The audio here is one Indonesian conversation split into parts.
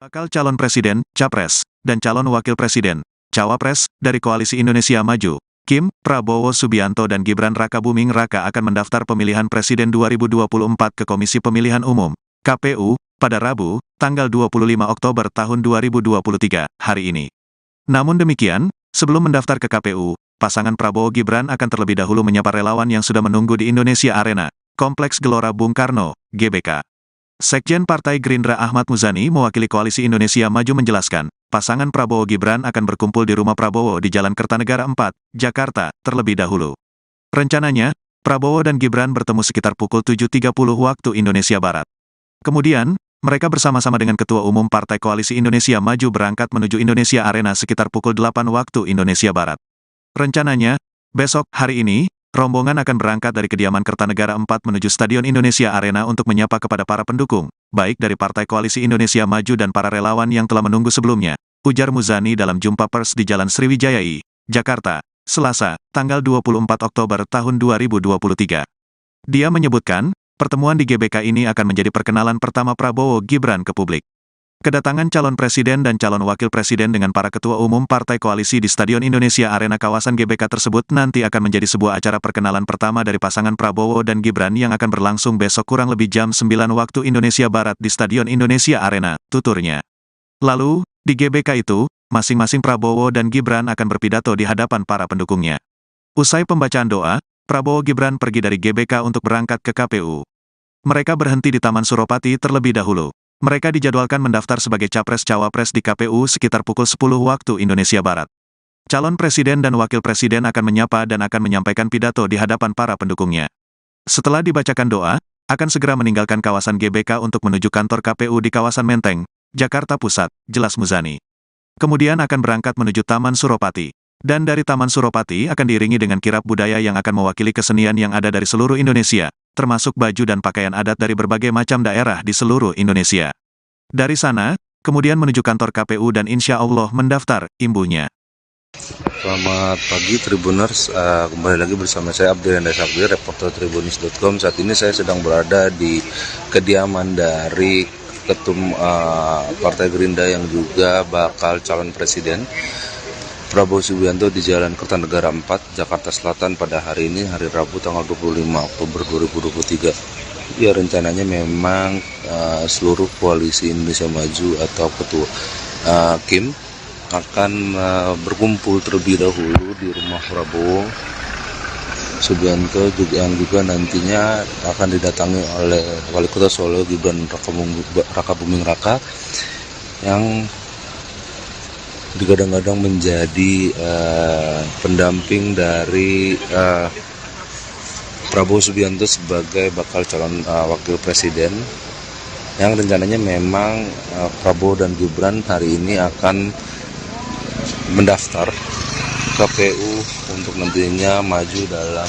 Bakal calon presiden, capres, dan calon wakil presiden, cawapres, dari Koalisi Indonesia Maju, Kim, Prabowo Subianto dan Gibran Rakabuming Raka akan mendaftar pemilihan presiden 2024 ke Komisi Pemilihan Umum, KPU, pada Rabu, tanggal 25 Oktober tahun 2023, hari ini. Namun demikian, sebelum mendaftar ke KPU, pasangan Prabowo Gibran akan terlebih dahulu menyapa relawan yang sudah menunggu di Indonesia Arena, Kompleks Gelora Bung Karno, GBK. Sekjen Partai Gerindra Ahmad Muzani mewakili Koalisi Indonesia Maju menjelaskan, pasangan Prabowo Gibran akan berkumpul di rumah Prabowo di Jalan Kertanegara 4, Jakarta, terlebih dahulu. Rencananya, Prabowo dan Gibran bertemu sekitar pukul 7.30 waktu Indonesia Barat. Kemudian, mereka bersama-sama dengan Ketua Umum Partai Koalisi Indonesia Maju berangkat menuju Indonesia Arena sekitar pukul 8 waktu Indonesia Barat. Rencananya, besok, hari ini, rombongan akan berangkat dari kediaman Kertanegara 4 menuju Stadion Indonesia Arena untuk menyapa kepada para pendukung, baik dari Partai Koalisi Indonesia Maju dan para relawan yang telah menunggu sebelumnya, ujar Muzani dalam jumpa pers di Jalan Sriwijayai, Jakarta, Selasa, tanggal 24 Oktober tahun 2023. Dia menyebutkan, pertemuan di GBK ini akan menjadi perkenalan pertama Prabowo Gibran ke publik. Kedatangan calon presiden dan calon wakil presiden dengan para ketua umum partai koalisi di Stadion Indonesia Arena kawasan GBK tersebut nanti akan menjadi sebuah acara perkenalan pertama dari pasangan Prabowo dan Gibran yang akan berlangsung besok kurang lebih jam 9 waktu Indonesia Barat di Stadion Indonesia Arena, tuturnya. Lalu, di GBK itu, masing-masing Prabowo dan Gibran akan berpidato di hadapan para pendukungnya. Usai pembacaan doa, Prabowo Gibran pergi dari GBK untuk berangkat ke KPU. Mereka berhenti di Taman Suropati terlebih dahulu. Mereka dijadwalkan mendaftar sebagai capres-cawapres di KPU sekitar pukul 10 waktu Indonesia Barat. Calon presiden dan wakil presiden akan menyapa dan akan menyampaikan pidato di hadapan para pendukungnya. Setelah dibacakan doa, akan segera meninggalkan kawasan GBK untuk menuju kantor KPU di kawasan Menteng, Jakarta Pusat, jelas Muzani. Kemudian akan berangkat menuju Taman Suropati. Dan dari Taman Suropati akan diiringi dengan kirap budaya yang akan mewakili kesenian yang ada dari seluruh Indonesia, termasuk baju dan pakaian adat dari berbagai macam daerah di seluruh Indonesia. Dari sana, kemudian menuju kantor KPU dan insya Allah mendaftar, imbuhnya. Selamat pagi Tribuners, kembali lagi bersama saya Abdul Hendra Sabri, reporter Tribunnews.com. Saat ini saya sedang berada di kediaman dari Ketum Partai Gerindra yang juga bakal calon presiden, Prabowo Subianto, di Jalan Kertanegara 4, Jakarta Selatan pada hari ini, hari Rabu tanggal 25 Oktober 2023. Ya, rencananya memang seluruh Koalisi Indonesia Maju atau Ketua Kim akan berkumpul terlebih dahulu di rumah Prabowo Subianto yang juga nantinya akan didatangi oleh Wali Kota Solo Gibran Rakabuming Raka yang digadang-gadang menjadi pendamping dari Prabowo Subianto sebagai bakal calon wakil presiden, yang rencananya memang Prabowo dan Gibran hari ini akan mendaftar KPU untuk nantinya maju dalam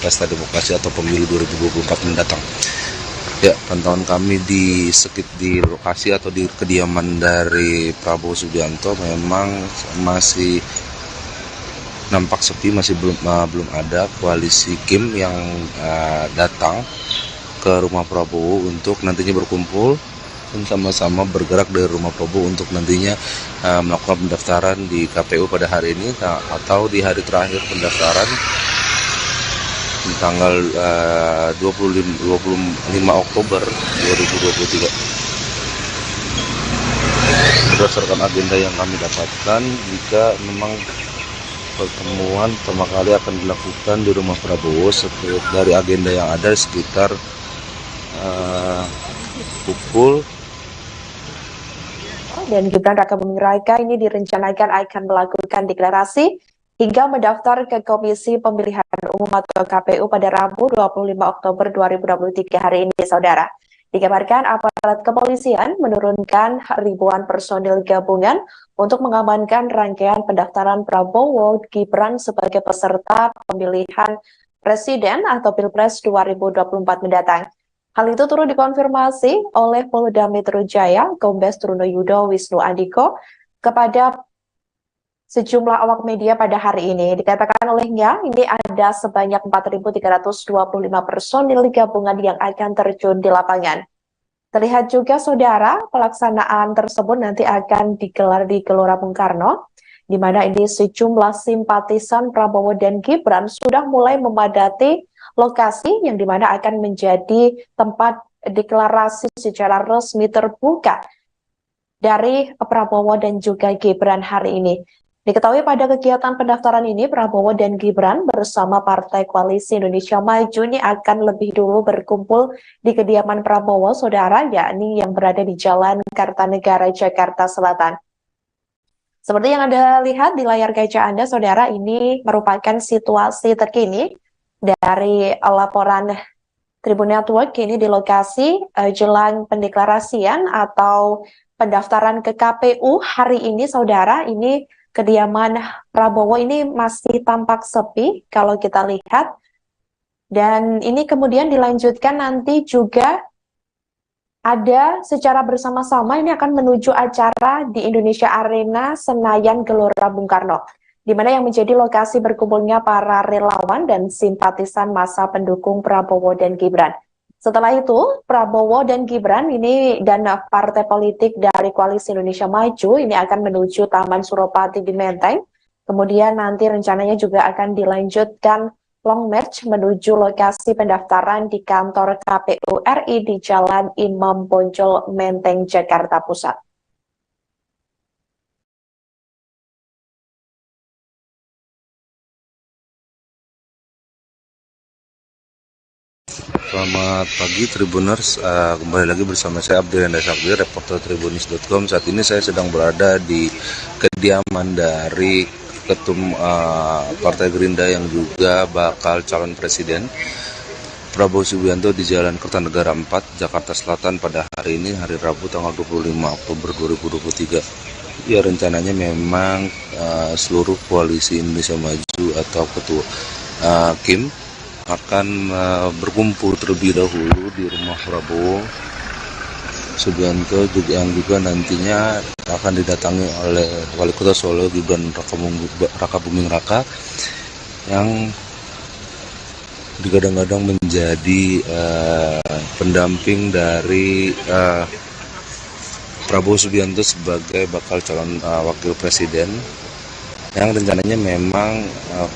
pesta demokrasi atau pemilu 2024 mendatang. Ya, pantauan kami di lokasi atau di kediaman dari Prabowo Subianto memang masih nampak sepi, masih belum ada koalisi Kim yang datang ke rumah Prabowo untuk nantinya berkumpul dan sama-sama bergerak dari rumah Prabowo untuk nantinya melakukan pendaftaran di KPU pada hari ini atau di hari terakhir pendaftaran di tanggal 25 Oktober 2023. Berdasarkan agenda yang kami dapatkan, jika memang pertemuan pertama kali akan dilakukan di rumah Prabowo, dari agenda yang ada sekitar pukul. Dan Gibran Rakabuming Raka ini direncanakan akan melakukan deklarasi hingga mendaftar ke Komisi Pemilihan Umum atau KPU pada Rabu 25 Oktober 2023 hari ini, saudara. Dikabarkan aparat kepolisian menurunkan ribuan personil gabungan untuk mengamankan rangkaian pendaftaran Prabowo Gibran sebagai peserta pemilihan presiden atau Pilpres 2024 mendatang. Hal itu turut dikonfirmasi oleh Polda Metro Jaya, Kombes Truno Yudo Wisnu Andiko, kepada sejumlah awak media pada hari ini. Dikatakan olehnya, ini ada sebanyak 4.325 personil gabungan yang akan terjun di lapangan. Terlihat juga saudara, pelaksanaan tersebut nanti akan digelar di Gelora Bung Karno, di mana ini sejumlah simpatisan Prabowo dan Gibran sudah mulai memadati lokasi yang dimana akan menjadi tempat deklarasi secara resmi terbuka dari Prabowo dan juga Gibran hari ini. Diketahui pada kegiatan pendaftaran ini, Prabowo dan Gibran bersama Partai Koalisi Indonesia Maju ini akan lebih dulu berkumpul di kediaman Prabowo, saudara, yakni yang berada di Jalan Kartanegara, Jakarta Selatan. Seperti yang Anda lihat di layar kaca Anda, saudara, ini merupakan situasi terkini dari laporan Tribun Network ini di lokasi jelang pendeklarasian atau pendaftaran ke KPU hari ini, saudara. Ini kediaman Prabowo ini masih tampak sepi kalau kita lihat. Dan ini kemudian dilanjutkan nanti juga ada secara bersama-sama ini akan menuju acara di Indonesia Arena Senayan Gelora Bung Karno, di mana yang menjadi lokasi berkumpulnya para relawan dan simpatisan masa pendukung Prabowo dan Gibran. Setelah itu, Prabowo dan Gibran ini dan partai politik dari Koalisi Indonesia Maju ini akan menuju Taman Suropati di Menteng. Kemudian nanti rencananya juga akan dilanjutkan long march menuju lokasi pendaftaran di kantor KPU RI di Jalan Imam Bonjol, Menteng, Jakarta Pusat. Selamat pagi Tribuners, kembali lagi bersama saya Abdi Renda Sakti, reporter Tribunis.com. Saat ini saya sedang berada di kediaman dari Ketum Partai Gerindra yang juga bakal calon presiden, Prabowo Subianto, di Jalan Kertanegara 4, Jakarta Selatan pada hari ini, hari Rabu tanggal 25 Oktober 2023. Ya, rencananya memang seluruh Koalisi Indonesia Maju atau Ketua Kim akan berkumpul terlebih dahulu di rumah Prabowo Subianto, yang juga nantinya akan didatangi oleh Wali Kota Solo Gibran Raka Buming Raka, yang digadang-gadang menjadi pendamping dari Prabowo Subianto sebagai bakal calon wakil presiden, yang rencananya memang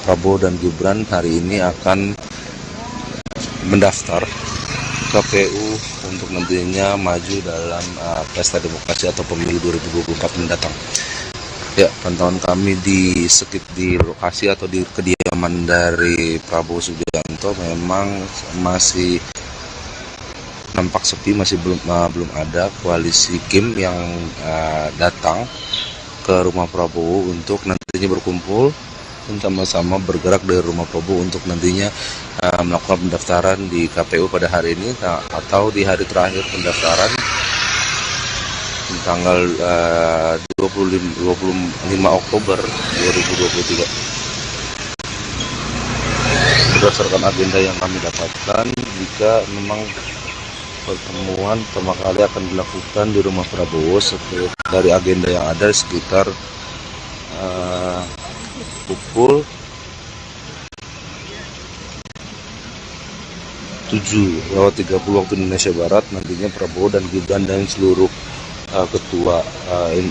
Prabowo dan Gibran hari ini akan mendaftar KPU untuk nantinya maju dalam pesta demokrasi atau pemilu 2024 mendatang. Ya, pantauan kami di lokasi atau di kediaman dari Prabowo Subianto memang masih nampak sepi, masih belum ada koalisi Kim yang datang ke rumah Prabowo untuk nantinya berkumpul sama-sama bergerak dari rumah Prabowo untuk nantinya melakukan pendaftaran di KPU pada hari ini atau di hari terakhir pendaftaran tanggal 25 Oktober 2023. Berdasarkan agenda yang kami dapatkan, jika memang pertemuan pertama kali akan dilakukan di rumah Prabowo, dari agenda yang ada sekitar pukul 7:30 waktu Indonesia Barat. Nantinya Prabowo dan Gibran dan seluruh ketua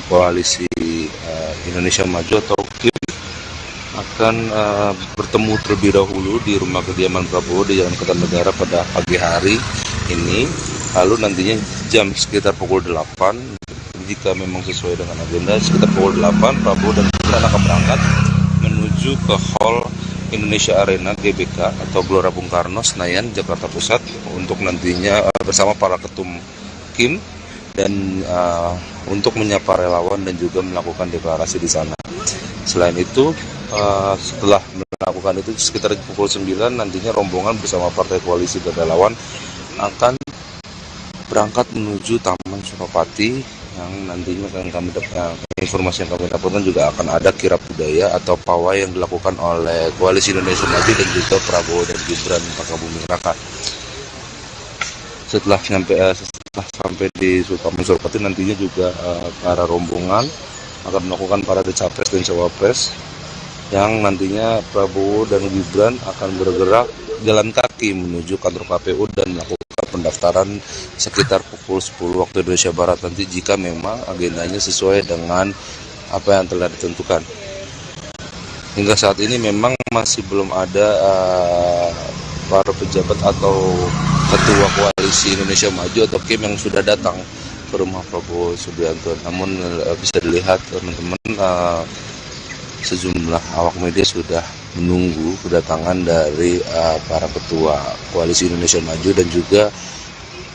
koalisi Indonesia Maju atau KIM akan bertemu terlebih dahulu di rumah kediaman Prabowo di Jalan Kertanegara pada pagi hari ini. Lalu nantinya jam sekitar pukul 8, jika memang sesuai dengan agenda, sekitar pukul 8 Prabowo dan Gibran akan berangkat menuju ke Hall Indonesia Arena GBK atau Gelora Bung Karno Senayan, Jakarta Pusat, untuk nantinya bersama para ketum Kim dan untuk menyapa relawan dan juga melakukan deklarasi di sana. Selain itu, setelah melakukan itu sekitar pukul 9 nantinya rombongan bersama partai koalisi dan relawan akan berangkat menuju Taman Suropati, yang nantinya informasi yang kami dapatkan juga akan ada kirap budaya atau pawai yang dilakukan oleh Koalisi Indonesia Maju dan juga Prabowo dan Gibran Raka Buming Raka. Setelah sampai di Taman Suropati, nantinya juga para rombongan akan melakukan parade capres dan cawapres, yang nantinya Prabowo dan Gibran akan bergerak jalan kaki menuju kantor KPU dan melakukan pendaftaran sekitar pukul 10 waktu Indonesia Barat nanti jika memang agendanya sesuai dengan apa yang telah ditentukan. Hingga saat ini memang masih belum ada para pejabat atau ketua koalisi Indonesia Maju atau KIM yang sudah datang ke rumah Prabowo Subianto. Namun bisa dilihat teman-teman, sejumlah awak media sudah menunggu kedatangan dari para ketua koalisi Indonesia Maju dan juga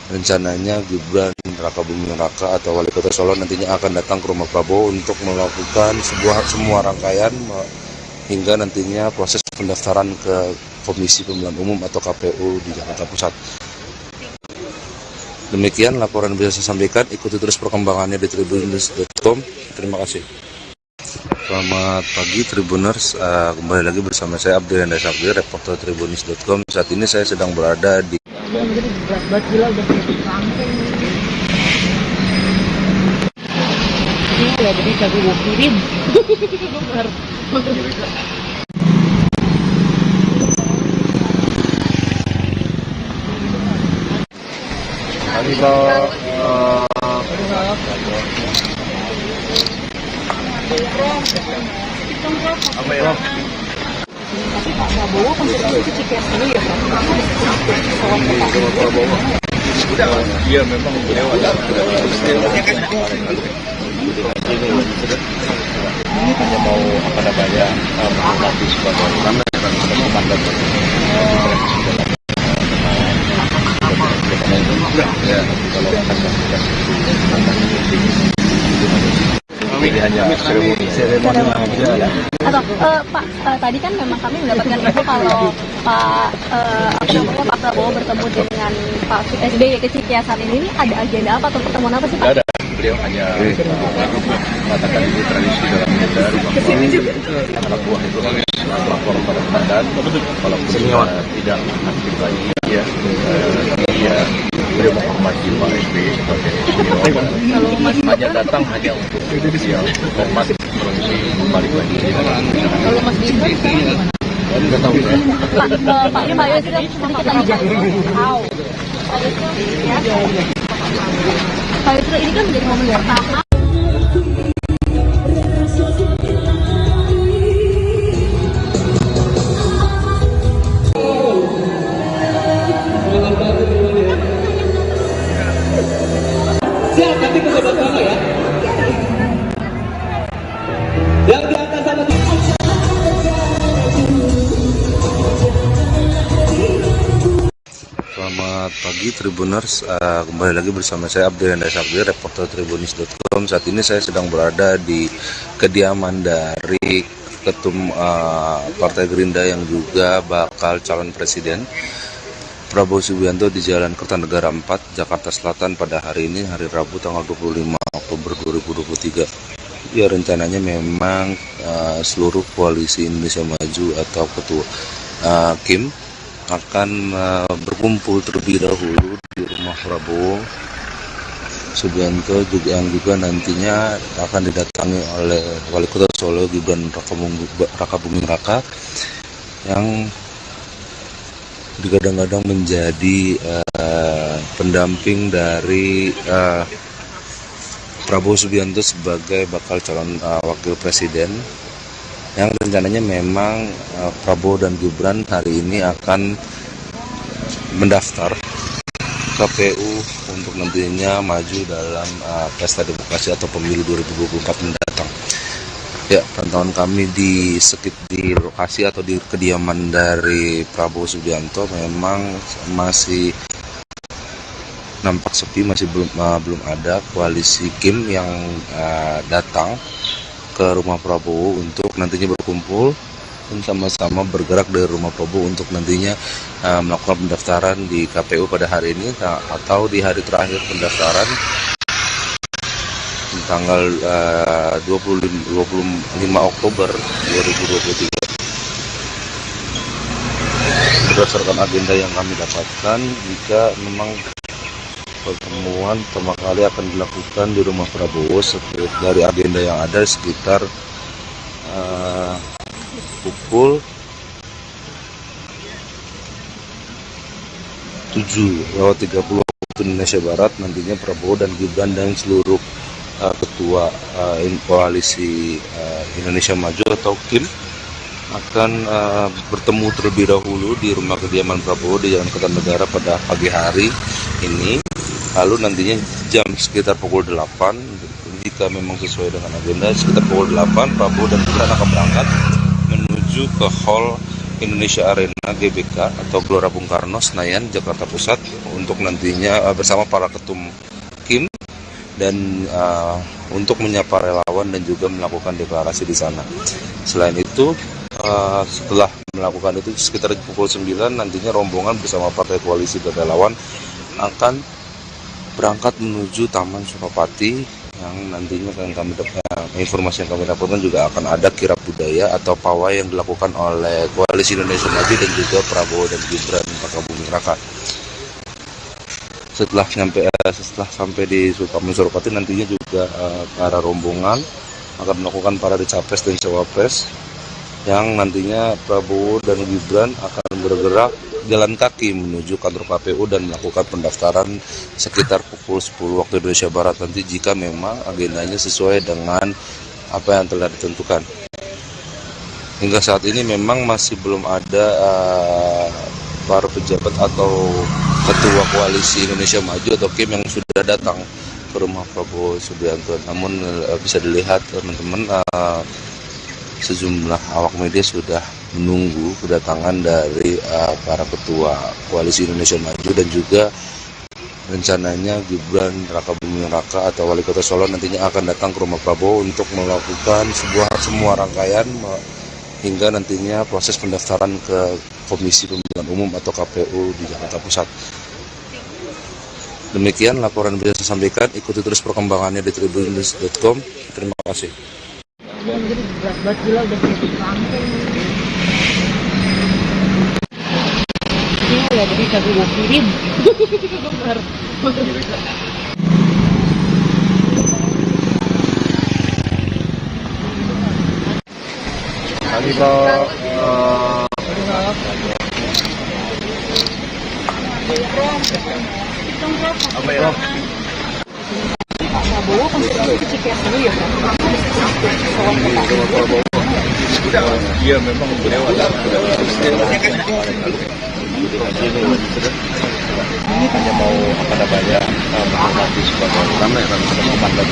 rencananya Gibran Rakabuming Raka atau Wali Kota Solo nantinya akan datang ke rumah Prabowo untuk melakukan semua rangkaian hingga nantinya proses pendaftaran ke Komisi Pemilihan Umum atau KPU di Jakarta Pusat. Demikian laporan yang bisa saya sampaikan. Ikuti terus perkembangannya di tribunnews.com. Terima kasih. Selamat pagi Tribuners, kembali lagi bersama saya Abdul Yanda Sabdi, reporter tribunnews.com. Saat ini saya sedang berada di Pak Prabowo konfirmasi tiket dulu ya Pak? Iya memang beliau ada hanya mau menghormati sebagai ulama dan semua mandat ya kalau ini hanya seremoni aja. Atau Pak, tadi kan memang kami mendapatkan info kalau Pak Prabowo bertemu dengan Pak SBY ke Cikiasan ini ada agenda apa atau pertemuan apa sih Pak? Ada, beliau hanya mengatakan ini tradisi dalam negara anak buah itu harus lapor pada komandan kalau tidak aktif lagi ya beliau menghormati Pak SBY sebagai senior, hanya datang hanya untuk hormat proses balik lagi. Kalau Mas Gibran Nggak tahu ya. Pak Yusril nanti kita bicara. Pak Yusril ini kan menjadi momen yang pertama. Siap, nanti kita bersama ya. Yang di atas sama Selamat pagi Tribuners, kembali lagi bersama saya Abdul Yanda Sabdi, reporter tribunnews.com. Saat ini saya sedang berada di kediaman dari Ketum Partai Gerindra yang juga bakal calon presiden Prabowo Subianto di Jalan Kertanegara 4, Jakarta Selatan pada hari ini, hari Rabu tanggal 25 Oktober 2023. Ya, rencananya memang seluruh koalisi Indonesia Maju atau ketua KIM akan berkumpul terlebih dahulu di rumah Prabowo Subianto yang juga nantinya akan didatangi oleh Wali Kota Solo Gibran Rakabuming Raka yang digadang-gadang menjadi pendamping dari Prabowo Subianto sebagai bakal calon wakil presiden yang rencananya memang Prabowo dan Gibran hari ini akan mendaftar KPU untuk nantinya maju dalam pesta demokrasi atau pemilu 2024 mendatang. Ya, pantauan kami di lokasi atau di kediaman dari Prabowo Subianto memang masih nampak sepi, masih belum ada koalisi KIM yang datang ke rumah Prabowo untuk nantinya berkumpul dan sama-sama bergerak dari rumah Prabowo untuk nantinya melakukan pendaftaran di KPU pada hari ini atau di hari terakhir pendaftaran tanggal 25 Oktober 2023. Berdasarkan agenda yang kami dapatkan, jika memang pertemuan pertama kali akan dilakukan di rumah Prabowo, dari agenda yang ada sekitar pukul 7:30 waktu Indonesia Barat nantinya Prabowo dan Gibran dan seluruh ketua koalisi Indonesia Maju atau KIM akan bertemu terlebih dahulu di rumah kediaman Prabowo di Jalan Kertanegara pada pagi hari ini. Lalu nantinya jam sekitar pukul 8, jika memang sesuai dengan agenda, sekitar pukul 8 Prabowo dan Gibran akan berangkat menuju ke Hall Indonesia Arena GBK atau Gelora Bung Karno, Senayan, Jakarta Pusat untuk nantinya bersama para ketum KIM dan untuk menyapa relawan dan juga melakukan deklarasi di sana. Selain itu, setelah melakukan itu sekitar pukul 9 nantinya rombongan bersama partai koalisi dan relawan akan berangkat menuju Taman Suropati yang nantinya informasi yang kami dapatkan juga akan ada kirap budaya atau pawai yang dilakukan oleh Koalisi Indonesia Maju dan juga Prabowo dan Gibran Raka Buming Raka. Setelah sampai di Taman Suropati nantinya juga para rombongan akan melakukan parade capres dan cawapres yang nantinya Prabowo dan Gibran akan bergerak jalan kaki menuju kantor KPU dan melakukan pendaftaran sekitar pukul 10 waktu Indonesia Barat nanti jika memang agendanya sesuai dengan apa yang telah ditentukan. Hingga saat ini memang masih belum ada para pejabat atau ketua koalisi Indonesia Maju atau KIM yang sudah datang ke rumah Prabowo Subianto. Namun bisa dilihat teman-teman, sejumlah awak media sudah menunggu kedatangan dari para ketua koalisi Indonesia Maju dan juga rencananya Gibran Raka Buming Raka atau Wali Kota Solo nantinya akan datang ke rumah Prabowo untuk melakukan semua rangkaian hingga nantinya proses pendaftaran ke Komisi Pemilihan Umum atau KPU di Jakarta Pusat. Demikian laporan bisa saya sampaikan. Ikuti terus perkembangannya di tribunnews.com. Terima kasih. Jadi berat banget gila udah kayak langsung. Ya jadi kagak gue kirim. Tadi kalau apa ya? Prabowo konstitusi Cikeas dulu ya, Iya memang beliau adalah hanya mau menghormati sebagai ulama yang komandan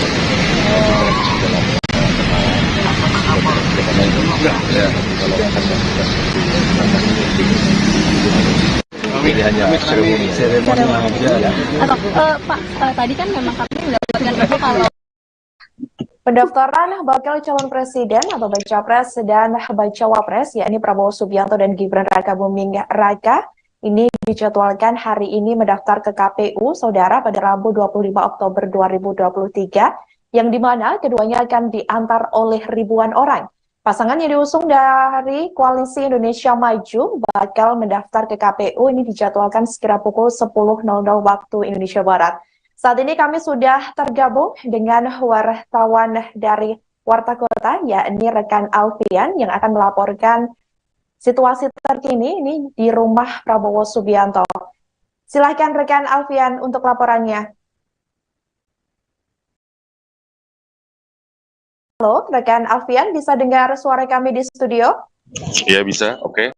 pilihannya seremoni aja. Atau Pak, tadi kan memang kami mendapatkan info kalau Pendaftaran bakal calon presiden atau baca pres dan bacawa pres, yakni Prabowo Subianto dan Gibran Raka Buming Raka, ini dijadwalkan hari ini mendaftar ke KPU, saudara, pada Rabu 25 Oktober 2023, yang dimana keduanya akan diantar oleh ribuan orang. Pasangan yang diusung dari Koalisi Indonesia Maju bakal mendaftar ke KPU, ini dijadwalkan sekira pukul 10.00 waktu Indonesia Barat. Saat ini kami sudah tergabung dengan wartawan dari Warta Kota, yakni rekan Alfian yang akan melaporkan situasi terkini ini di rumah Prabowo Subianto. Silahkan rekan Alfian untuk laporannya. Halo, rekan Alfian, bisa dengar suara kami di studio? Ya bisa, oke.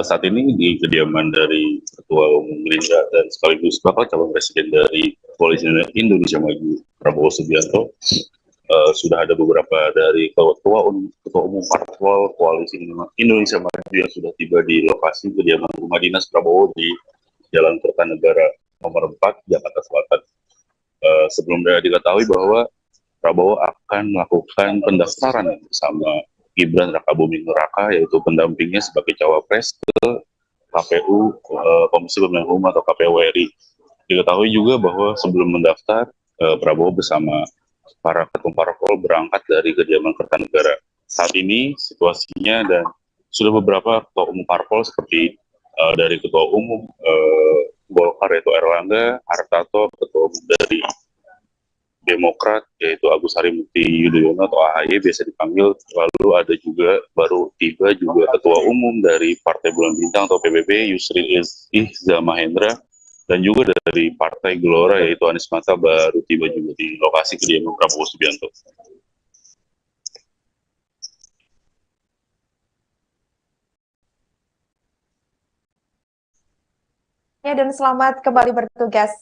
Saat ini di kediaman dari Ketua Umum Gerindra dan sekaligus bakal calon presiden dari Koalisi Indonesia Maju Prabowo Subianto, sudah ada beberapa dari Ketua Umum Parpol Koalisi Indonesia Maju yang sudah tiba di lokasi kediaman rumah dinas Prabowo di Jalan Kertanegara nomor 4 Jakarta Selatan. Sebelumnya diketahui bahwa Prabowo akan melakukan pendaftaran bersama Gibran Raka Buming Raka, yaitu pendampingnya sebagai cawapres ke KPU Komisi Pemilihan Umum atau KPU RI. Diketahui juga bahwa sebelum mendaftar, Prabowo bersama para ketum parpol berangkat dari kediaman Kertanegara. Saat ini situasinya dan sudah beberapa ketua umum parpol seperti dari ketua umum Golkar yaitu Erlangga Hartarto, ketua umum dari Demokrat, yaitu Agus Harimurti Yudhoyono atau AHY biasa dipanggil. Lalu ada juga baru tiba juga Ketua Umum dari Partai Bulan Bintang atau PBB, Yusril Iza Mahendra, dan juga dari Partai Gelora yaitu Anies Mata baru tiba juga di lokasi kediaman Prabowo Subianto. Ya, dan selamat kembali bertugas.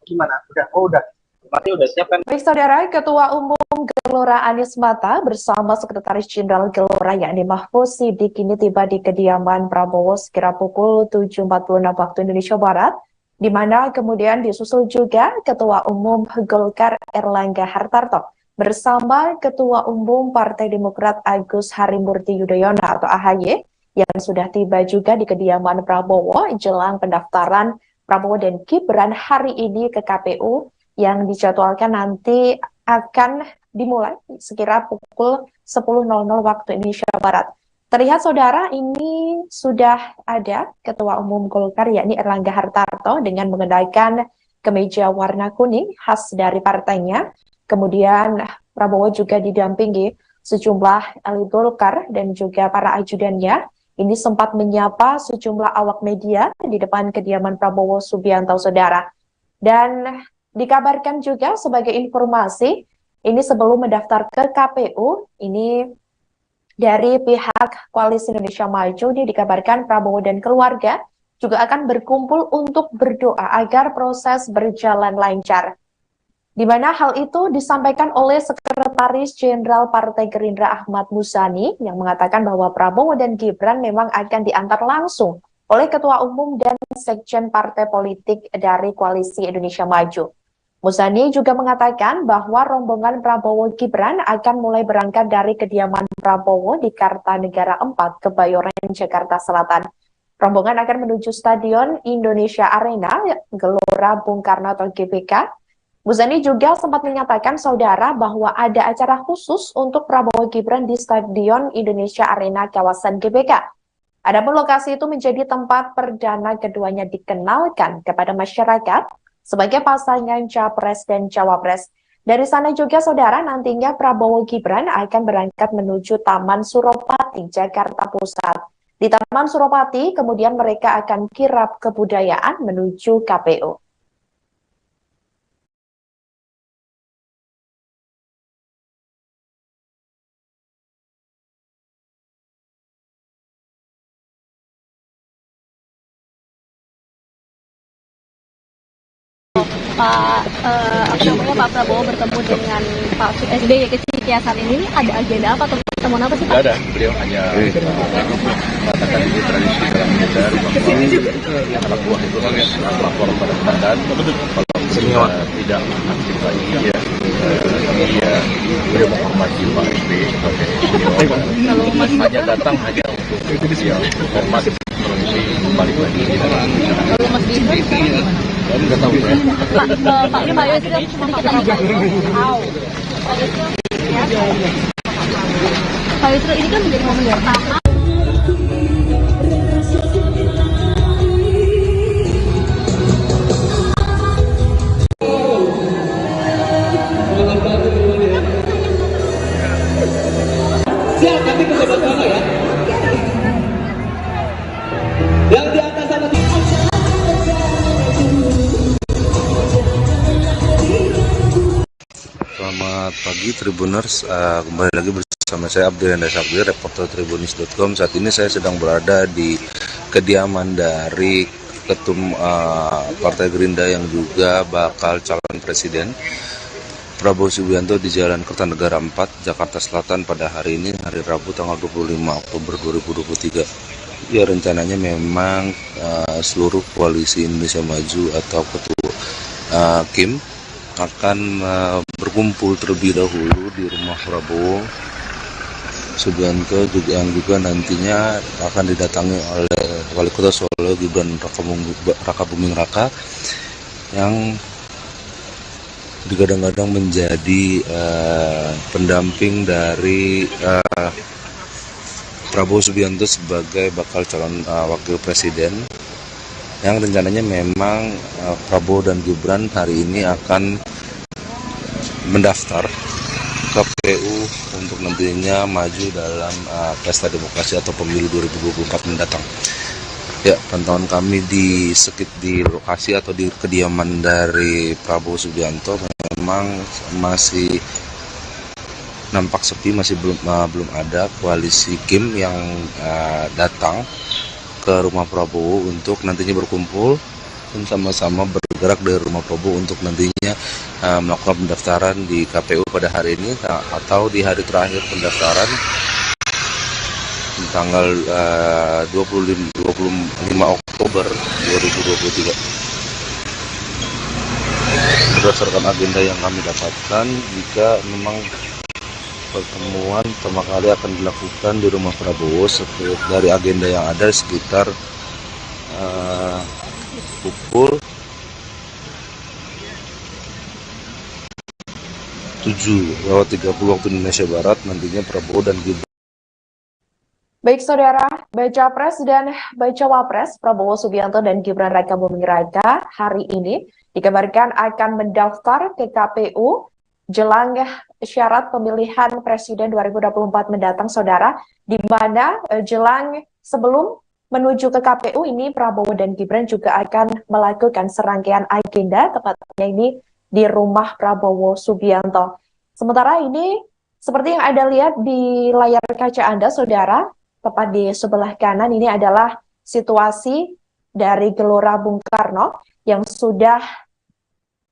Gimana? Udah. Berarti udah siap kan? Baik, Saudara, Ketua Umum Gelora Anies Mata bersama Sekretaris Jenderal Gelora yakni Mahfuz Siddiq ini tiba di kediaman Prabowo sekira pukul 7.46 waktu Indonesia Barat, di mana kemudian disusul juga Ketua Umum Golkar Erlangga Hartarto bersama Ketua Umum Partai Demokrat Agus Harimurti Yudhoyono atau AHY yang sudah tiba juga di kediaman Prabowo jelang pendaftaran Prabowo dan Gibran hari ini ke KPU yang dijadwalkan nanti akan dimulai sekira pukul 10.00 waktu Indonesia Barat. Terlihat Saudara, ini sudah ada Ketua Umum Golkar yakni Erlangga Hartarto dengan mengenakan kemeja warna kuning khas dari partainya. Kemudian Prabowo juga didampingi sejumlah elit Golkar dan juga para ajudannya. Ini sempat menyapa sejumlah awak media di depan kediaman Prabowo Subianto, Saudara. Dan dikabarkan juga sebagai informasi, ini sebelum mendaftar ke KPU, ini dari pihak Koalisi Indonesia Maju, ini dikabarkan Prabowo dan keluarga juga akan berkumpul untuk berdoa agar proses berjalan lancar. Di mana hal itu disampaikan oleh Sekretaris Jenderal Partai Gerindra Ahmad Muzani yang mengatakan bahwa Prabowo dan Gibran memang akan diantar langsung oleh Ketua Umum dan Sekjen Partai Politik dari Koalisi Indonesia Maju. Muzani juga mengatakan bahwa rombongan Prabowo Gibran akan mulai berangkat dari kediaman Prabowo di Kartanegara 4, Kebayoran, Jakarta Selatan. Rombongan akan menuju Stadion Indonesia Arena, Gelora Bung Karno atau GBK. Muzani juga sempat menyatakan, Saudara, bahwa ada acara khusus untuk Prabowo Gibran di Stadion Indonesia Arena kawasan GBK. Adapun lokasi itu menjadi tempat perdana keduanya dikenalkan kepada masyarakat sebagai pasangan Capres dan Cawapres. Dari sana juga, Saudara, nantinya Prabowo Gibran akan berangkat menuju Taman Suropati, Jakarta Pusat. Di Taman Suropati, kemudian mereka akan kirap kebudayaan menuju KPU. Pak Prabowo bertemu dengan Pak SBY ke Cikiasan ini ada agenda apa atau pertemuan apa sih Pak? Tidak ada, beliau hanya mengatakan ini tradisi dalam militer bahwa anak buah itu harus lapor pada komandan kalau tidak aktif lagi ya. Beliau menghormati Pak SBY sebagai senior, hanya datang hanya untuk hormat provinsi balik lagi. Kalau Mas Gibran gimana? Tidak tahu ya. Pak Yusril cuma Pak Yusril ini kan menjadi momen pertama. Siap, nanti ke sebelah sana ya. Yang di atas sama Selamat pagi Tribuners, kembali lagi bersama saya Abdul Hendra Sabri, reporter Tribunis.com. Saat ini saya sedang berada di kediaman dari Ketum Partai Gerindra yang juga bakal calon presiden, Prabowo Subianto, di Jalan Kertanegara 4, Jakarta Selatan pada hari ini, hari Rabu tanggal 25 Oktober 2023. Ya, rencananya memang seluruh Koalisi Indonesia Maju atau Ketua Kim akan berkumpul terlebih dahulu di rumah Prabowo Subianto yang juga nantinya akan didatangi oleh Wali Kota Solo Gibran Rakabuming Raka yang digadang-gadang menjadi pendamping dari Prabowo Subianto sebagai bakal calon wakil presiden, yang rencananya memang Prabowo dan Gibran hari ini akan mendaftar KPU untuk nantinya maju dalam pesta demokrasi atau pemilu 2024 mendatang. Ya, pantauan kami di lokasi atau di kediaman dari Prabowo Subianto memang masih nampak sepi, masih belum ada koalisi Kim yang datang ke rumah Prabowo untuk nantinya berkumpul dan sama-sama bergerak dari rumah Prabowo untuk nantinya melakukan pendaftaran di KPU pada hari ini atau di hari terakhir pendaftaran tanggal 25 Oktober 2023. Berdasarkan agenda yang kami dapatkan, jika memang pertemuan pertama kali akan dilakukan di rumah Prabowo, dari agenda yang ada sekitar pukul 7:30 waktu Indonesia Barat, nantinya Prabowo dan Gibran. Baik saudara, Baca Pres dan Bacawa Pres Prabowo Subianto dan Gibran Raka Buming Raka hari ini dikabarkan akan mendaftar ke KPU jelang syarat pemilihan Presiden 2024 mendatang saudara, di mana jelang sebelum menuju ke KPU ini Prabowo dan Gibran juga akan melakukan serangkaian agenda, tepatnya ini di rumah Prabowo Subianto. Sementara ini seperti yang Anda lihat di layar kaca Anda saudara, tepat di sebelah kanan ini adalah situasi dari Gelora Bung Karno yang sudah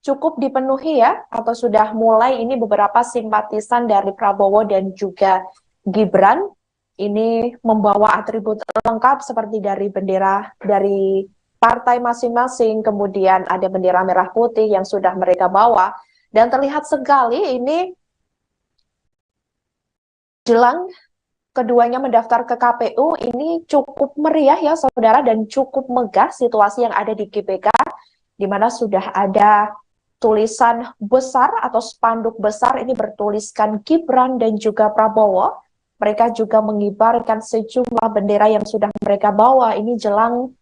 cukup dipenuhi ya, atau sudah mulai ini beberapa simpatisan dari Prabowo dan juga Gibran ini membawa atribut lengkap seperti dari bendera dari partai masing-masing, kemudian ada bendera merah putih yang sudah mereka bawa, dan terlihat sekali ini jelang keduanya mendaftar ke KPU ini cukup meriah ya saudara, dan cukup megah situasi yang ada di GBK, di mana sudah ada tulisan besar atau spanduk besar ini bertuliskan Gibran dan juga Prabowo. Mereka juga mengibarkan sejumlah bendera yang sudah mereka bawa ini jelang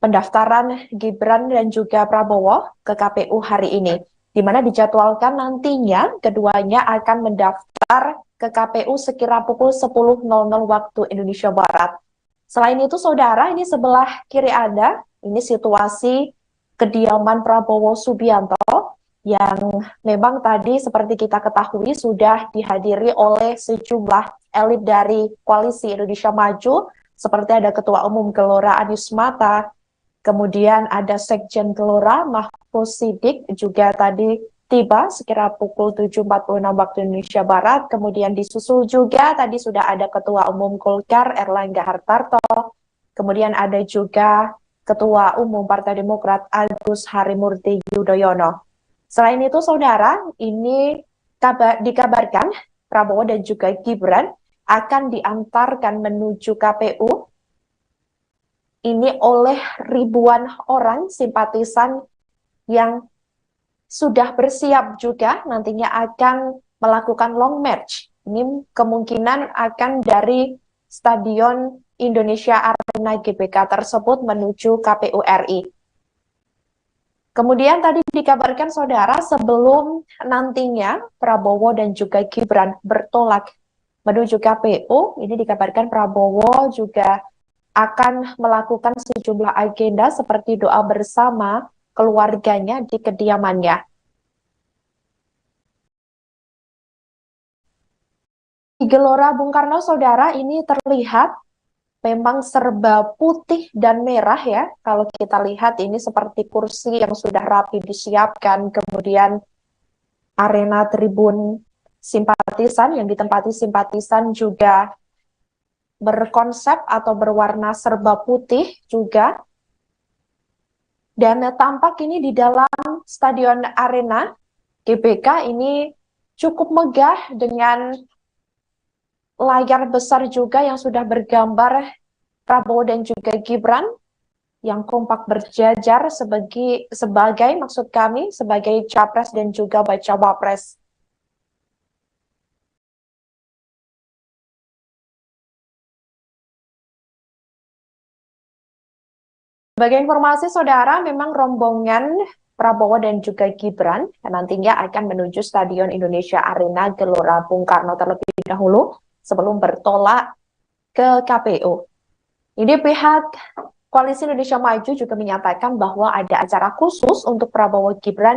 pendaftaran Gibran dan juga Prabowo ke KPU hari ini, di mana dijadwalkan nantinya keduanya akan mendaftar ke KPU sekira pukul 10.00 waktu Indonesia Barat. Selain itu saudara, ini sebelah kiri Anda, ini situasi kediaman Prabowo Subianto yang memang tadi seperti kita ketahui sudah dihadiri oleh sejumlah elit dari Koalisi Indonesia Maju, seperti ada Ketua Umum Gelora Anies Mata, kemudian ada Sekjen Gelora Mahfuz Siddiq juga tadi tiba sekira pukul 7.46 waktu Indonesia Barat. Kemudian disusul juga tadi sudah ada Ketua Umum Golkar Erlangga Hartarto. Kemudian ada juga Ketua Umum Partai Demokrat Agus Harimurti Yudhoyono. Selain itu saudara, ini dikabarkan Prabowo dan juga Gibran akan diantarkan menuju KPU ini oleh ribuan orang simpatisan yang sudah bersiap juga nantinya akan melakukan long march. Ini kemungkinan akan dari Stadion Indonesia Arena GBK tersebut menuju KPU RI. Kemudian tadi dikabarkan saudara, sebelum nantinya Prabowo dan juga Gibran bertolak menuju KPU, ini dikabarkan Prabowo juga akan melakukan sejumlah agenda seperti doa bersama keluarganya di kediamannya. Di Gelora Bung Karno, saudara, ini terlihat memang serba putih dan merah ya. Kalau kita lihat ini seperti kursi yang sudah rapi disiapkan, kemudian arena tribun simpatisan yang ditempati simpatisan juga berkonsep atau berwarna serba putih juga. Dan tampak ini di dalam Stadion Arena GBK ini cukup megah dengan layar besar juga yang sudah bergambar Prabowo dan juga Gibran yang kompak berjajar sebagai maksud kami sebagai capres dan juga bacawa pres. Sebagai informasi saudara, memang rombongan Prabowo dan juga Gibran yang nantinya akan menuju Stadion Indonesia Arena Gelora Bung Karno terlebih dahulu sebelum bertolak ke KPU. Ini pihak Koalisi Indonesia Maju juga menyatakan bahwa ada acara khusus untuk Prabowo Gibran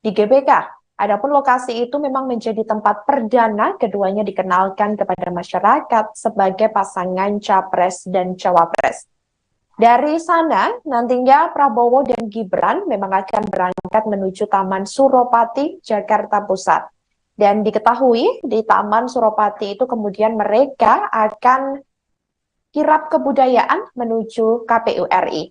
di GBK. Adapun lokasi itu memang menjadi tempat perdana keduanya dikenalkan kepada masyarakat sebagai pasangan Capres dan Cawapres. Dari sana, nantinya Prabowo dan Gibran memang akan berangkat menuju Taman Suropati, Jakarta Pusat. Dan diketahui di Taman Suropati itu kemudian mereka akan kirap kebudayaan menuju KPU RI.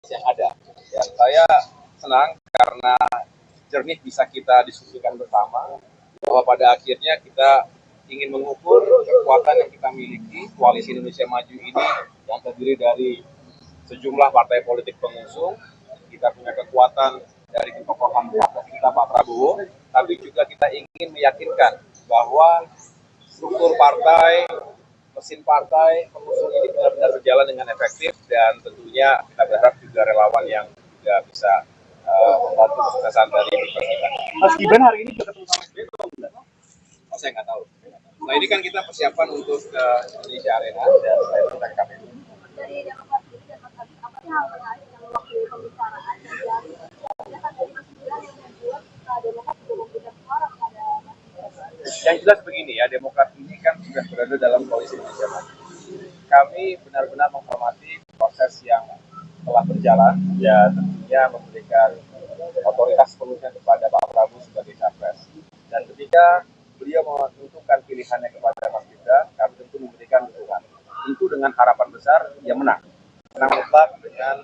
Yang ada. Ya, saya senang karena jernih bisa kita diskusikan bersama bahwa pada akhirnya kita ingin mengukur kekuatan yang kita miliki. Koalisi Indonesia Maju ini yang terdiri dari sejumlah partai politik pengusung. Kita punya kekuatan dari ketokohan kita Pak Prabowo, tapi juga kita ingin meyakinkan bahwa struktur partai, mesin partai pengusung ini benar-benar berjalan dengan efektif, dan tentunya kita berharap juga relawan yang juga bisa membantu kesuksesan dari kita. Mas Gibran hari ini juga ketemu sama SBY atau enggak? Oh, saya nggak tahu. Nah, ini kan kita persiapan untuk Indonesia Arena dan saya minta ke KPU. Dari Demokrat sendiri dan Mas Habib, apa sih hal menarik yang waktu pembicaraan dan dari kan dari Mas Gibran yang membuat Demokrat juga memberikan suara kepada Mas Gibran? Yang jelas begini ya, Demokrat ini kan sudah berada dalam koalisi Indonesia Maju. Kami benar-benar menghormati proses yang telah berjalan, ya tentunya memberikan otoritas penuhnya kepada Pak Prabowo sebagai capres. Dan ketika beliau menentukan pilihannya kepada Mas Gibran, kami tentu memberikan dukungan. Tentu dengan harapan besar, ya menang. Menang mutlak dengan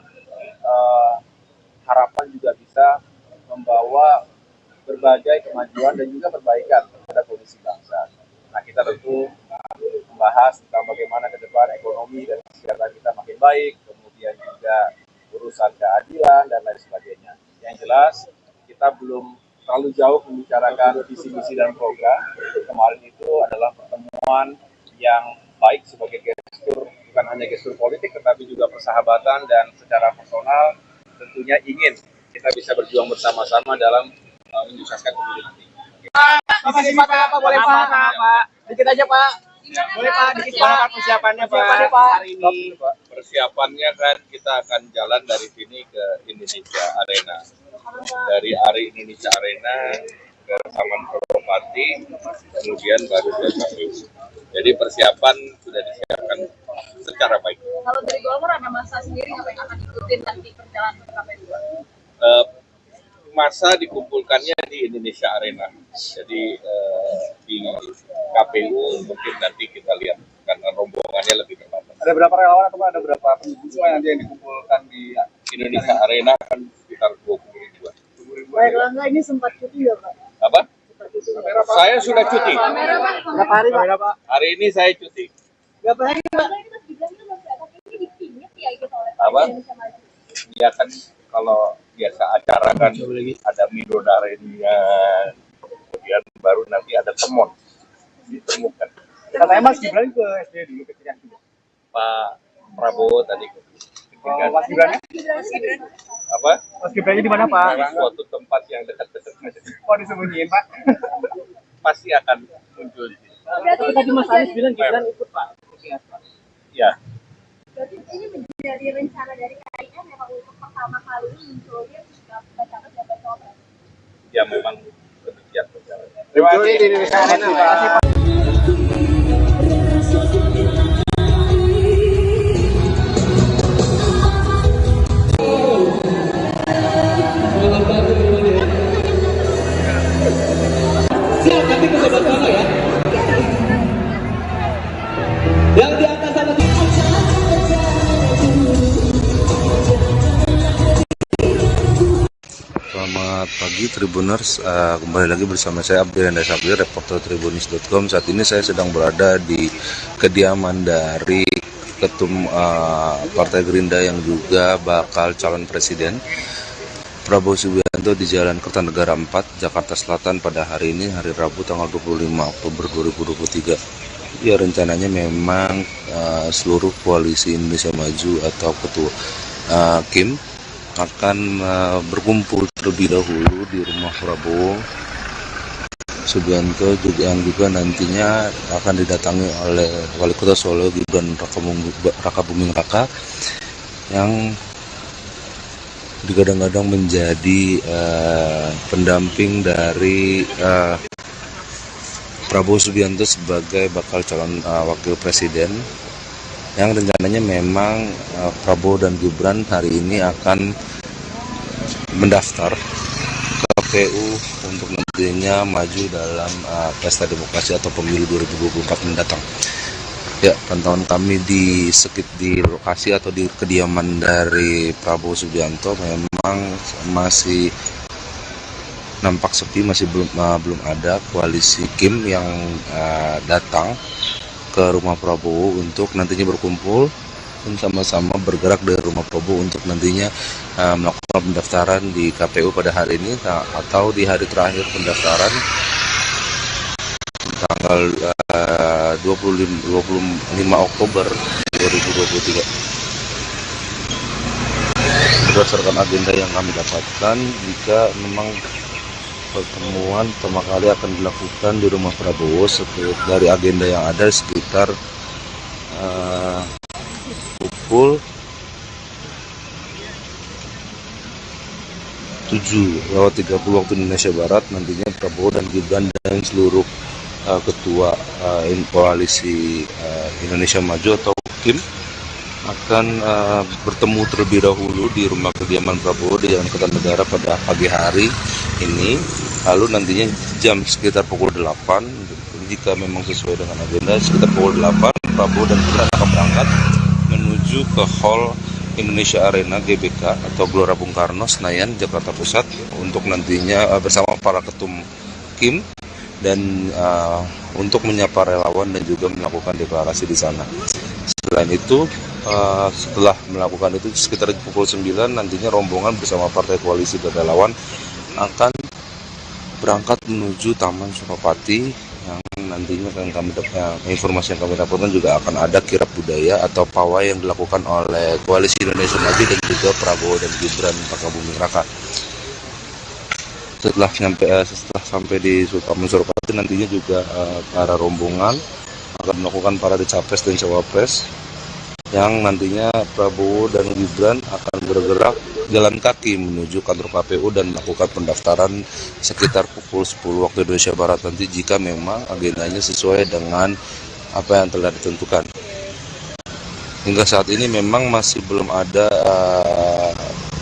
harapan juga bisa membawa berbagai kemajuan dan juga perbaikan pada kondisi bangsa. Nah, kita tentu membahas tentang bagaimana ke depan ekonomi dan kesejahteraan kita makin baik, kemudian juga urusan keadilan dan lain sebagainya. Yang jelas, kita belum terlalu jauh membicarakan visi misi dan program. Kemarin itu adalah pertemuan yang baik sebagai gestur, bukan hanya gestur politik, tetapi juga persahabatan, dan secara personal tentunya ingin kita bisa berjuang bersama-sama dalam menyukseskan pemilu nanti. Pak, boleh Pak? Dikit aja Pak. Boleh Pak, dikit Pak. Persiapannya Pak hari ini. Persiapannya kan kita akan jalan dari sini ke Indonesia Arena. Dari Indonesia Arena ke Taman Suropati, kemudian baru ke KPU. Jadi persiapan sudah disiapkan secara baik. Kalau dari Golkar ada masa sendiri apa yang akan ikutin nanti perjalanan ke KPU? Masa dikumpulkannya di Indonesia Arena. Jadi di KPU mungkin nanti kita lihat karena rombongannya lebih terbatas. Ada berapa relawan atau ada berapa pendukung yang dikumpulkan di Indonesia Arena kan sekitar 20 ribuan. Baik, Langga ini sempat cuti ya Pak? Apa? Saya sudah cuti. Berapa hari Pak? Hari ini saya cuti. Berapa hari Pak? Apa? Ya kan kalau biasa acara kan ada midodarenya, kemudian baru nanti ada temon ditemukan. Katanya Mas Gibran ke SBY dulu ketika itu. Pak Prabowo tadi Mas Gibran? apa? Mas Gibran di mana Pak? Di suatu tempat yang dekat-dekat saja. Oh, disembunyiin Pak? Pasti akan muncul. Tapi tadi Mas Anies bilang Gibran ikut Pak. Ya. Berarti ini menjadi rencana dari KIN memang untuk pertama kali munculnya baca dan baca. Ya memang demikian. Terima kasih di Indonesia Arena Pak. pagi Tribuners, kembali lagi bersama saya Abdi Renda Sapri, reporter Tribunis.com. Saat ini saya sedang berada di kediaman dari Ketum Partai Gerindra yang juga bakal calon presiden, Prabowo Subianto, di Jalan Kertanegara 4, Jakarta Selatan pada hari ini, hari Rabu tanggal 25 Oktober 2023. Ya, rencananya memang seluruh koalisi Indonesia Maju atau ketua Kim akan berkumpul terlebih dahulu di rumah Prabowo Subianto, yang juga nantinya akan didatangi oleh Wali Kota Solo Gibran Rakabuming Raka, yang digadang-gadang menjadi pendamping dari Prabowo Subianto sebagai bakal calon wakil presiden, yang rencananya memang Prabowo dan Gibran hari ini akan mendaftar ke KPU untuk nantinya maju dalam pesta demokrasi atau pemilu 2024 mendatang. Ya, pantauan kami di lokasi atau di kediaman dari Prabowo Subianto memang masih nampak sepi, masih belum ada koalisi Kim yang datang ke rumah Prabowo untuk nantinya berkumpul dan sama-sama bergerak dari rumah Prabowo untuk nantinya melakukan pendaftaran di KPU pada hari ini atau di hari terakhir pendaftaran tanggal 25 Oktober 2023. Berdasarkan agenda yang kami dapatkan, jika memang pertemuan pertama kali akan dilakukan di rumah Prabowo, dari agenda yang ada sekitar pukul 7:30 waktu Indonesia Barat. Nantinya Prabowo dan Gibran dan seluruh ketua koalisi Indonesia Maju atau Kim akan bertemu terlebih dahulu di rumah kediaman Prabowo di Jalan Kertanegara pada pagi hari ini. Lalu nantinya jam sekitar pukul 8, jika memang sesuai dengan agenda, sekitar pukul 8 Prabowo dan Gibran akan berangkat menuju ke Hall Indonesia Arena GBK atau Gelora Bung Karno, Senayan, Jakarta Pusat, untuk nantinya bersama para ketum Kim dan untuk menyapa relawan dan juga melakukan deklarasi di sana. Selain itu, setelah melakukan itu sekitar pukul 9 nantinya rombongan bersama partai koalisi dan relawan akan berangkat menuju Taman Suropati, yang nantinya informasi yang kami dapatkan juga akan ada kirap budaya atau pawai yang dilakukan oleh koalisi Indonesia Maju dan juga Prabowo dan Gibran Rakabuming Raka. Setelah sampai di Taman Suropati, nantinya juga para rombongan akan melakukan parade capres dan cawapres, yang nantinya Prabowo dan Gibran akan bergerak jalan kaki menuju kantor KPU dan melakukan pendaftaran sekitar pukul 10 waktu Indonesia Barat nanti, jika memang agendanya sesuai dengan apa yang telah ditentukan. Hingga saat ini memang masih belum ada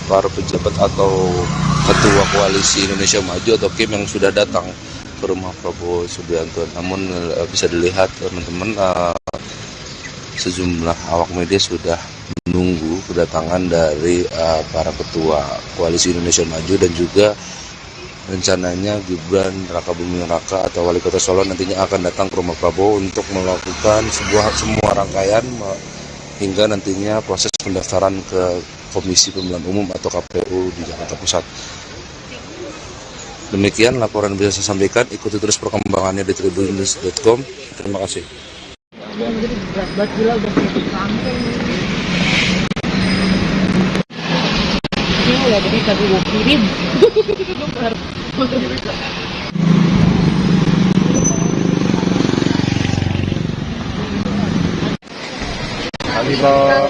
para pejabat atau ketua koalisi Indonesia Maju atau Kim yang sudah datang ke rumah Prabowo Subianto. Namun bisa dilihat teman-teman, sejumlah awak media sudah menunggu kedatangan dari para ketua koalisi Indonesia Maju, dan juga rencananya Gibran Rakabuming Raka atau Wali Kota Solo nantinya akan datang ke rumah Prabowo untuk melakukan semua rangkaian hingga nantinya proses pendaftaran ke Komisi Pemilihan Umum atau KPU di Jakarta Pusat. Demikian laporan bisa saya sampaikan. Ikuti terus perkembangannya di Tribunis.com. Terima kasih. Jadi berat banget, gila, udah kayak kangkung. Ini udah jadi tadi gue kirim. Kami bawa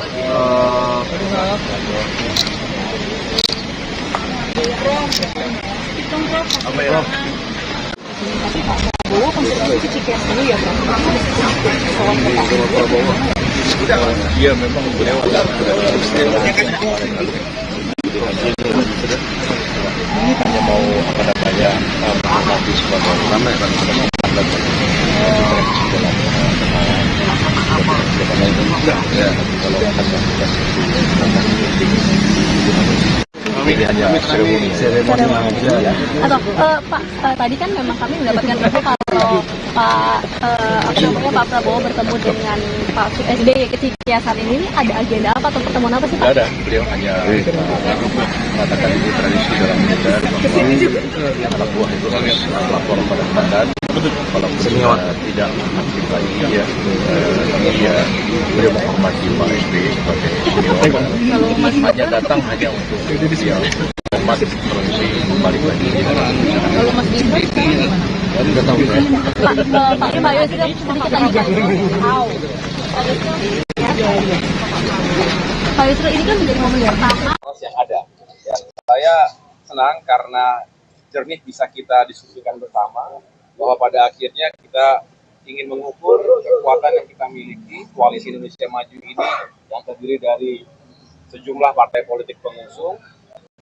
apa ya? Prabowo konfirmasi Cikias dulu ya, Bang. Prabowo. Iya, memang beliau hanya mau apa namanya menghormati sebagai ulama yang Atau Pak, tadi kan memang kami mendapatkan info kalau Pak Prabowo bertemu dengan Pak SBY ke Cikiasan ini ada agenda apa atau pertemuan apa sih Pak? Tidak ada, beliau hanya mengatakan itu tradisi dalam militer bahwa anak buah itu harus lapor pada komandan. Kalau tidak aktif lagi ya, beliau menghormati Pak SBY sebagai senior. Hanya datang hanya untuk dia hormat terlebih kembali lagi. Kalau Mas Gibran Tidak tahu saya. Pak Yusril sedikit lagi Pak Yusril ini kan menjadi momen yang pertama yang ada. Ya, saya senang karena jernih bisa kita diskusikan bersama bahwa pada akhirnya kita ingin mengukur kekuatan yang kita miliki. Koalisi Indonesia Maju ini yang terdiri dari sejumlah partai politik pengusung.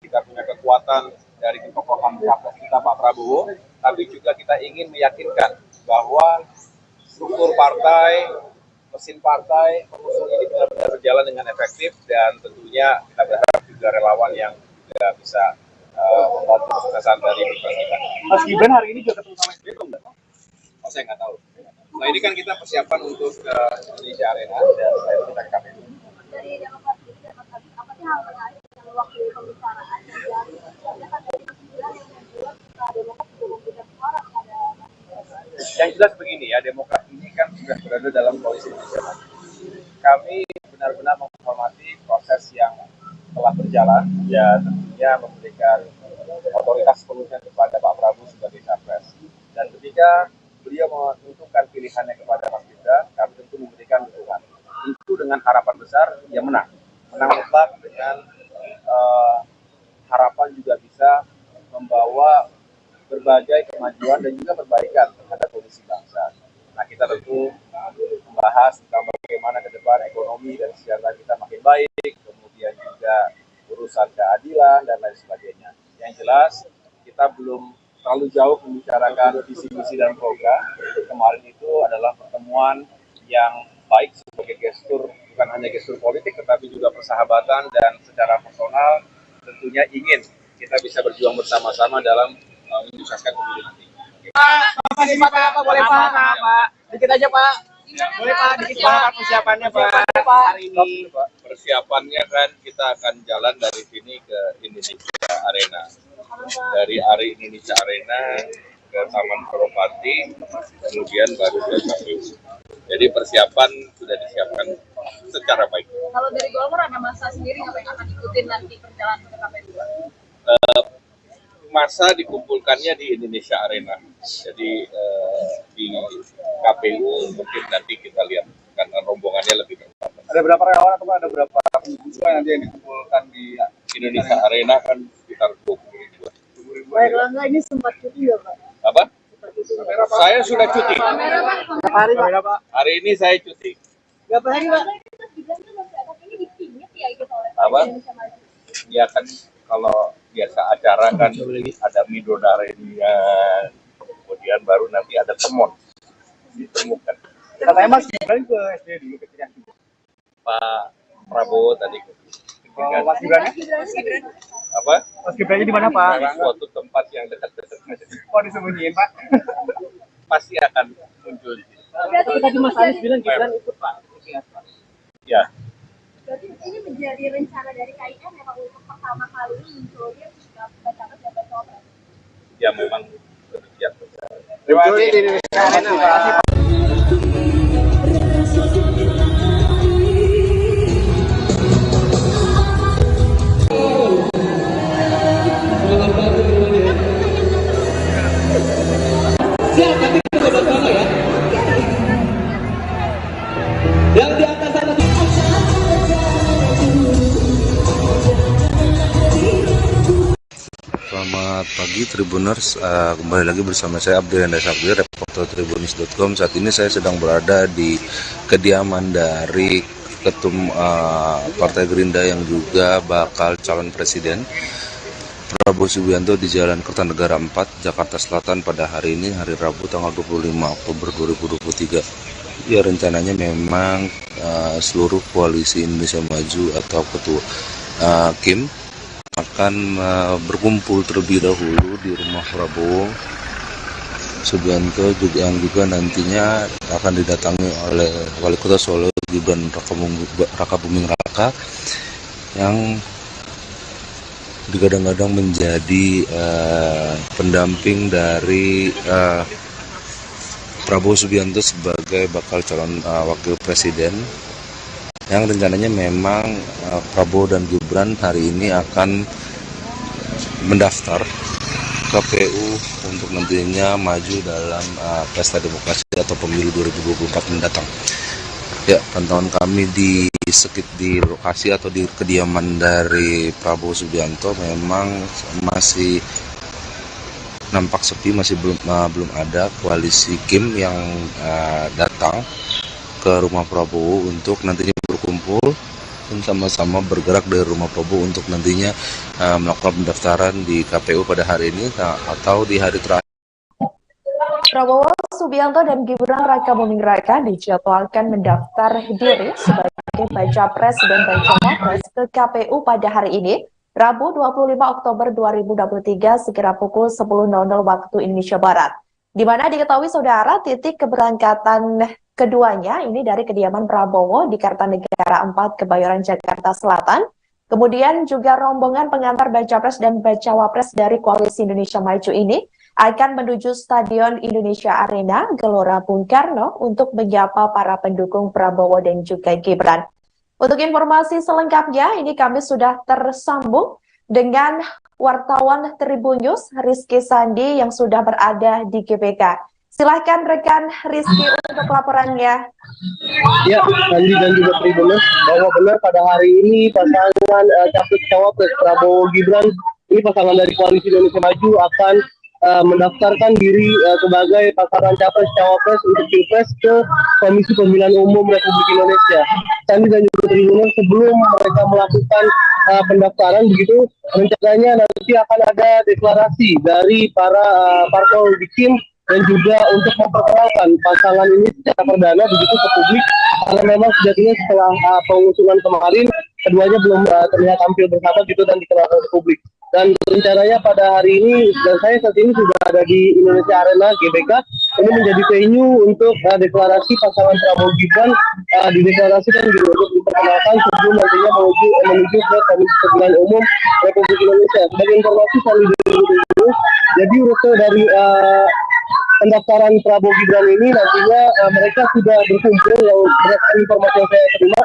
Kita punya kekuatan dari ketokohan capres kita Pak Prabowo, tapi juga kita ingin meyakinkan bahwa struktur partai, mesin partai, pengusung ini benar-benar berjalan dengan efektif, dan tentunya kita berharap juga relawan yang juga bisa membantu kesuksesan dari kita. Mas Gibran hari ini juga ketemu sama SBY belum? Oh, saya nggak tahu. Nah, ini kan kita persiapan untuk Indonesia Arena dan saya kita ke KPU. dari Demokrat ini apa sih hal menarik dalam waktu pembicaraan yang dari kesimpulan yang membuat Demokrat juga memberikan suara kepada Yang jelas begini ya, Demokrat ini kan sudah berada dalam koalisi Indonesia Maju. Kami benar-benar menghormati proses yang telah berjalan dan tentunya memberikan otoritas sepenuhnya kepada Pak Prabowo sebagai capres. Dan ketika beliau menentukan pilihannya kepada Mas Gibran, kami tentu memberikan dukungan. Tentu dengan harapan besar dia menang mutlak dengan harapan juga bisa membawa berbagai kemajuan dan juga perbaikan terhadap kondisi bangsa. Nah, kita tentu membahas tentang bagaimana ke depan ekonomi dan sejarah kita makin baik, kemudian juga urusan keadilan dan lain sebagainya. Yang jelas kita belum terlalu jauh membicarakan visi misi dan program. Kemarin itu adalah pertemuan yang baik sebagai gestur, bukan hanya gestur politik tetapi juga persahabatan, dan secara personal tentunya ingin kita bisa berjuang bersama-sama dalam menyukseskan pemilu nanti. Pak, boleh Pak? Dikit aja Pak. Boleh Pak, dikit Pak persiapannya Pak hari ini. Persiapannya kan kita akan jalan dari sini ke Indonesia Arena. Dari hari Indonesia Arena ke Taman Suropati, kemudian baru ke KPU. Jadi persiapan sudah disiapkan secara baik. Kalau dari Golkar ada masa sendiri nggak yang akan ikutin nanti perjalanan ke KPU? Masa dikumpulkannya di Indonesia Arena. Jadi di KPU mungkin nanti kita lihat karena rombongannya lebih terbatas. Ada berapa relawan atau ada berapa mahasiswa nanti yang dikumpulkan di Indonesia Arena kan sekitar 20.000. Pak Erlangga ini sempat cuti ya Pak? Apa? Saya sudah cuti. Berapa hari Pak? Hari ini saya cuti. Berapa hari Pak? Apa? Ya kan kalau biasa acara kan ada midodarinya, kemudian baru nanti ada temon ditemukan. katanya Mas Gibran ke SBY dulu ke Cikiasan. Pak Prabowo tadi ke Mas Gibran? apa? Mas Gibrannya di mana Pak? Di suatu tempat yang dekat-dekat saja. Kok disembunyiin Pak? Pasti akan muncul. Tapi tadi Mas Anies bilang Gibran ikut Pak. Ya. Berarti ini menjadi rencana dari KIN memang untuk pertama kali munculnya baca dan baca. Ya memang siap. Terima kasih di Indonesia Arena Pak. Selamat pagi Tribuners, kembali lagi bersama saya Abdul Hendra Sabdi, reporter Tribunis.com. Saat ini saya sedang berada di kediaman dari Ketum Partai Gerindra yang juga bakal calon presiden, Prabowo Subianto, di Jalan Kertanegara 4, Jakarta Selatan pada hari ini, hari Rabu tanggal 25 Oktober 2023. Ya, rencananya memang seluruh koalisi Indonesia Maju atau ketua Kim akan berkumpul terlebih dahulu di rumah Prabowo Subianto yang juga nantinya akan didatangi oleh Wali Kota Solo Gibran Rakabuming Raka yang digadang-gadang menjadi pendamping dari Prabowo Subianto sebagai bakal calon wakil presiden, yang rencananya memang Prabowo dan Gibran hari ini akan mendaftar KPU untuk nantinya maju dalam pesta demokrasi atau pemilu 2024 mendatang. Ya, pantauan kami di lokasi atau di kediaman dari Prabowo Subianto memang masih nampak sepi, masih belum ada koalisi Kim yang datang ke rumah Prabowo untuk nantinya berkumpul dan sama-sama bergerak dari rumah Prabowo untuk nantinya melakukan pendaftaran di KPU pada hari ini atau di hari terakhir. Prabowo Subianto dan Gibran Rakabuming Raka dijadwalkan mendaftar diri sebagai baca pres dan baca wapres ke KPU pada hari ini, Rabu 25 Oktober 2023 sekira pukul 10.00 waktu Indonesia Barat. Di mana diketahui saudara titik keberangkatan keduanya ini dari kediaman Prabowo di Kartanegara 4 Kebayoran Jakarta Selatan. Kemudian juga rombongan pengantar baca pres dan baca wapres dari Koalisi Indonesia Maju ini akan menuju Stadion Indonesia Arena Gelora Bung Karno untuk menyapa para pendukung Prabowo dan juga Gibran. Untuk informasi selengkapnya, ini kami sudah tersambung dengan wartawan Tribun News Rizky Sandi yang sudah berada di GBK. Silahkan rekan Rizky untuk laporannya. Ya, Sandi dan juga Tribun News, bahwa benar pada hari ini pasangan capres cawapres Prabowo Gibran, ini pasangan dari Koalisi Indonesia Maju akan mendaftarkan diri sebagai pasangan capres cawapres untuk pilpres ke Komisi Pemilihan Umum Republik Indonesia. Sandi dan juga Tribun News, sebelum mereka melakukan pendaftaran begitu, rencananya nanti akan ada deklarasi dari para parpol di Kim dan juga untuk memperkenalkan pasangan ini secara perdana begitu ke publik, karena memang sejatinya setelah pengusungan kemarin keduanya belum terlihat tampil bersama gitu dan dikenalkan ke publik. Dan rencananya pada hari ini, dan saya saat ini sudah ada di Indonesia Arena GBK, ini menjadi venue untuk deklarasi pasangan Prabowo Gibran dideklarasikan gitu untuk diperkenalkan sebelum nantinya menuju ke Komisi Pemilihan Umum Republik Indonesia. Sebagai informasi jadi rute dari pendaftaran Prabowo Gibran ini nantinya mereka sudah berkumpul, yang berdasarkan informasi yang saya terima,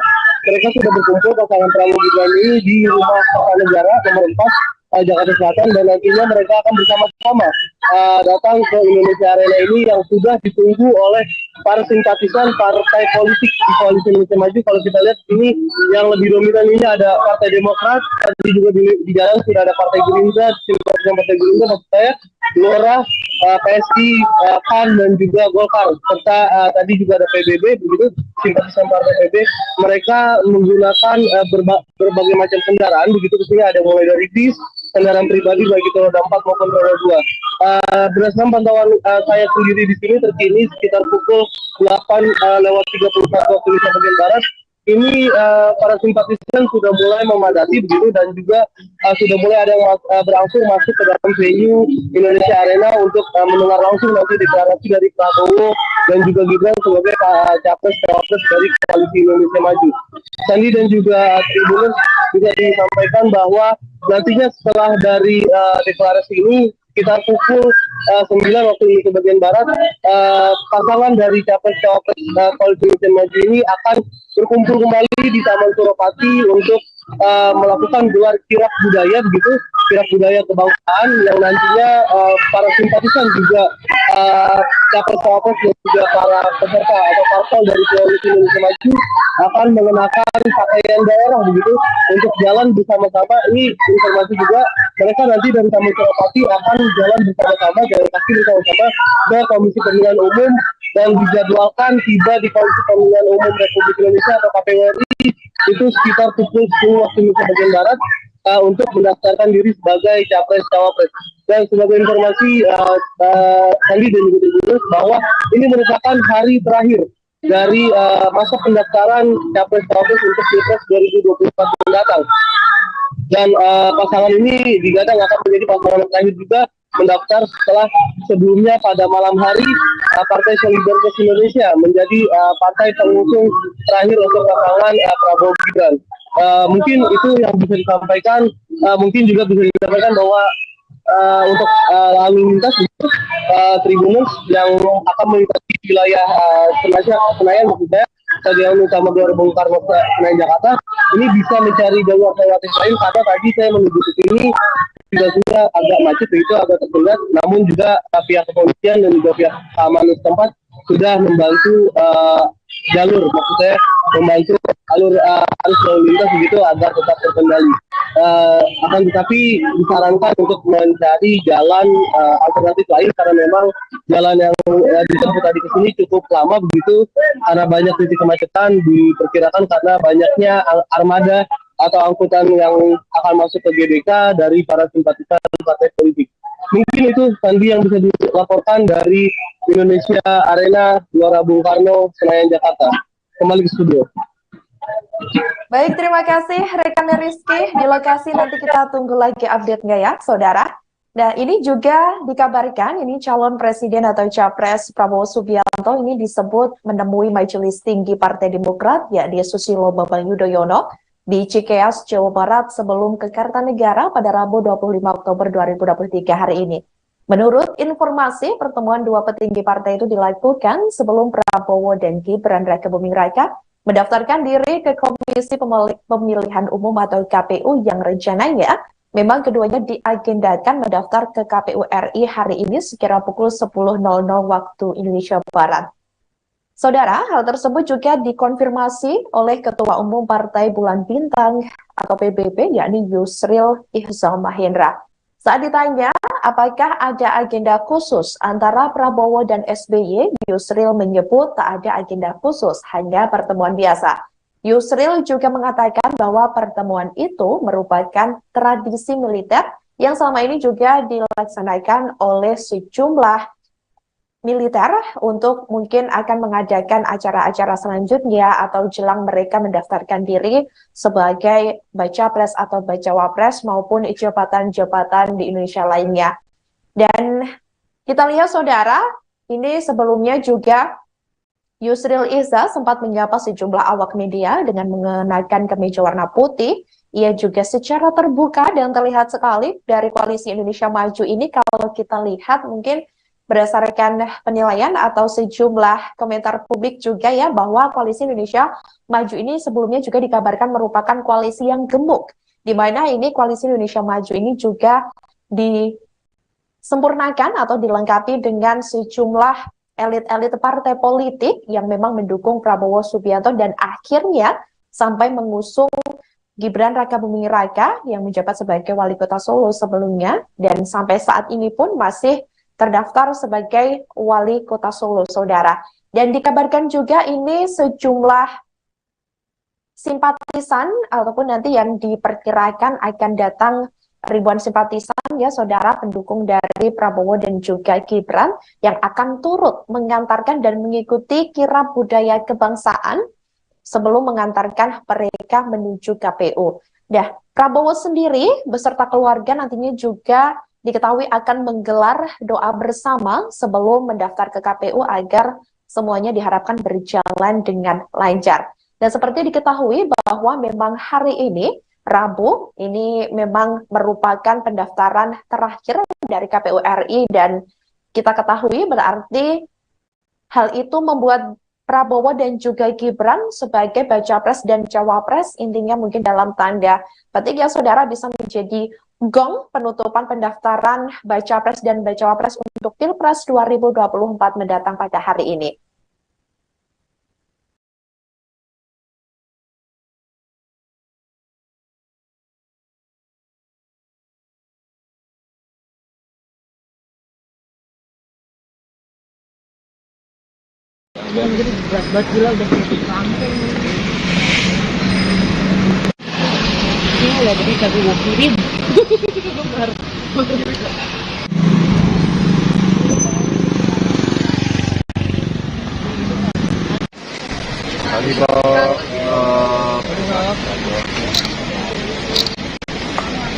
mereka sudah berkumpul pasangan Prabowo Gibran ini di rumah Kartanegara nomor 4 Jakarta Selatan, dan nantinya mereka akan bersama-sama datang ke Indonesia Arena ini yang sudah ditunggu oleh para simpatisan partai politik di Koalisi Indonesia Maju. Kalau kita lihat ini yang lebih dominan ini ada Partai Demokrat, tadi juga di jalan sudah ada Partai Gerindra, simpatisan Partai Gerindra maksud saya, Gelora, PSI, PAN dan juga Golkar, serta tadi juga ada PBB begitu, simpatisan Partai PB. Mereka menggunakan berbagai macam kendaraan begitu, kesini ada mulai dari bis, kendaraan pribadi baik itu roda 4 maupun roda 2. Berdasarkan pantauan saya sendiri di sini terkini sekitar pukul 8:31 waktu Indonesia bagian Barat, ini para simpatisan sudah mulai memadati begitu, dan juga sudah mulai ada yang berangsur masuk ke dalam venue Indonesia Arena untuk mendengar langsung nanti deklarasi dari Prabowo dan juga Gibran sebagai capres cawapres dari Koalisi Indonesia Maju. Sandi dan juga Tribun juga disampaikan bahwa nantinya setelah dari deklarasi ini sekitar pukul 9 waktu Indonesia bagian Barat, pasangan dari capres cawapres Koalisi Indonesia Maju ini akan berkumpul kembali di Taman Suropati untuk melakukan gelar kirap budaya begitu, kirap budaya kebangsaan yang nantinya para simpatisan juga capres cawapres dan juga para peserta atau parpol dari Koalisi Indonesia Maju akan mengenakan pakaian daerah begitu untuk jalan bersama-sama. Ini informasi juga, mereka nanti dari Taman Suropati akan jalan bersama-sama, jalan kaki bersama-sama ke Komisi Pemilihan Umum, dan dijadwalkan tiba di Komisi Pemilihan Umum Republik Indonesia atau KPU RI itu sekitar pukul 10 waktu Indonesia bagian Barat untuk mendaftarkan diri sebagai capres cawapres. Dan sebagai informasi Sandi dan juga Tribun bahwa ini merupakan hari terakhir dari masa pendaftaran capres cawapres untuk Pilpres 2024 mendatang. Dan pasangan ini digadang akan menjadi pasangan terakhir juga mendaftar setelah sebelumnya pada malam hari Partai Solidaritas Indonesia menjadi partai pengusung terakhir untuk pasangan Prabowo Gibran. Mungkin itu yang bisa disampaikan. Mungkin juga bisa disampaikan bahwa untuk lalu lintas Tribuners yang akan melintasi wilayah Senayan maksudnya Stadion Utama Gelora Bung Karno Senayan Jakarta ini bisa mencari jalur alternatif lain karena tadi saya menuju ke sini sudah agak macet, itu agak tersendat, namun juga pihak kepolisian dan juga pihak keamanan setempat sudah membantu jalur, maksud saya membantu alur arus lalu lintas begitu agar tetap terkendali. Akan tetapi disarankan untuk mencari jalan alternatif lain karena memang jalan yang ditempuh tadi ke sini cukup lama begitu karena banyak titik kemacetan, diperkirakan karena banyaknya armada atau angkutan yang akan masuk ke GBK dari para simpatisan partai politik. Mungkin itu Sandi yang bisa dilaporkan dari Indonesia Arena Gelora Bung Karno Senayan Jakarta. Kembali ke studio. Baik, terima kasih rekan Rizky. Di lokasi nanti kita tunggu lagi update-nya ya, saudara. Nah, ini juga dikabarkan, ini calon presiden atau capres Prabowo Subianto ini disebut menemui Majelis Tinggi Partai Demokrat, yakni Susilo Bambang Yudhoyono, di Cikeas, Jawa Barat sebelum ke Kartanegara pada Rabu 25 Oktober 2023 hari ini. Menurut informasi, pertemuan dua petinggi partai itu dilakukan sebelum Prabowo dan Gibran Rakabuming Raka mendaftarkan diri ke Komisi Pemilihan Umum atau KPU yang rencananya memang keduanya diagendakan mendaftar ke KPU RI hari ini sekira pukul 10.00 waktu Indonesia Barat. Saudara, hal tersebut juga dikonfirmasi oleh Ketua Umum Partai Bulan Bintang atau PBB, yakni Yusril Ikhzal Mahendra. Saat ditanya apakah ada agenda khusus antara Prabowo dan SBY, Yusril menyebut tak ada agenda khusus, hanya pertemuan biasa. Yusril juga mengatakan bahwa pertemuan itu merupakan tradisi militer yang selama ini juga dilaksanakan oleh sejumlah militer untuk mungkin akan mengadakan acara-acara selanjutnya atau jelang mereka mendaftarkan diri sebagai baca pres atau bacawa pres maupun jabatan-jabatan di Indonesia lainnya. Dan kita lihat saudara, ini sebelumnya juga Yusril Ikhzal sempat menyapa sejumlah awak media dengan mengenakan kemeja warna putih. Ia juga secara terbuka dan terlihat sekali dari Koalisi Indonesia Maju ini kalau kita lihat mungkin berdasarkan penilaian atau sejumlah komentar publik juga ya bahwa Koalisi Indonesia Maju ini sebelumnya juga dikabarkan merupakan koalisi yang gemuk, di mana ini Koalisi Indonesia Maju ini juga disempurnakan atau dilengkapi dengan sejumlah elit-elit partai politik yang memang mendukung Prabowo Subianto dan akhirnya sampai mengusung Gibran Rakabuming Raka yang menjabat sebagai wali kota Solo sebelumnya dan sampai saat ini pun masih terdaftar sebagai wali kota Solo, saudara. Dan dikabarkan juga ini sejumlah simpatisan ataupun nanti yang diperkirakan akan datang ribuan simpatisan ya saudara pendukung dari Prabowo dan juga Gibran yang akan turut mengantarkan dan mengikuti kirab budaya kebangsaan sebelum mengantarkan mereka menuju KPU. Nah, Prabowo sendiri beserta keluarga nantinya juga diketahui akan menggelar doa bersama sebelum mendaftar ke KPU agar semuanya diharapkan berjalan dengan lancar. Dan seperti diketahui bahwa memang hari ini, Rabu, ini memang merupakan pendaftaran terakhir dari KPU RI dan kita ketahui berarti hal itu membuat Prabowo dan juga Gibran sebagai baca pres dan cawapres intinya mungkin dalam tanda petik ya saudara bisa menjadi gong penutupan pendaftaran baca pres dan bacawa pres untuk Pilpres 2024 mendatang pada hari ini. Jadi berat banget gila udah kayak ramping. Ini udah jadi kagak gue kirim. Tadi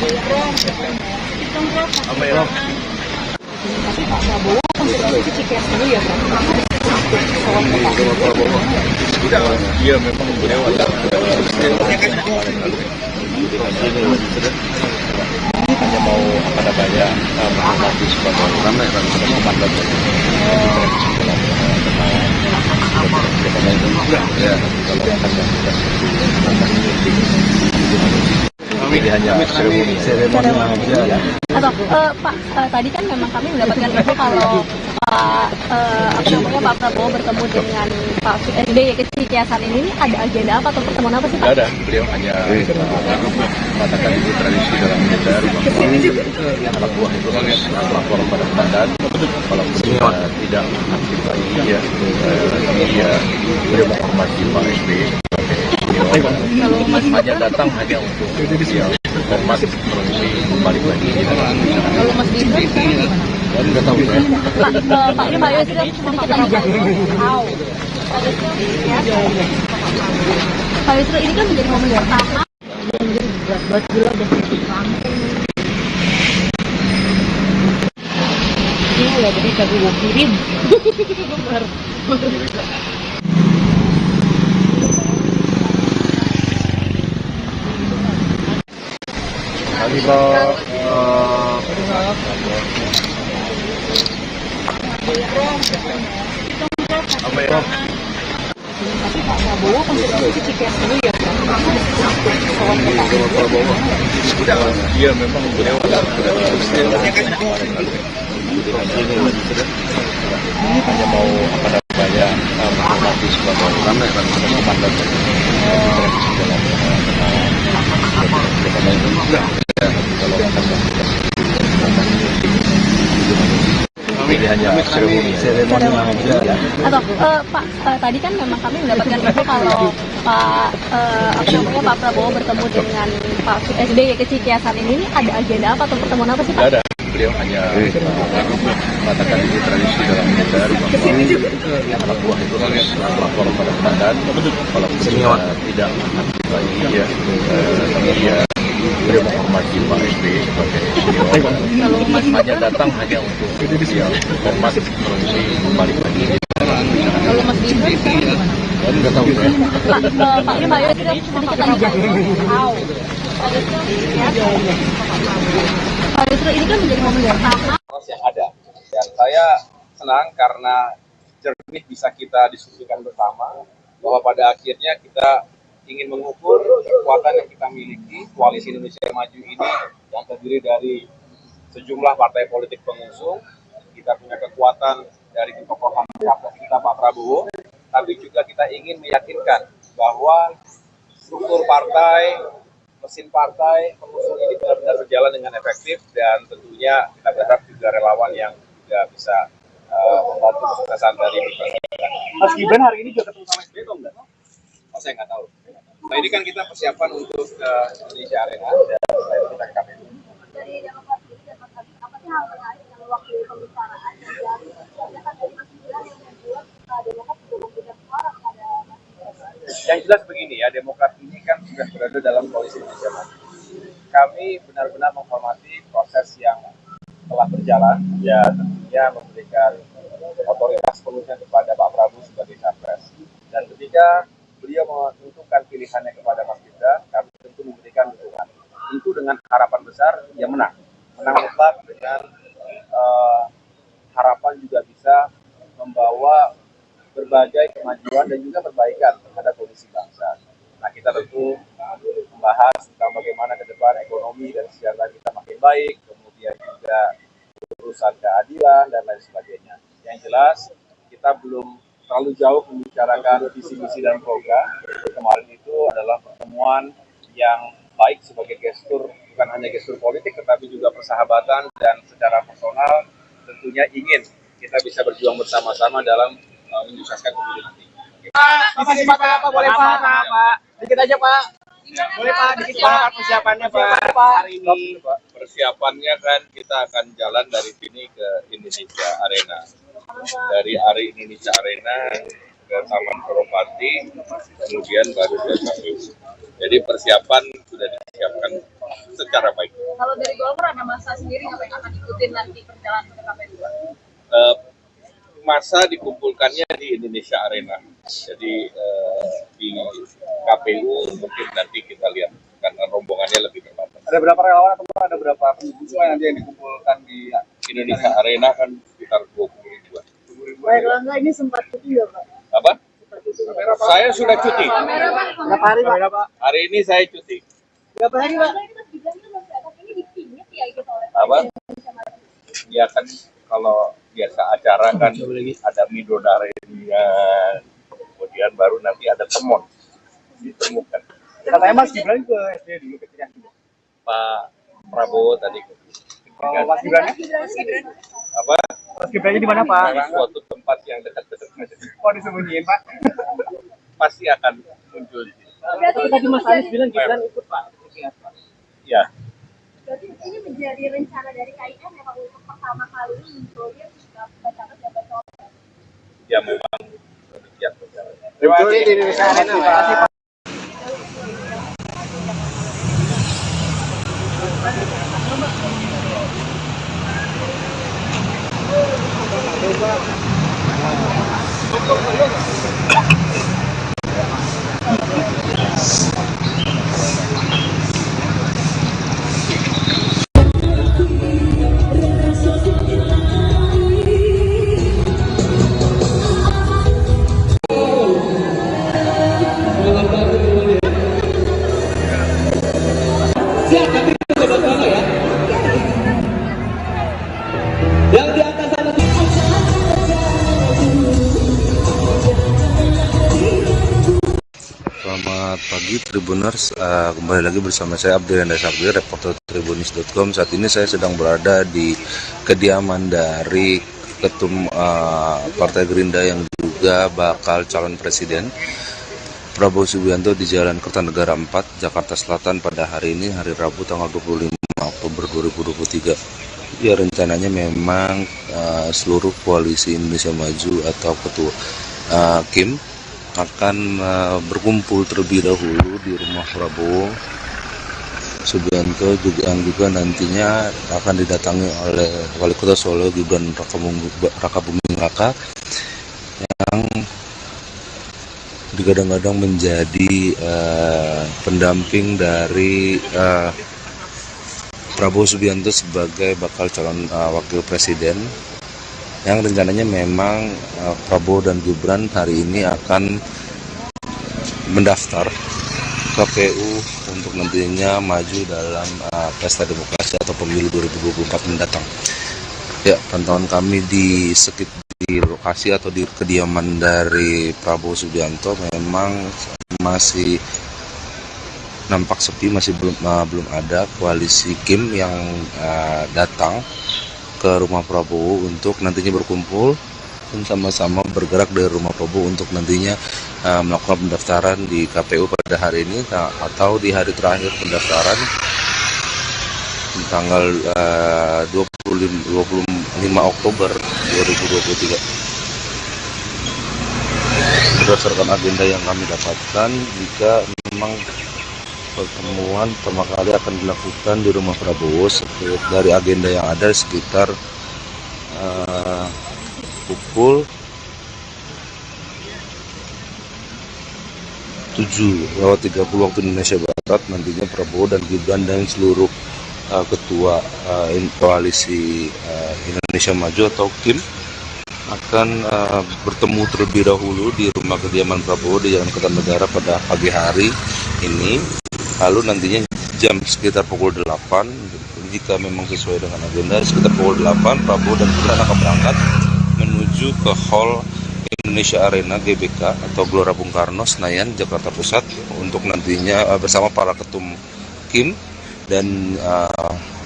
Tapi Pak Prabowo konfirmasi Cikeas dulu ya Pak. Iya memang beliau ada hanya mau apa namanya menghormati sebagai komandan ini hanya seremoni aja. Atau Pak, tadi kan memang kami mendapatkan info kalau Pak Prabowo bertemu dengan Pak SBY ke Cikeasan ini ada agenda apa atau pertemuan apa sih Pak? Tidak ada, beliau hanya mengatakan itu tradisi dalam militer bahwa anak buah itu harus lapor pada komandan kalau tidak aktif lagi ya. Dia beliau menghormati Pak SBY. Kalau Mas hanya datang hanya untuk dia hormat balik lagi. Kalau Mas Gibran Nggak tahu ya. Pak Yusril sedikit lagi Pak Yusril ini kan menjadi momen yang pertama. Berat banget gila udah kayak kampung. Ini udah jadi kagak gue kirim. Tapi Pak Prabowo konfirmasi Cikeas dulu ya Pak. Iya memang beliau ada hanya mau apa namanya menghormati sebagai komandan ini hanya seremoni aja. Atau Pak, tadi kan memang kami mendapatkan info kalau Pak Prabowo bertemu dengan Pak SBY ke Cikeasan ini ada agenda apa atau pertemuan apa sih Pak? Tidak ada, beliau hanya mengatakan itu tradisi dalam militer bahwa anak buah itu harus lapor pada komandan kalau tidak aktif lagi ya. Dia beliau menghormati Pak SBY sebagai Kalau Mas hanya datang hanya untuk dia hormat balik lagi. Kalau Mas Gibran Nggak tahu ya. Pak Yusril sedikit lagi Pak Yusril ini kan menjadi momen yang pertama. Yang ada, dan saya senang karena jernih bisa kita diskusikan bersama bahwa pada akhirnya kita ingin mengukur kekuatan yang kita miliki. Koalisi Indonesia Maju ini yang terdiri dari sejumlah partai politik pengusung. Kita punya kekuatan dari ketokohan capres kita Pak Prabowo, tapi juga kita ingin meyakinkan bahwa struktur partai, mesin partai pengusung ini benar-benar berjalan dengan efektif, dan tentunya kita berharap juga relawan yang juga bisa membantu kesuksesan dari Mas Gibran hari ini juga ketemu sama SBY atau enggak? Oh, saya nggak tahu. Nah, ini kan kita persiapan untuk Indonesia Arena dan saya kita ke KPU. Dari Demokrat ini dapat apa sih hal menarik yang waktu pembicaraan terjadi? Karena kan dari Mas Gibran yang membuat Demokrat juga memberikan suara kepada Mas Gibran. Yang jelas begini ya, Demokrat ini kan sudah berada dalam koalisi Indonesia Maju. Kami benar-benar menghormati proses yang telah berjalan, ya tentunya memberikan otoritas penuhnya kepada Pak Prabowo sebagai capres. Dan ketika beliau menentukan pilihannya kepada Mas Gibran, kami tentu memberikan dukungan. Tentu dengan harapan besar, dia menang mutlak, dengan harapan juga bisa membawa berbagai kemajuan dan juga perbaikan terhadap kondisi bangsa. Nah, kita tentu membahas tentang bagaimana ke depan ekonomi dan kesejahteraan kita makin baik, kemudian juga urusan keadilan dan lain sebagainya. Yang jelas, kita belum terlalu jauh membicarakan visi misi dan program. Kemarin itu adalah pertemuan yang baik sebagai gestur, bukan hanya gestur politik, tetapi juga persahabatan, dan secara personal tentunya ingin kita bisa berjuang bersama-sama dalam menyukseskan pemilu nanti. Pak, di kesempatan apa boleh Pak? Dikit aja Pak. Boleh Pak, dikit Pak persiapannya Pak hari ini. Persiapannya kan kita akan jalan dari sini ke Indonesia Arena. Dari Indonesia Arena ke Taman Suropati, kemudian baru ke KPU. Jadi persiapan sudah disiapkan secara baik. sendiri ngapain akan ikutin nanti perjalanan ke KPU? Masa dikumpulkannya di Indonesia Arena. Jadi di KPU mungkin nanti kita lihat karena rombongannya lebih terbatas. Ada berapa relawan atau ada berapa pendukung nanti yang dikumpulkan di Indonesia Arena kan sekitar 20.000. Pak Erlangga ini sempat cuti ya Pak? Apa? Saya sudah cuti. Berapa hari Pak? Hari ini saya cuti. Berapa hari Pak? Apa? Ya kan kalau biasa acara kan ada midodarenya, kemudian baru nanti ada temon ditemukan. Katanya Mas Gibran ke SD dulu ketika Pak Prabowo tadi. kalau Mas Gibran Apa? Mas Gibrannya di mana Pak? Di suatu tempat yang dekat-dekat saja. Kok disembunyiin Pak? Pasti akan muncul. Tadi Mas Anies bilang Gibran ikut Pak. Ya. Berarti ini menjadi rencana dari KIN memang untuk pertama kali munculnya baca dan baca. Ya memang demikian. Terima kasih di Indonesia Arena Pak. Selamat pagi Tribuners, kembali lagi bersama saya Abdul Hendra Sabri, reporter Tribunis.com. Saat ini saya sedang berada di kediaman dari Ketum Partai Gerindra yang juga bakal calon presiden, Prabowo Subianto, di Jalan Kertanegara 4, Jakarta Selatan pada hari ini, hari Rabu tanggal 25 Oktober 2023. Ya, rencananya memang seluruh koalisi Indonesia Maju atau ketua Kim akan berkumpul terlebih dahulu di rumah Prabowo Subianto, yang juga nantinya akan didatangi oleh Wali Kota Solo Gibran Rakabuming Raka yang digadang-gadang menjadi pendamping dari Prabowo Subianto sebagai bakal calon wakil presiden, yang rencananya memang Prabowo dan Gibran hari ini akan mendaftar KPU untuk nantinya maju dalam pesta demokrasi atau pemilu 2024 mendatang. Ya, pantauan kami di lokasi atau di kediaman dari Prabowo Subianto memang masih nampak sepi, masih belum ada koalisi Kim yang datang ke rumah Prabowo untuk nantinya berkumpul dan sama-sama bergerak dari rumah Prabowo untuk nantinya melakukan pendaftaran di KPU pada hari ini atau di hari terakhir pendaftaran tanggal 25 Oktober 2023. Berdasarkan agenda yang kami dapatkan, jika memang pertemuan pertama kali akan dilakukan di rumah Prabowo, dari agenda yang ada sekitar pukul 7:30 waktu Indonesia Barat. Nantinya Prabowo dan Gibran dan seluruh ketua koalisi Indonesia Maju atau Kim akan bertemu terlebih dahulu di rumah kediaman Prabowo di Jalan Kertanegara pada pagi hari ini. Lalu nantinya jam sekitar pukul 8, jika memang sesuai dengan agenda, sekitar pukul 8 Prabowo dan Gibran akan berangkat menuju ke Hall Indonesia Arena GBK atau Gelora Bung Karno, Senayan, Jakarta Pusat, untuk nantinya bersama para ketum Kim dan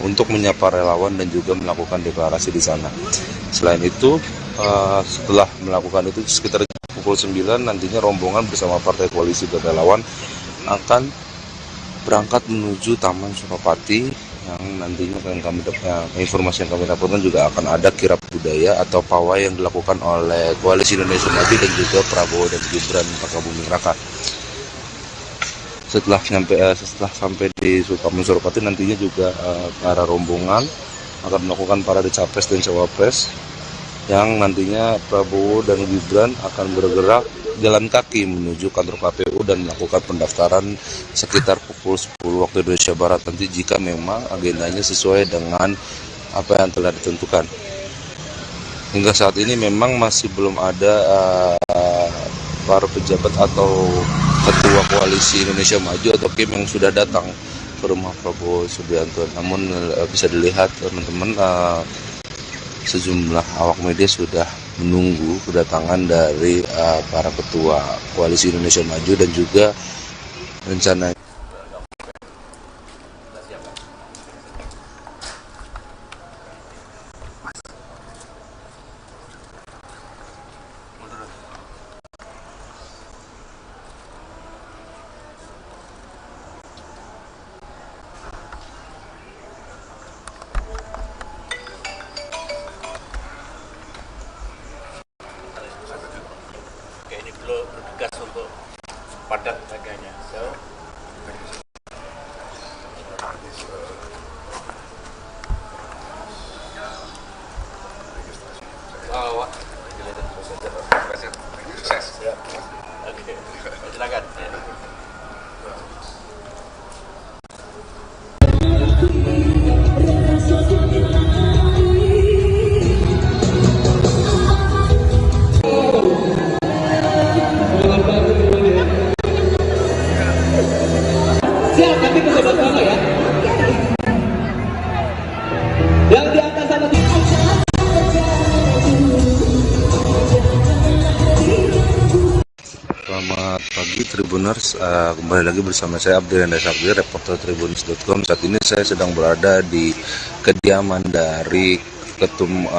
untuk menyapa relawan dan juga melakukan deklarasi di sana. Selain itu, setelah melakukan itu sekitar pukul 9 nantinya rombongan bersama partai koalisi dan relawan akan berangkat menuju Taman Suropati, yang nantinya informasi yang kami dapatkan juga akan ada kirap budaya atau pawai yang dilakukan oleh Koalisi Indonesia Maju dan juga Prabowo dan Gibran Rakabuming Raka. Setelah sampai di Taman Suropati nantinya juga para rombongan akan melakukan parade capres dan cawapres yang nantinya Prabowo dan Gibran akan bergerak jalan kaki menuju kantor KPU dan melakukan pendaftaran sekitar pukul 10 waktu Indonesia Barat nanti jika memang agendanya sesuai dengan apa yang telah ditentukan. Hingga saat ini memang masih belum ada para pejabat atau ketua koalisi Indonesia Maju atau KIM yang sudah datang ke rumah Prabowo Subianto. Namun bisa dilihat teman-teman, sejumlah awak media sudah menunggu kedatangan dari para ketua koalisi Indonesia Maju dan juga rencana ini perlu bertugas untuk padat harganya. Oke, silakan. Selamat pagi Tribuners, kembali lagi bersama saya Abdul Hendra Sakti, reporter Tribunnews.com. Saat ini saya sedang berada di kediaman dari Ketum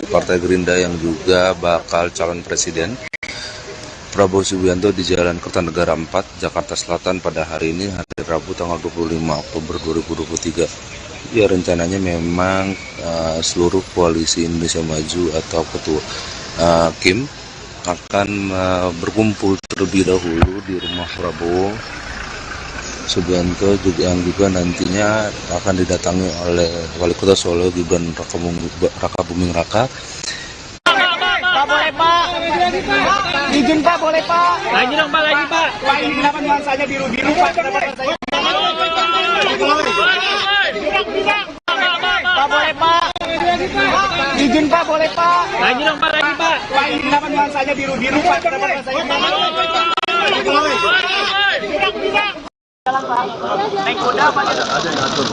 Partai Gerindra yang juga bakal calon presiden Prabowo Subianto di Jalan Kertanegara 4, Jakarta Selatan pada hari ini, hari Rabu tanggal 25 Oktober 2023. Ya, rencananya memang seluruh koalisi Indonesia Maju atau ketua KIM akan berkumpul terlebih dahulu di rumah Prabowo Subianto yang juga nantinya akan didatangi oleh Wali Kota Solo Gibran Raka Buming Raka. Pak, boleh Pak? Izin Pak, boleh Pak? Lagi dong Pak, lagi Pak. Pak, ini kenapa nuansanya biru-biru Pak? Kenapa nuansanya Pak, boleh Pak? Izin Pak, boleh Pak? Lagi dong Pak, lagi Pak. Pak, ini kenapa nuansanya biru-biru Pak? Kenapa nuansanya naik kuda Pak? Ada yang ngatur.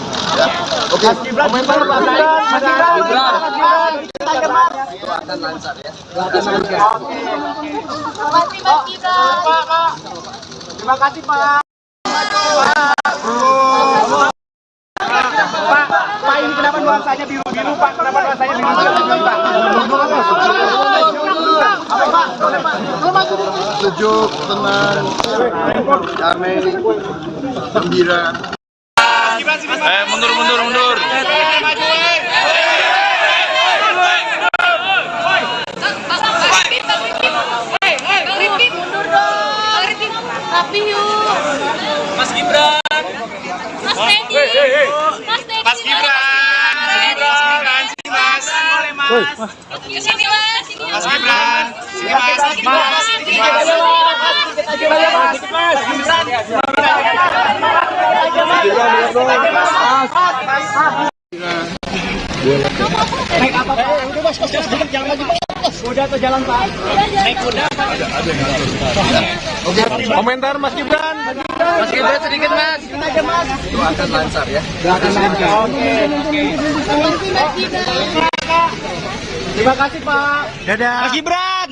Oke, komentar Pak Gibran. Itu akan lancar ya. Terima kasih Pak. Pak, ini kenapa nuansanya biru-biru Pak? Kenapa nuansanya biru-biru Pak? Apa Pak? Boleh Pak? Sejuk, tenang, damai, gembira. Mundur. Tapi yuk. Mas Gibran. Mas Teddy. Mas Gibran. Mas. Sini Mas. Mas Gibran. Sini naik apa Pak? Udah Mas, jalan lagi Mas. Kuda atau jalan Pak? Naik kuda. Oke, komentar Mas Gibran. Mas Gibran sedikit Mas. Aja Mas. Itu akan lancar ya. Akan lancar. Oke. Terima kasih Pak. Dadah. Mas Gibran.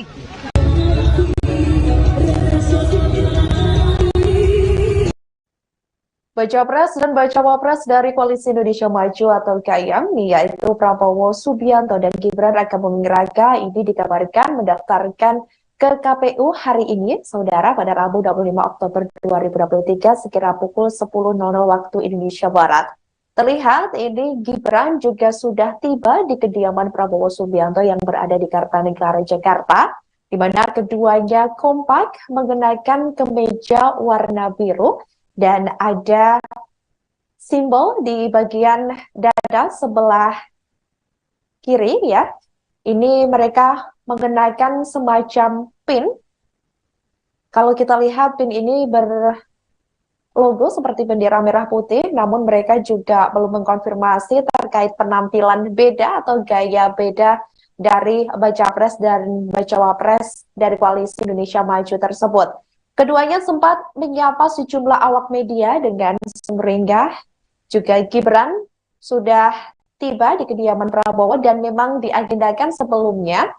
Baca Pres dan Bacawa Pres dari Koalisi Indonesia Maju atau KIM, yaitu Prabowo Subianto dan Gibran Raka Buming Raka, ini dikabarkan mendaftarkan ke KPU hari ini, saudara, pada Rabu 25 Oktober 2023 sekira pukul 10.00 waktu Indonesia Barat. Terlihat ini Gibran juga sudah tiba di kediaman Prabowo Subianto yang berada di Kertanegara, Jakarta, di mana keduanya kompak mengenakan kemeja warna biru dan ada simbol di bagian dada sebelah kiri ya, ini mereka mengenakan semacam pin. Kalau kita lihat pin ini berlogo seperti bendera merah putih, namun mereka juga belum mengkonfirmasi terkait penampilan beda atau gaya beda dari Baca Pres dan Bacawa Pres dari Koalisi Indonesia Maju tersebut. Keduanya sempat menyapa sejumlah awak media dengan sumringah. Juga Gibran sudah tiba di kediaman Prabowo dan memang diagendakan sebelumnya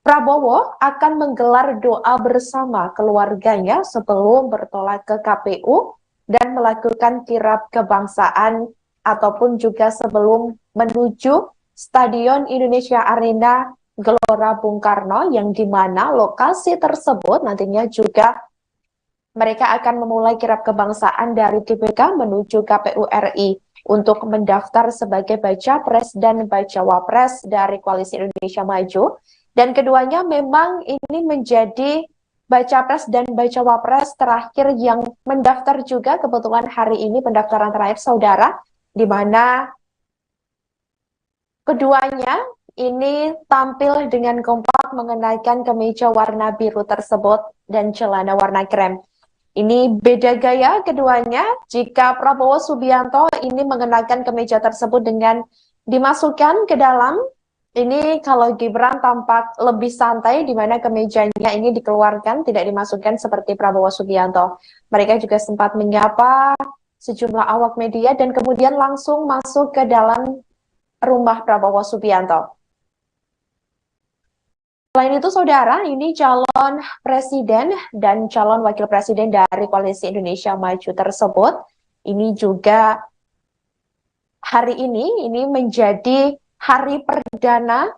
Prabowo akan menggelar doa bersama keluarganya sebelum bertolak ke KPU dan melakukan kirap kebangsaan ataupun juga sebelum menuju Stadion Indonesia Arena Gelora Bung Karno yang di mana lokasi tersebut nantinya juga mereka akan memulai kirap kebangsaan dari GBK menuju KPU RI untuk mendaftar sebagai Baca Pres dan Bacawa Pres dari Koalisi Indonesia Maju. Dan keduanya memang ini menjadi Baca Pres dan Bacawa Pres terakhir yang mendaftar juga. Kebetulan hari ini pendaftaran terakhir saudara, di mana keduanya ini tampil dengan kompak mengenakan kemeja warna biru tersebut dan celana warna krem. Ini beda gaya keduanya. Jika Prabowo Subianto ini mengenakan kemeja tersebut dengan dimasukkan ke dalam, ini kalau Gibran tampak lebih santai, di mana kemejanya ini dikeluarkan, tidak dimasukkan seperti Prabowo Subianto. Mereka juga sempat menyapa sejumlah awak media dan kemudian langsung masuk ke dalam rumah Prabowo Subianto. Selain itu, saudara, ini calon presiden dan calon wakil presiden dari Koalisi Indonesia Maju tersebut, ini juga hari ini menjadi hari perdana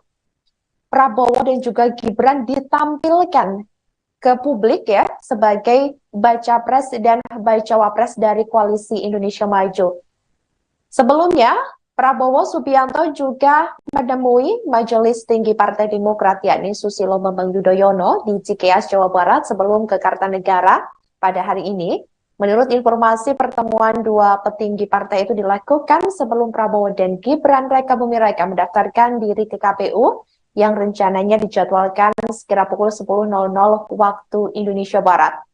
Prabowo dan juga Gibran ditampilkan ke publik ya sebagai Baca Pres dan Bacawa Pres dari Koalisi Indonesia Maju. Sebelumnya, Prabowo Subianto juga menemui Majelis Tinggi Partai Demokrat yakni Susilo Bambang Yudhoyono di Cikeas, Jawa Barat sebelum ke Kartanegara pada hari ini. Menurut informasi, pertemuan dua petinggi partai itu dilakukan sebelum Prabowo dan Gibran Rakabuming Raka mendaftarkan diri ke KPU yang rencananya dijadwalkan sekira pukul 10.00 waktu Indonesia Barat.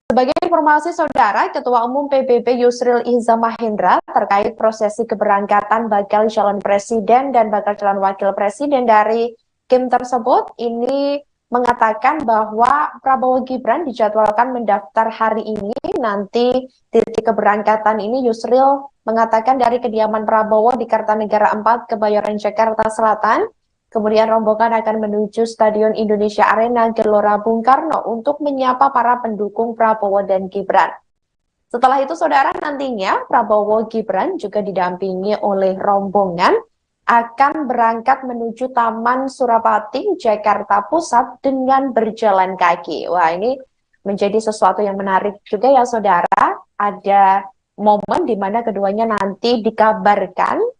Sebagai informasi saudara, Ketua Umum PBB Yusril Iza Mahendra terkait prosesi keberangkatan bakal calon presiden dan bakal calon wakil presiden dari Kim tersebut, ini mengatakan bahwa Prabowo Gibran dijadwalkan mendaftar hari ini. Nanti titik keberangkatan ini Yusril mengatakan dari kediaman Prabowo di Kartanegara 4 Kebayoran Jakarta Selatan. Kemudian rombongan akan menuju Stadion Indonesia Arena Gelora Bung Karno untuk menyapa para pendukung Prabowo dan Gibran. Setelah itu saudara, nantinya Prabowo Gibran juga didampingi oleh rombongan akan berangkat menuju Taman Surapati, Jakarta Pusat dengan berjalan kaki. Wah, ini menjadi sesuatu yang menarik juga ya saudara. Ada momen di mana keduanya nanti dikabarkan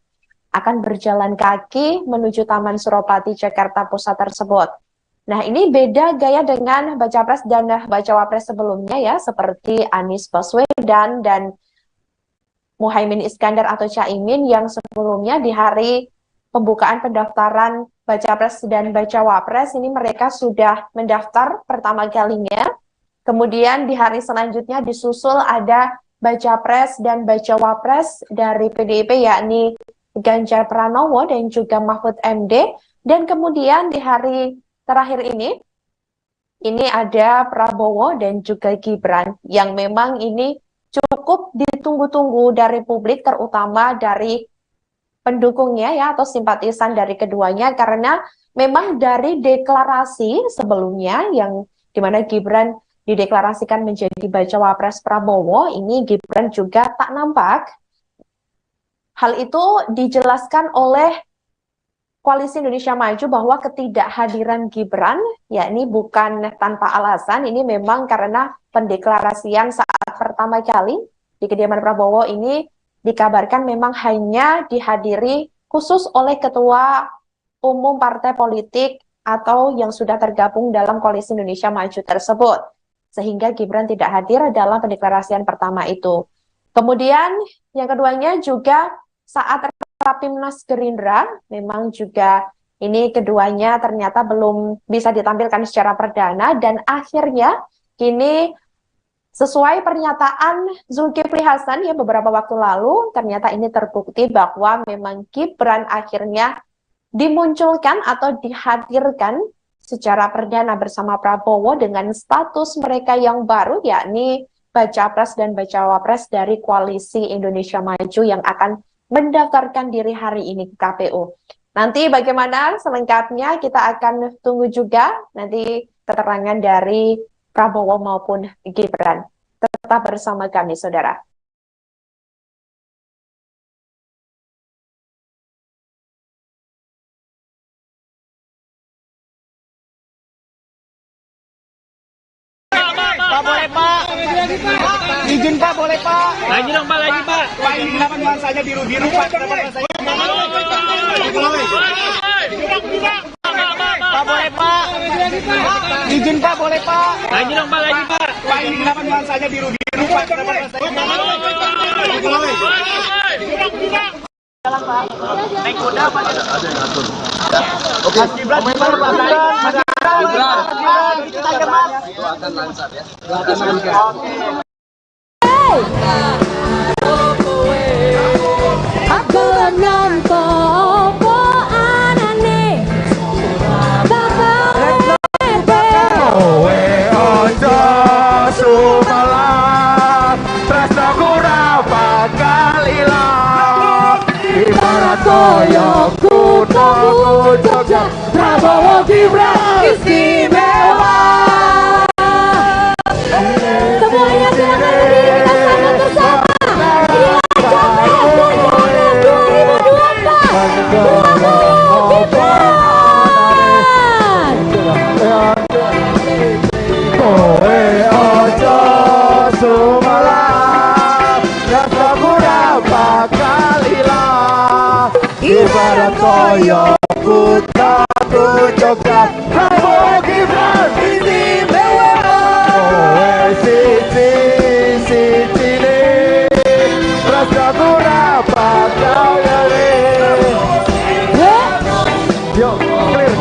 akan berjalan kaki menuju Taman Surapati, Jakarta Pusat tersebut. Nah, ini beda gaya dengan Baca Pres dan Bacawa Pres sebelumnya ya, seperti Anies Baswedan dan Muhaimin Iskandar atau Caimin yang sebelumnya di hari pembukaan pendaftaran Baca Pres dan Bacawa Pres ini mereka sudah mendaftar pertama kalinya. Kemudian di hari selanjutnya disusul ada Baca Pres dan Bacawa Pres dari PDIP yakni Ganjar Pranowo dan juga Mahfud MD. Dan kemudian di hari terakhir ini ada Prabowo dan juga Gibran yang memang ini cukup ditunggu-tunggu dari publik, terutama dari pendukungnya ya atau simpatisan dari keduanya, karena memang dari deklarasi sebelumnya yang dimana Gibran dideklarasikan menjadi Bacawa Pres Prabowo, ini Gibran juga tak nampak. Hal itu dijelaskan oleh Koalisi Indonesia Maju bahwa ketidakhadiran Gibran yakni bukan tanpa alasan, ini memang karena pendeklarasian saat pertama kali di kediaman Prabowo ini dikabarkan memang hanya dihadiri khusus oleh ketua umum partai politik atau yang sudah tergabung dalam Koalisi Indonesia Maju tersebut. Sehingga Gibran tidak hadir dalam pendeklarasian pertama itu. Kemudian yang keduanya juga saat Rapimnas Gerindra, memang juga ini keduanya ternyata belum bisa ditampilkan secara perdana, dan akhirnya kini sesuai pernyataan Zulkifli Hasan ya beberapa waktu lalu, ternyata ini terbukti bahwa memang Gibran akhirnya dimunculkan atau dihadirkan secara perdana bersama Prabowo dengan status mereka yang baru, yakni Baca Pres dan Bacawa Pres dari Koalisi Indonesia Maju yang akan mendaftarkan diri hari ini ke KPU. Nanti bagaimana selengkapnya kita akan tunggu juga nanti keterangan dari Prabowo maupun Gibran. Tetap bersama kami, saudara. Pak, boleh Pak? Izin Pak, boleh Pak? Lagi dong Pak, lagi Pak. Pak, ini kenapa nuansanya biru-biru Pak? Kenapa nuansanya Pak, boleh Pak? Izin Pak, boleh Pak? Lagi dong Pak, lagi Pak. Pak, ini kenapa nuansanya biru-biru Pak? Kenapa nuansanya jalan Pak. Naik kuda Pak. Ada yang ngatur. Oke. Mas Gibran, Mas Gibran. Kita ke Mas. Akan lancar ya. Akan lancar. Aku nampa apa anane kowe aja sumalah tresnaku ora bakal ilang ibarat koyo kutha Jogja Prabowo Gibran istimewa. Semuanya silakan berdiri, kita sambut bersama. Kowe aja sumalah rasaku ora bakal ilang ibarat koyo kutha Jogja Prabowo Gibran istimewa. Kowe siji-sijine rasaku ora bakal yo clear.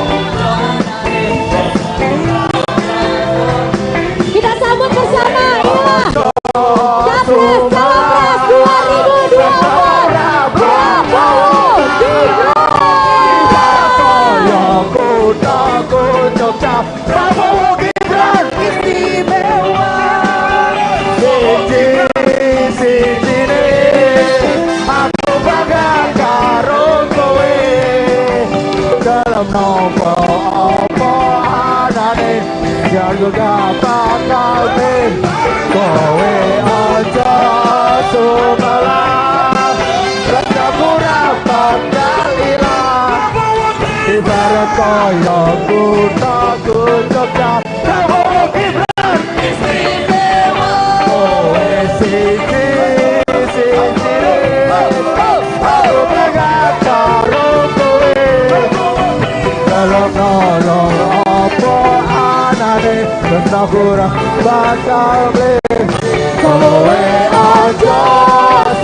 Kita sambut bersama inilah Capres Cawapres 2024 Prabowo Gibran. Prabowo Gibran istimewa. Siji-sijine aku bangga karo kowe dalam nopo apa anane jago gak bakal ben kowe aja sumalah rasaku ora bakal ilang ibarat koyo kutha Jogja Prabowo Gibran istimewa. Kowe siji-sijine aku bangga karo kowe dalam nolong apa anane tresnaku ora bakal ben kowe aja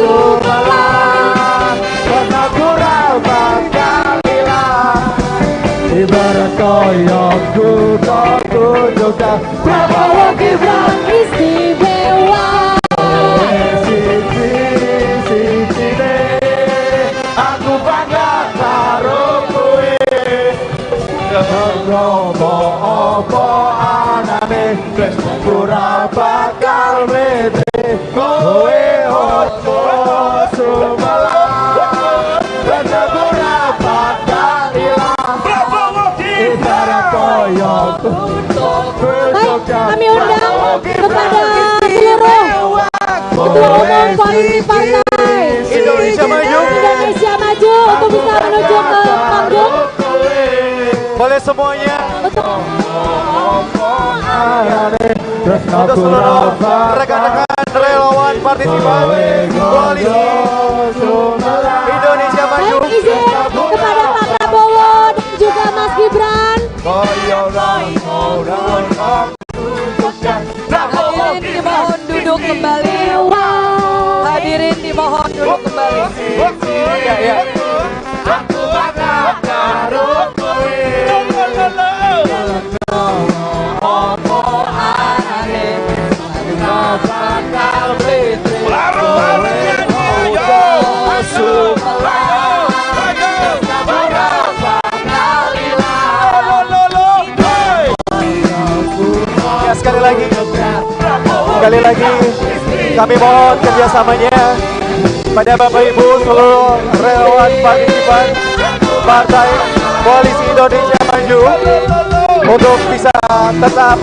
sumalah tresnaku ora bakal ilang ibarat koyo kutha Jogja Prabowo Gibran istimewa. Kowe siji-sijine aku bangga karo kowe Romo apa anane tresnaku ora bakal mete kowe ojo sumalah tresnaku ora bakal ilang ibarat koyo kami undang kepada seluruh ketua umum koalisi partai Indonesia Maju untuk bisa menuju ke panggung. Boleh semuanya untuk seluruh rekan-rekan relawan partisipan koalisi Indonesia Maju. Izin kepada Pak Prabowo dan juga Mas Gibran. Hadirin dimohon duduk kembali. Hadirin dimohon duduk kembali. sekali lagi kami mohon kerjasamanya pada Bapak Ibu seluruh relawan partisipan Partai Koalisi Indonesia Maju untuk bisa tetap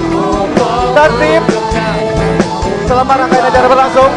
tertib selama rangkaian acara berlangsung.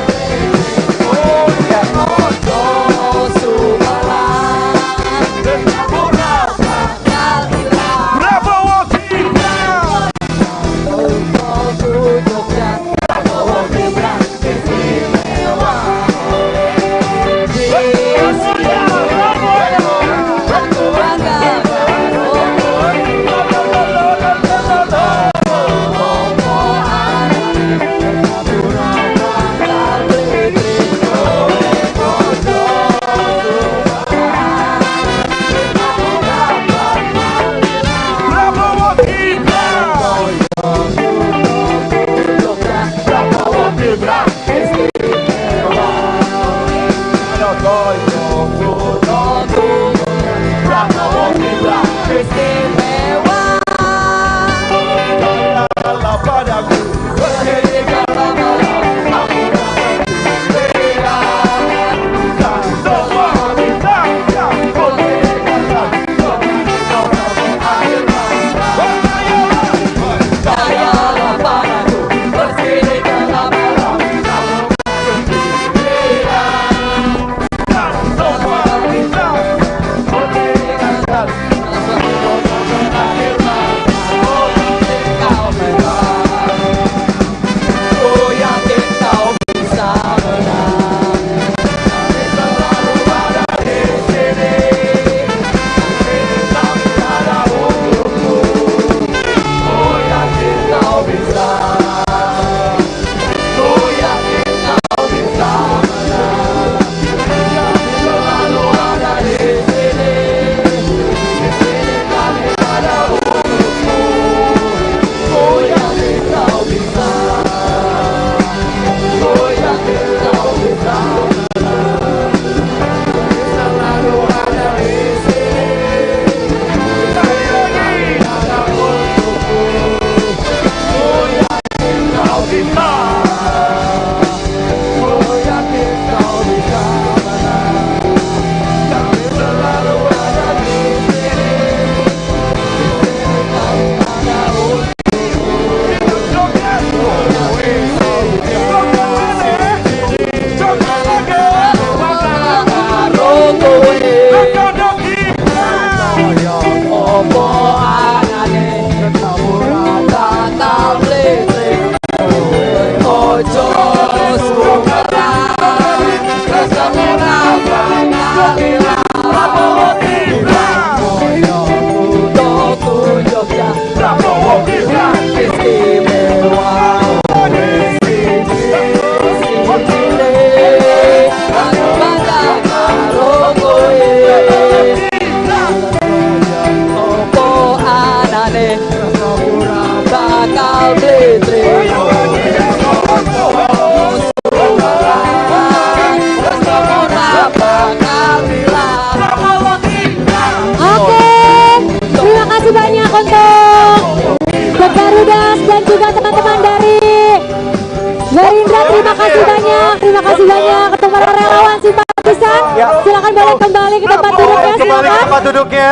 Terima kasih banyak untuk para relawan simpatisan. Silakan balik kembali ke tempat duduknya. Kembali ke tempat duduknya.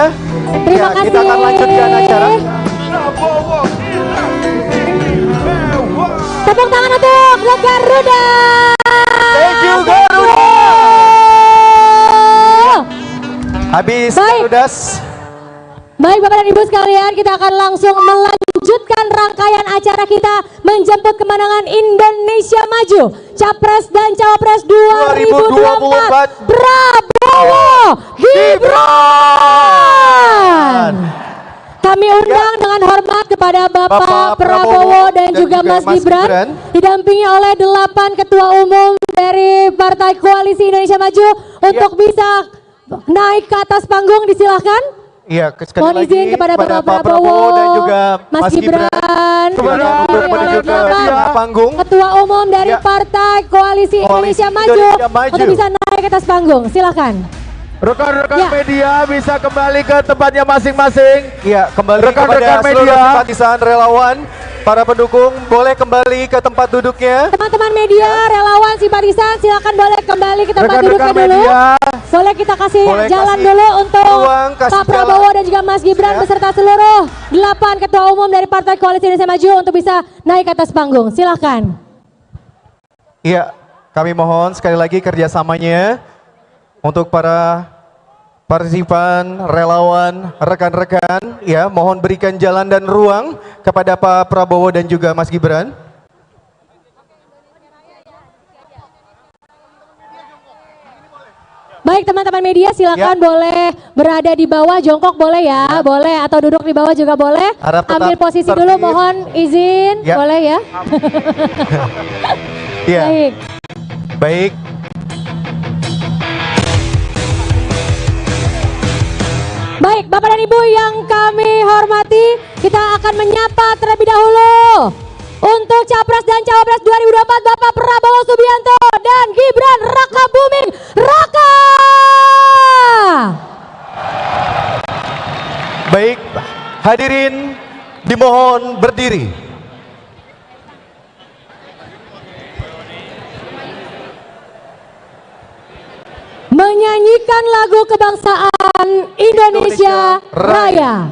Terima kasih. Kita akan lanjutkan acara. Tepuk tangan untuk The Garuda. Thank you Garuda. Habis Garudas. Baik Bapak dan Ibu sekalian, kita akan langsung melanjutkan rangkaian acara kita menjemput kemenangan Indonesia Maju Capres dan Cawapres 2024 Prabowo Gibran. Kami undang dengan hormat kepada Bapak Prabowo dan juga Mas Gibran, didampingi oleh 8 ketua umum dari Partai Koalisi Indonesia Maju untuk bisa naik ke atas panggung, disilahkan. Iya, mohon izin kepada Bapak Prabowo dan juga Mas Gibran, panggung. Ketua umum dari Partai Koalisi Indonesia Maju untuk bisa naik ke atas panggung. Silakan. Rekan-rekan media bisa kembali ke tempatnya masing-masing. Iya, kembali rekan-rekan media, simpatisan relawan para pendukung boleh kembali ke tempat duduknya. Teman-teman media, relawan, simpatisan, silakan boleh kembali ke tempat duduknya dulu. Boleh kita kasih jalan dulu untuk Pak Prabowo dan juga Mas Gibran beserta seluruh 8 ketua umum dari Partai Koalisi Indonesia Maju untuk bisa naik ke atas panggung. Silakan. Iya, kami mohon sekali lagi kerjasamanya untuk para partisipan, relawan, rekan-rekan, ya, mohon berikan jalan dan ruang kepada Pak Prabowo dan juga Mas Gibran. Baik teman-teman media, silakan boleh berada di bawah, jongkok boleh ya, boleh, atau duduk di bawah juga boleh. Ambil posisi dulu, mohon izin, boleh ya. Iya. Baik. Baik, Bapak dan Ibu yang kami hormati, kita akan menyapa terlebih dahulu untuk Capres dan Cawapres 2024 Bapak Prabowo Subianto dan Gibran Rakabuming Raka. Baik, hadirin dimohon berdiri. Menyanyikan lagu kebangsaan Indonesia Raya.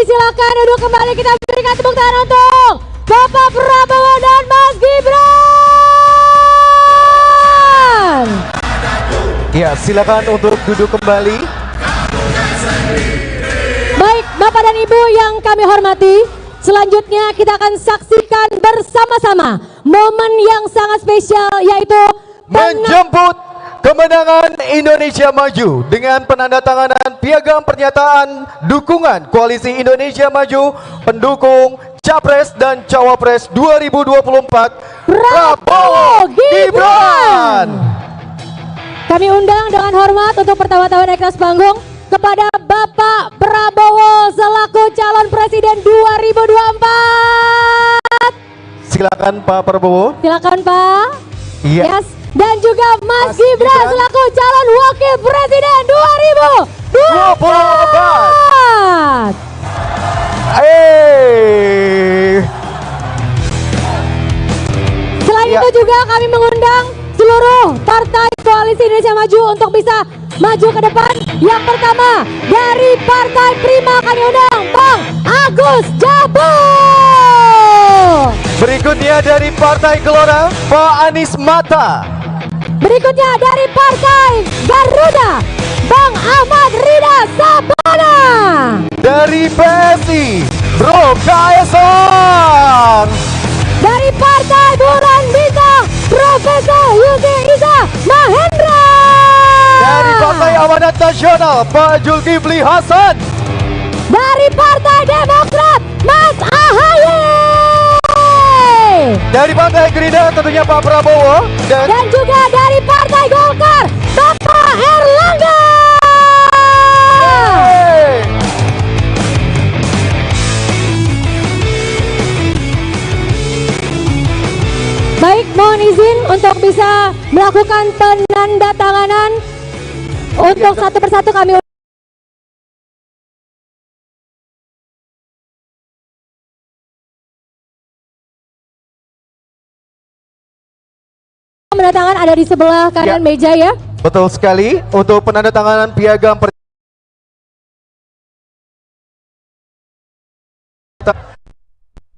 Silakan duduk kembali, kita berikan tepuk tangan untuk Bapak Prabowo dan Mas Gibran. Ya, silakan untuk duduk kembali. Baik, Bapak dan Ibu yang kami hormati, selanjutnya kita akan saksikan bersama-sama momen yang sangat spesial, yaitu menjemput kemenangan Indonesia Maju dengan penandatanganan piagam pernyataan dukungan Koalisi Indonesia Maju pendukung Capres dan Cawapres 2024 Prabowo Gibran. Kami undang dengan hormat untuk pertama-tama naik atas panggung kepada Bapak Prabowo selaku calon presiden 2024. Silakan Pak Prabowo. Silakan Pak. Iya. Yes. Dan juga Mas Gibran selaku calon wakil presiden 2024. Selain itu juga kami mengundang seluruh partai Koalisi Indonesia Maju untuk bisa maju ke depan. Yang pertama dari Partai Prima kami undang Bang Agus Jabu. Berikutnya dari Partai Gelora Pak Anies Mata. Berikutnya dari Partai Garuda Bang Ahmad Rida Sabana. Dari PSI Bro Kaesang. Dari Partai Bulan Bintang Profesor Yusri Iza Mahendra. Dari Partai Amanat Nasional, Pak Zulkifli Hasan. Dari Partai Demokrat, Mas Ahaye. Dari Partai Gerindra tentunya Pak Prabowo. Dan juga dari Partai Golkar, Bapak Erlangga. Baik, mohon izin untuk bisa melakukan penandatanganan. Untuk satu persatu kami penandatangan ada di sebelah kanan meja ya. Betul sekali, untuk penandatanganan piagam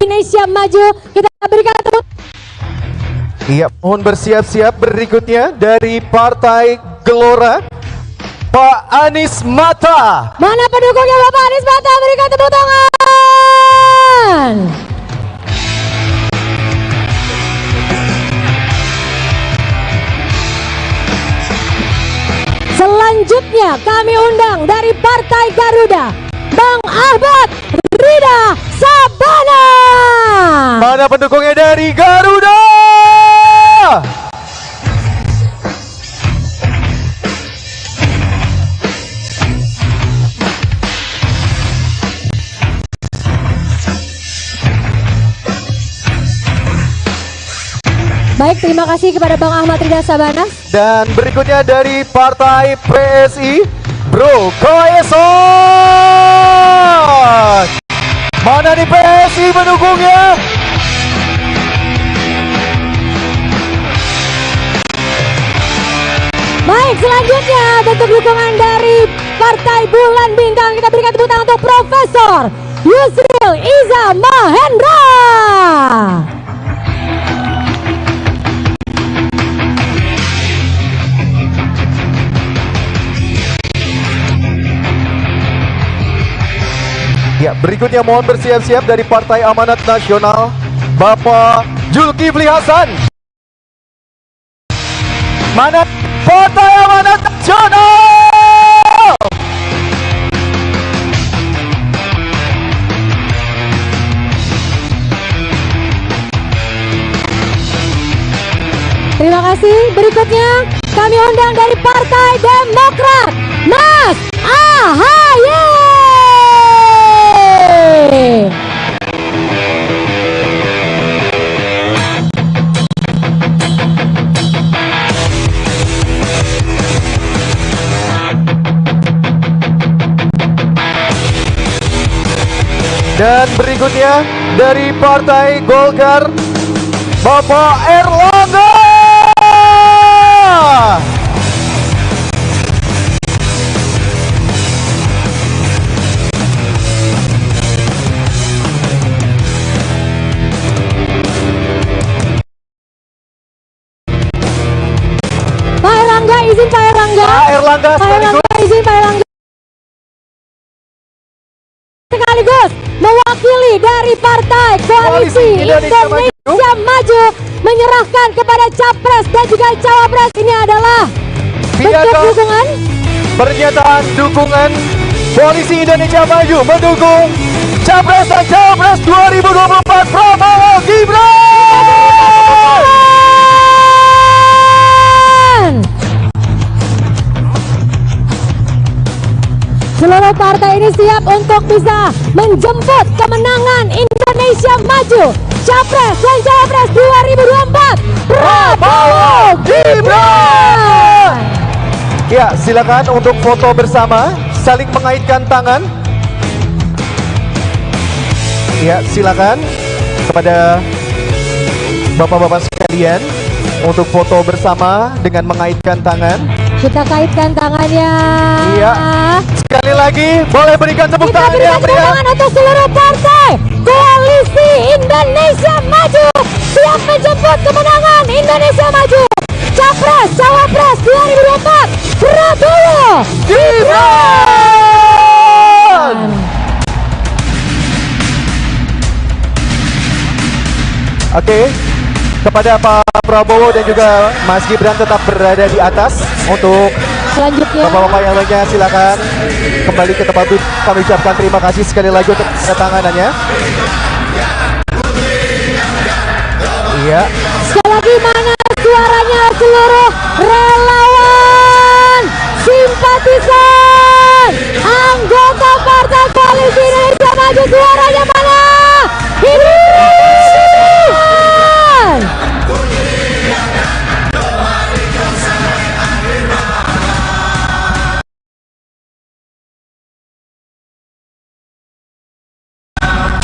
Indonesia Maju, kita berikan tepuk. Iya, mohon bersiap-siap. Berikutnya dari Partai Gelora, Pak Anies Mata. Mana pendukungnya Bapak Anies Mata? Berikan tepuk tangan. Selanjutnya kami undang dari Partai Garuda, Bang Ahmad Rida Sabana. Mana pendukungnya dari Garuda? Baik, terima kasih kepada Bang Ahmad Rida Sabana. Dan berikutnya dari Partai PSI, Bro Koeson. Mana nih PSI pendukungnya? Baik, selanjutnya bentuk dukungan dari Partai Bulan Bintang. Kita berikan tepuk tangan untuk Profesor Yusril Iza Mahendra. Ya, berikutnya mohon bersiap-siap dari Partai Amanat Nasional, Bapak Zulkifli Hasan. Mana Partai Amanat Nasional? Terima kasih. Berikutnya kami undang dari Partai Demokrat, Mas Ahaye. Dan berikutnya dari Partai Golkar, Bapak Erlangga. Pak Erlangga, izin Pak Erlangga. Pak Erlangga izin Pak Erlangga. Sekaligus mewakili dari Partai Koalisi Indonesia Maju menyerahkan kepada Capres dan juga Cawapres. Ini adalah bentuk dukungan. Pernyataan dukungan Koalisi Indonesia Maju mendukung Capres dan Cawapres 2024 Prabowo Gibran. Seluruh partai ini siap untuk bisa menjemput kemenangan Indonesia Maju, Capres dan Cawapres 2024 Prabowo Gibran. Ya, silakan untuk foto bersama, saling mengaitkan tangan. Ya, silakan kepada bapak-bapak sekalian untuk foto bersama dengan mengaitkan tangan. Kita kaitkan tangannya. Iya. Sekali lagi, boleh berikan tepuk tangan yang meriah. Tangan untuk seluruh partai Koalisi Indonesia Maju siap menjemput kemenangan Indonesia Maju, Capres Cawapres 2024 Prabowo Gibran. Oke, kepada Pak Prabowo dan juga Mas Gibran tetap berada di atas untuk Selanjutnya Bapak-bapak yang lainnya silakan kembali ke tempat duduk. Kami ucapkan terima kasih sekali lagi untuk kedatangannya. Iya. sekali lagi mana suaranya seluruh relawan, simpatisan, anggota Partai Koalisi Indonesia Maju, suaranya mana? Hidupkan!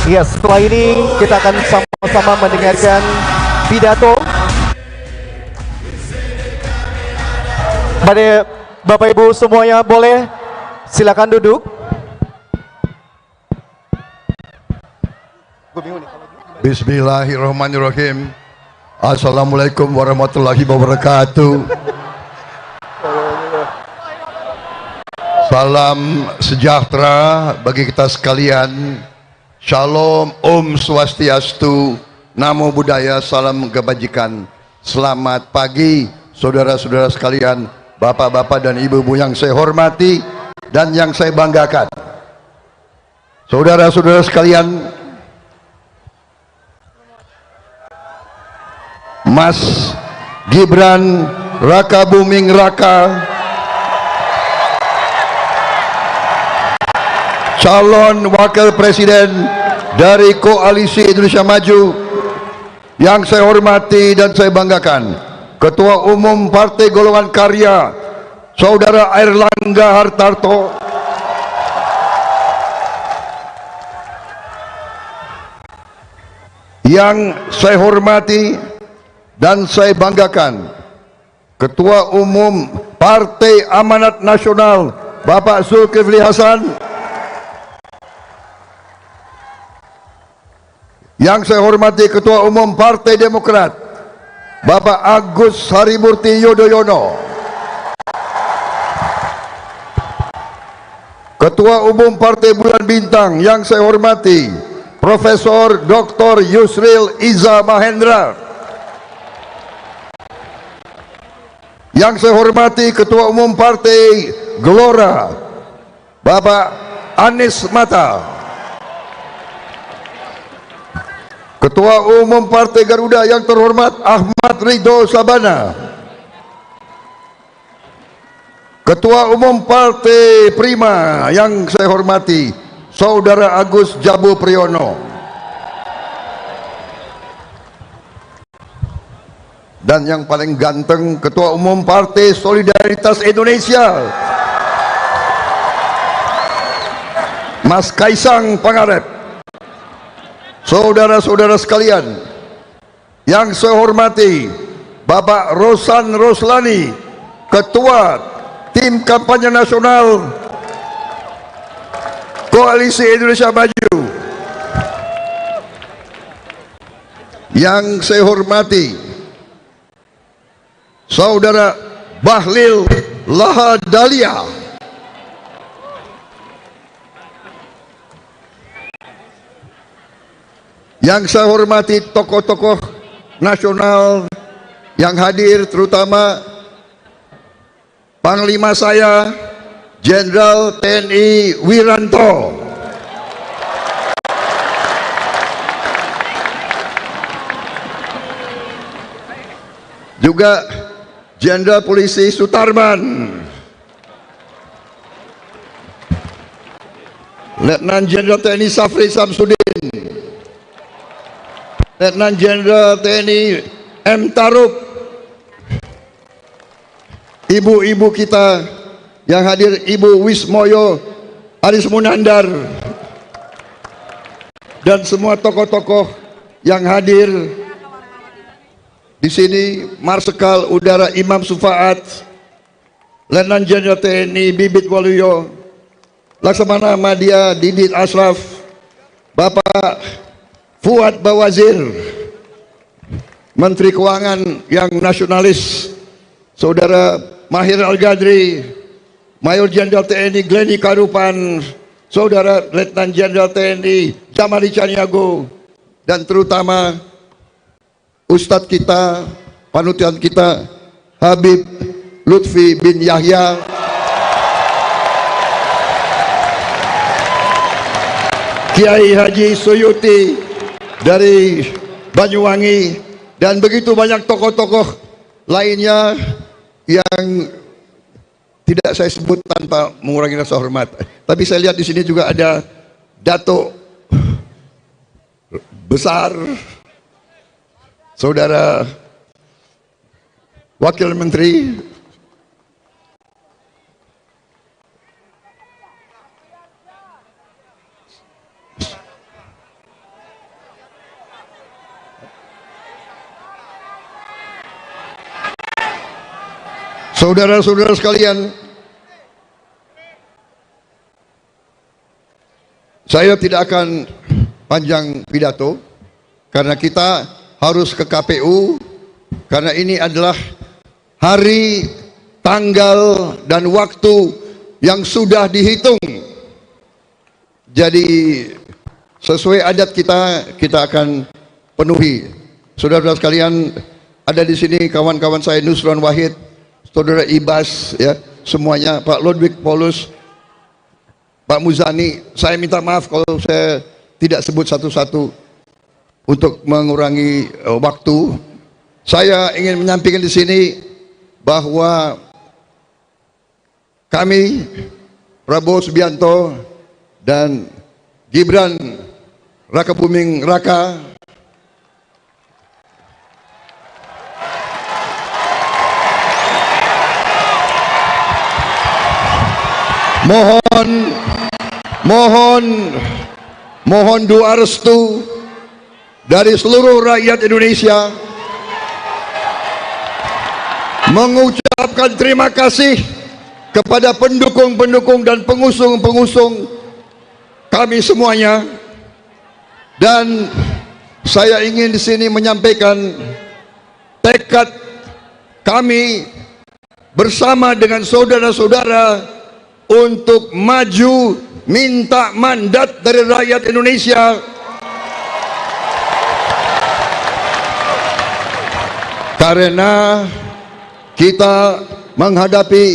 Iya, setelah ini kita akan sama-sama mendengarkan pidato pada Bapak Ibu semuanya. Boleh silakan duduk. Bismillahirrahmanirrahim. Assalamualaikum warahmatullahi wabarakatuh. Salam sejahtera bagi kita sekalian. Shalom, Om Swastiastu, Namo Buddhaya, salam kebajikan. Selamat pagi saudara-saudara sekalian, bapak-bapak dan ibu-ibu yang saya hormati dan yang saya banggakan. Saudara-saudara sekalian, Mas Gibran Raka Buming Raka, calon wakil presiden dari Koalisi Indonesia Maju yang saya hormati dan saya banggakan, Ketua Umum Partai Golongan Karya Saudara Airlangga Hartarto, yang saya hormati dan saya banggakan, Ketua Umum Partai Amanat Nasional Bapak Zulkifli Hasan, yang saya hormati Ketua Umum Partai Demokrat Bapak Agus Harimurti Yudhoyono, Ketua Umum Partai Bulan Bintang yang saya hormati Profesor Dr. Yusril Iza Mahendra, yang saya hormati Ketua Umum Partai Gelora Bapak Anies Mata, Ketua Umum Partai Garuda yang terhormat Ahmad Ridho Sabana, Ketua Umum Partai Prima yang saya hormati Saudara Agus Jabu Priyono, dan yang paling ganteng Ketua Umum Partai Solidaritas Indonesia Mas Kaisang Pangarep. Saudara-saudara sekalian yang saya hormati Bapak Rosan Roslani, Ketua Tim Kampanye Nasional Koalisi Indonesia Maju, yang saya hormati Saudara Bahlil Lahadalia, yang saya hormati tokoh-tokoh nasional yang hadir, terutama Panglima saya Jenderal TNI Wiranto, juga Jenderal Polisi Sutarman, Letnan Jenderal TNI Safri Samsudin, Letnan Jenderal TNI M. Taruk, ibu-ibu kita yang hadir, Ibu Wismoyo Aris Munandar, dan semua tokoh-tokoh yang hadir di sini, Marsikal Udara Imam Sufaat, Letnan Jenderal TNI Bibit Waluyo, Laksamana Madya Didit Ashraf, Bapak Fuad Bawazir, Menteri Keuangan yang nasionalis, Saudara Mahir Al-Gadri, Mayor Jenderal TNI Glenny Karupan, Saudara Letnan Jenderal TNI Jamali Caniago, dan terutama Ustadz kita, panutan kita Habib Lutfi bin Yahya, Kiai Haji Suyuti dari Banyuwangi, dan begitu banyak tokoh-tokoh lainnya yang tidak saya sebut tanpa mengurangi rasa hormat. Tapi saya lihat di sini juga ada Datuk Besar, Saudara Wakil Menteri, saudara-saudara sekalian, saya tidak akan panjang pidato karena kita harus ke KPU, karena ini adalah hari, tanggal, dan waktu yang sudah dihitung. Jadi sesuai adat kita akan penuhi. Saudara-saudara sekalian, ada di sini kawan-kawan saya, Nusron Wahid, Saudara Ibas, ya, semuanya, Pak Ludwig Paulus, Pak Muzani. Saya minta maaf kalau saya tidak sebut satu-satu untuk mengurangi waktu. Saya ingin menyampaikan di sini bahwa kami, Prabowo Subianto dan Gibran Rakabuming Raka, mohon doa restu dari seluruh rakyat Indonesia, mengucapkan terima kasih kepada pendukung-pendukung dan pengusung-pengusung kami semuanya. Dan saya ingin di sini menyampaikan tekad kami bersama dengan saudara-saudara untuk maju minta mandat dari rakyat Indonesia karena kita menghadapi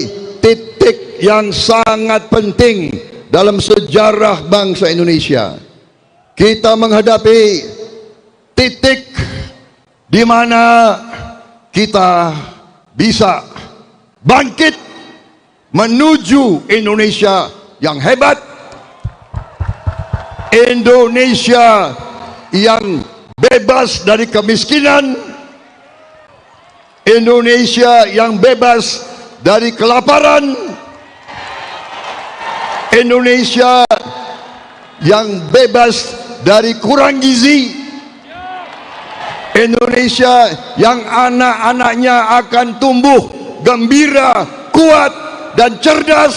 titik yang sangat penting dalam sejarah bangsa Indonesia. Kita menghadapi titik di mana kita bisa bangkit menuju Indonesia yang hebat, Indonesia yang bebas dari kemiskinan, Indonesia yang bebas dari kelaparan, Indonesia yang bebas dari kurang gizi, Indonesia yang anak-anaknya akan tumbuh gembira, kuat, dan cerdas.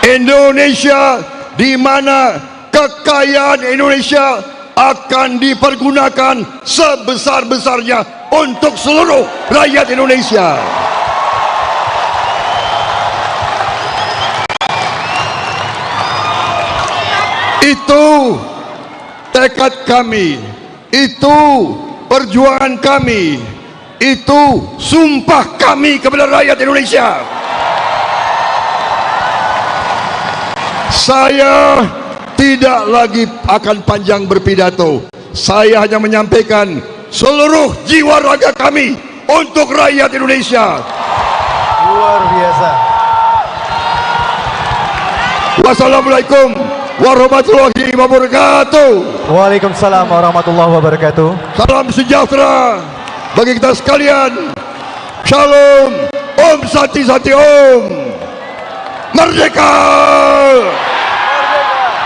Indonesia di mana kekayaan Indonesia akan dipergunakan sebesar-besarnya untuk seluruh rakyat Indonesia. Itu tekad kami, itu perjuangan kami, itu sumpah kami kepada rakyat Indonesia. Saya tidak lagi akan panjang berpidato. Saya hanya menyampaikan seluruh jiwa raga kami untuk rakyat Indonesia. Luar biasa. Wassalamualaikum warahmatullahi wabarakatuh. Waalaikumsalam warahmatullahi wabarakatuh. Salam sejahtera bagi kita sekalian. Shalom. Om Santi Santi Om. Merdeka.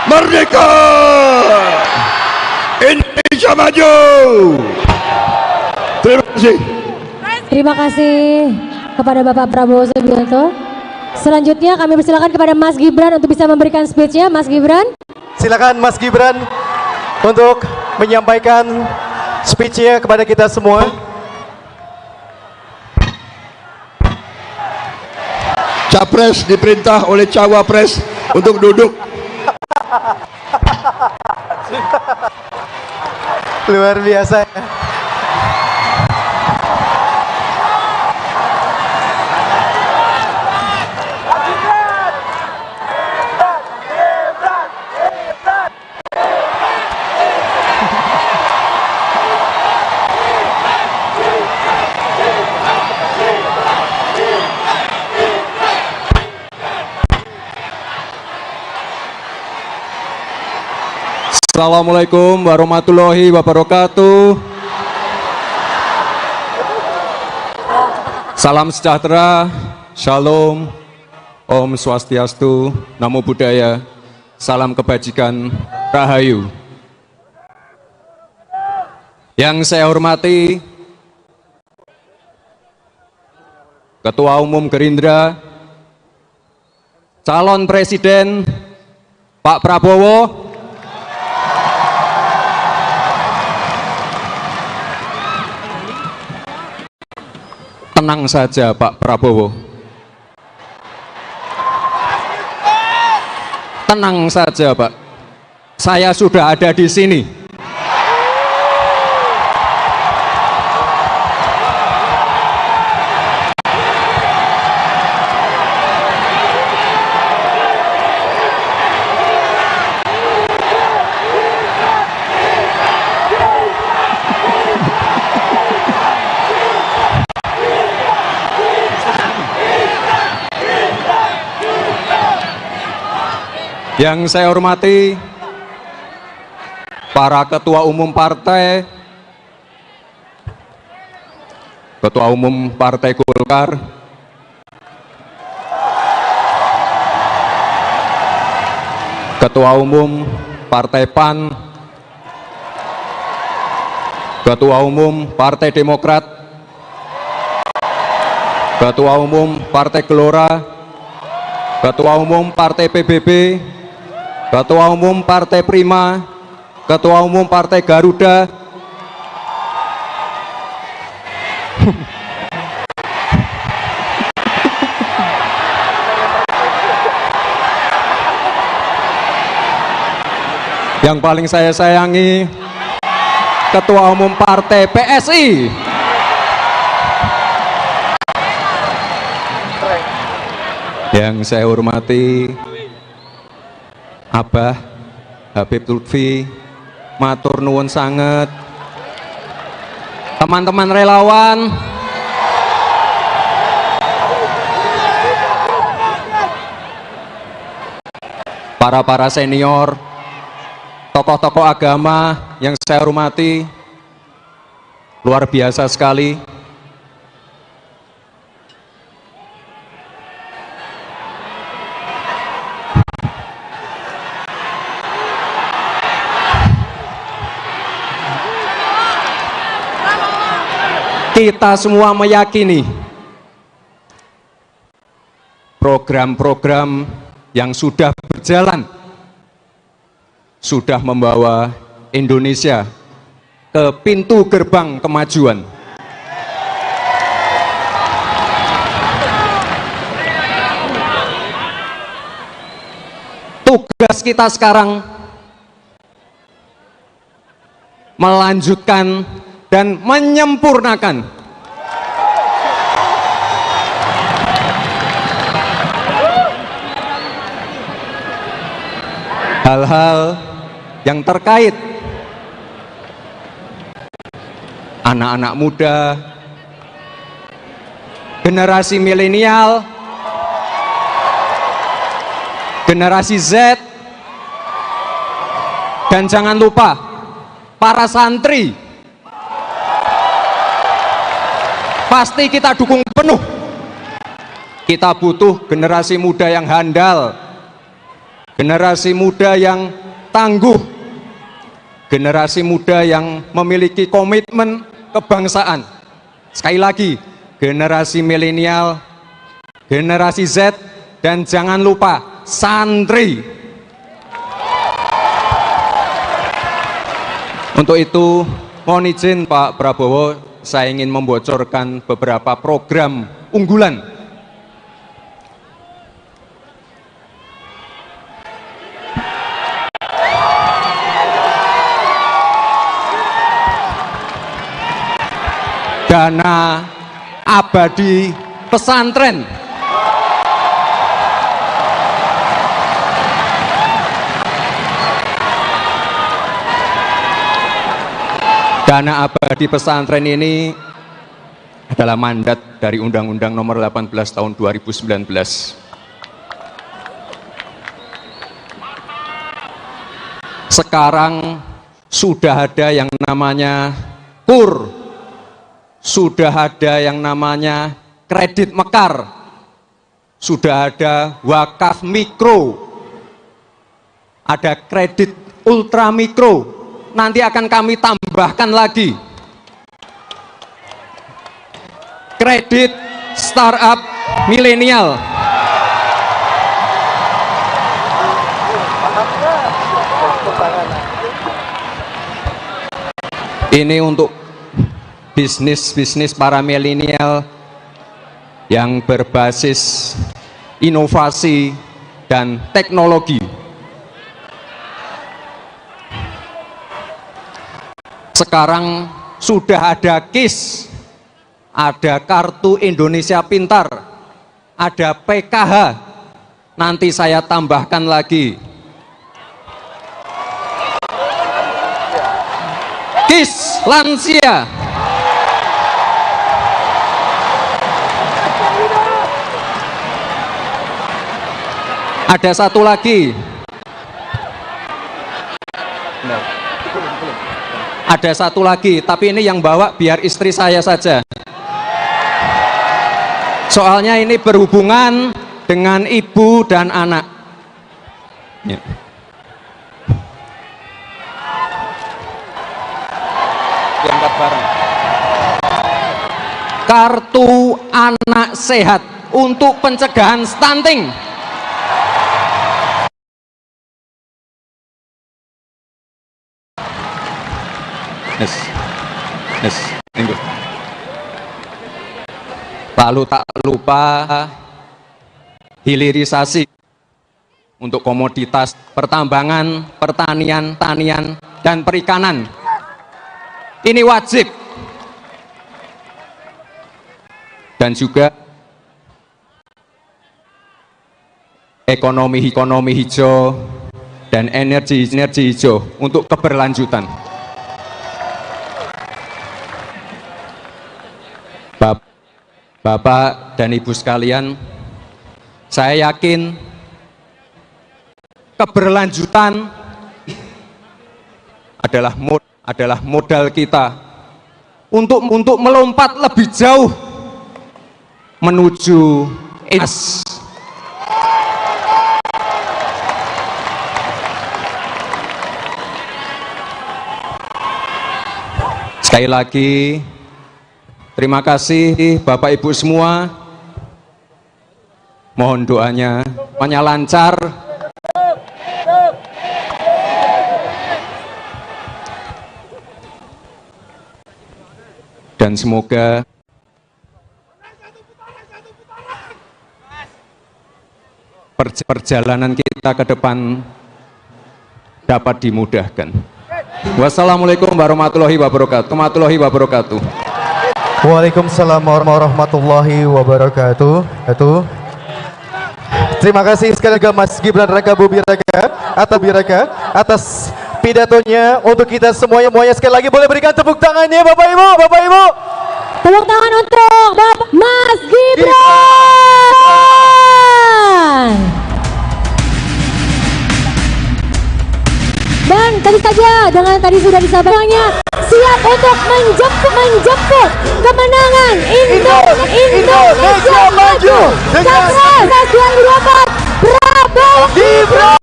Merdeka. Indonesia maju. Terima kasih. Terima kasih kepada Bapak Prabowo Subianto. Selanjutnya kami persilakan kepada Mas Gibran untuk bisa memberikan speech-nya. Mas Gibran. Silakan Mas Gibran untuk menyampaikan speech-nya kepada kita semua. Capres diperintah oleh Cawapres untuk duduk. Luar biasa. Assalamualaikum warahmatullahi wabarakatuh. Salam sejahtera, Shalom, Om Swastiastu, Namo Buddhaya, salam kebajikan, Rahayu. Yang saya hormati Ketua Umum Gerindra, calon Presiden Pak Prabowo, tenang saja Pak Prabowo, tenang saja Pak, saya sudah ada di sini. Yang saya hormati para ketua umum partai, Ketua Umum Partai Golkar, Ketua Umum Partai PAN, Ketua Umum Partai Demokrat, Ketua Umum Partai Gelora, Ketua Umum Partai PBB, Ketua Umum Partai Prima, Ketua Umum Partai Garuda, yang paling saya sayangi, Ketua Umum Partai PSI, yang saya hormati Abah Habib Lutfi, matur nuwun sanget, teman-teman relawan, para senior, tokoh-tokoh agama yang saya hormati, luar biasa sekali. Kita semua meyakini program-program yang sudah berjalan sudah membawa Indonesia ke pintu gerbang kemajuan. Tugas kita sekarang melanjutkan dan menyempurnakan hal-hal yang terkait anak-anak muda, generasi milenial, generasi Z, dan jangan lupa para santri. Pasti kita dukung penuh. Kita butuh generasi muda yang handal, generasi muda yang tangguh, generasi muda yang memiliki komitmen kebangsaan. Sekali lagi, generasi milenial, generasi Z, dan jangan lupa santri. Untuk itu, mohon izin Pak Prabowo, saya ingin membocorkan beberapa program unggulan. Dana abadi pesantren. Dana abadi pesantren ini adalah mandat dari Undang-Undang Nomor 18 Tahun 2019. Sekarang sudah ada yang namanya KUR, sudah ada yang namanya kredit mekar, sudah ada wakaf mikro, ada kredit ultra mikro, nanti akan kami tambahkan lagi kredit startup milenial. Ini untuk bisnis para milenial yang berbasis inovasi dan teknologi. Sekarang sudah ada KIS, ada Kartu Indonesia Pintar, ada PKH, nanti saya tambahkan lagi KIS lansia. Ada satu lagi. Ada satu lagi, tapi ini yang bawa biar istri saya saja. Soalnya ini berhubungan dengan ibu dan anak. Ya. Diangkat bareng. Kartu anak sehat untuk pencegahan stunting. Minggu. Lalu tak lupa hilirisasi untuk komoditas pertambangan, pertanian, tanian, dan perikanan. Ini wajib. Dan juga ekonomi hijau dan energi hijau untuk keberlanjutan. Bapak dan Ibu sekalian, saya yakin keberlanjutan adalah modal kita untuk melompat lebih jauh menuju emas. Sekali lagi, terima kasih Bapak Ibu semua. Mohon doanya, semuanya lancar. Dan semoga perjalanan kita ke depan dapat dimudahkan. Wassalamualaikum warahmatullahi wabarakatuh. Waalaikumsalam warahmatullahi wabarakatuh. Terima kasih sekali lagi Mas Gibran Raka Buming Raka atas pidatonya untuk kita semuanya. Sekali lagi boleh berikan tepuk tangannya Bapak Ibu. Tepuk tangan untuk Mas Gibran. Dan tadi saja dengan tadi sudah disampaikannya siap untuk menjemput kemenangan Indonesia Maju Capres 2024 Prabowo Gibran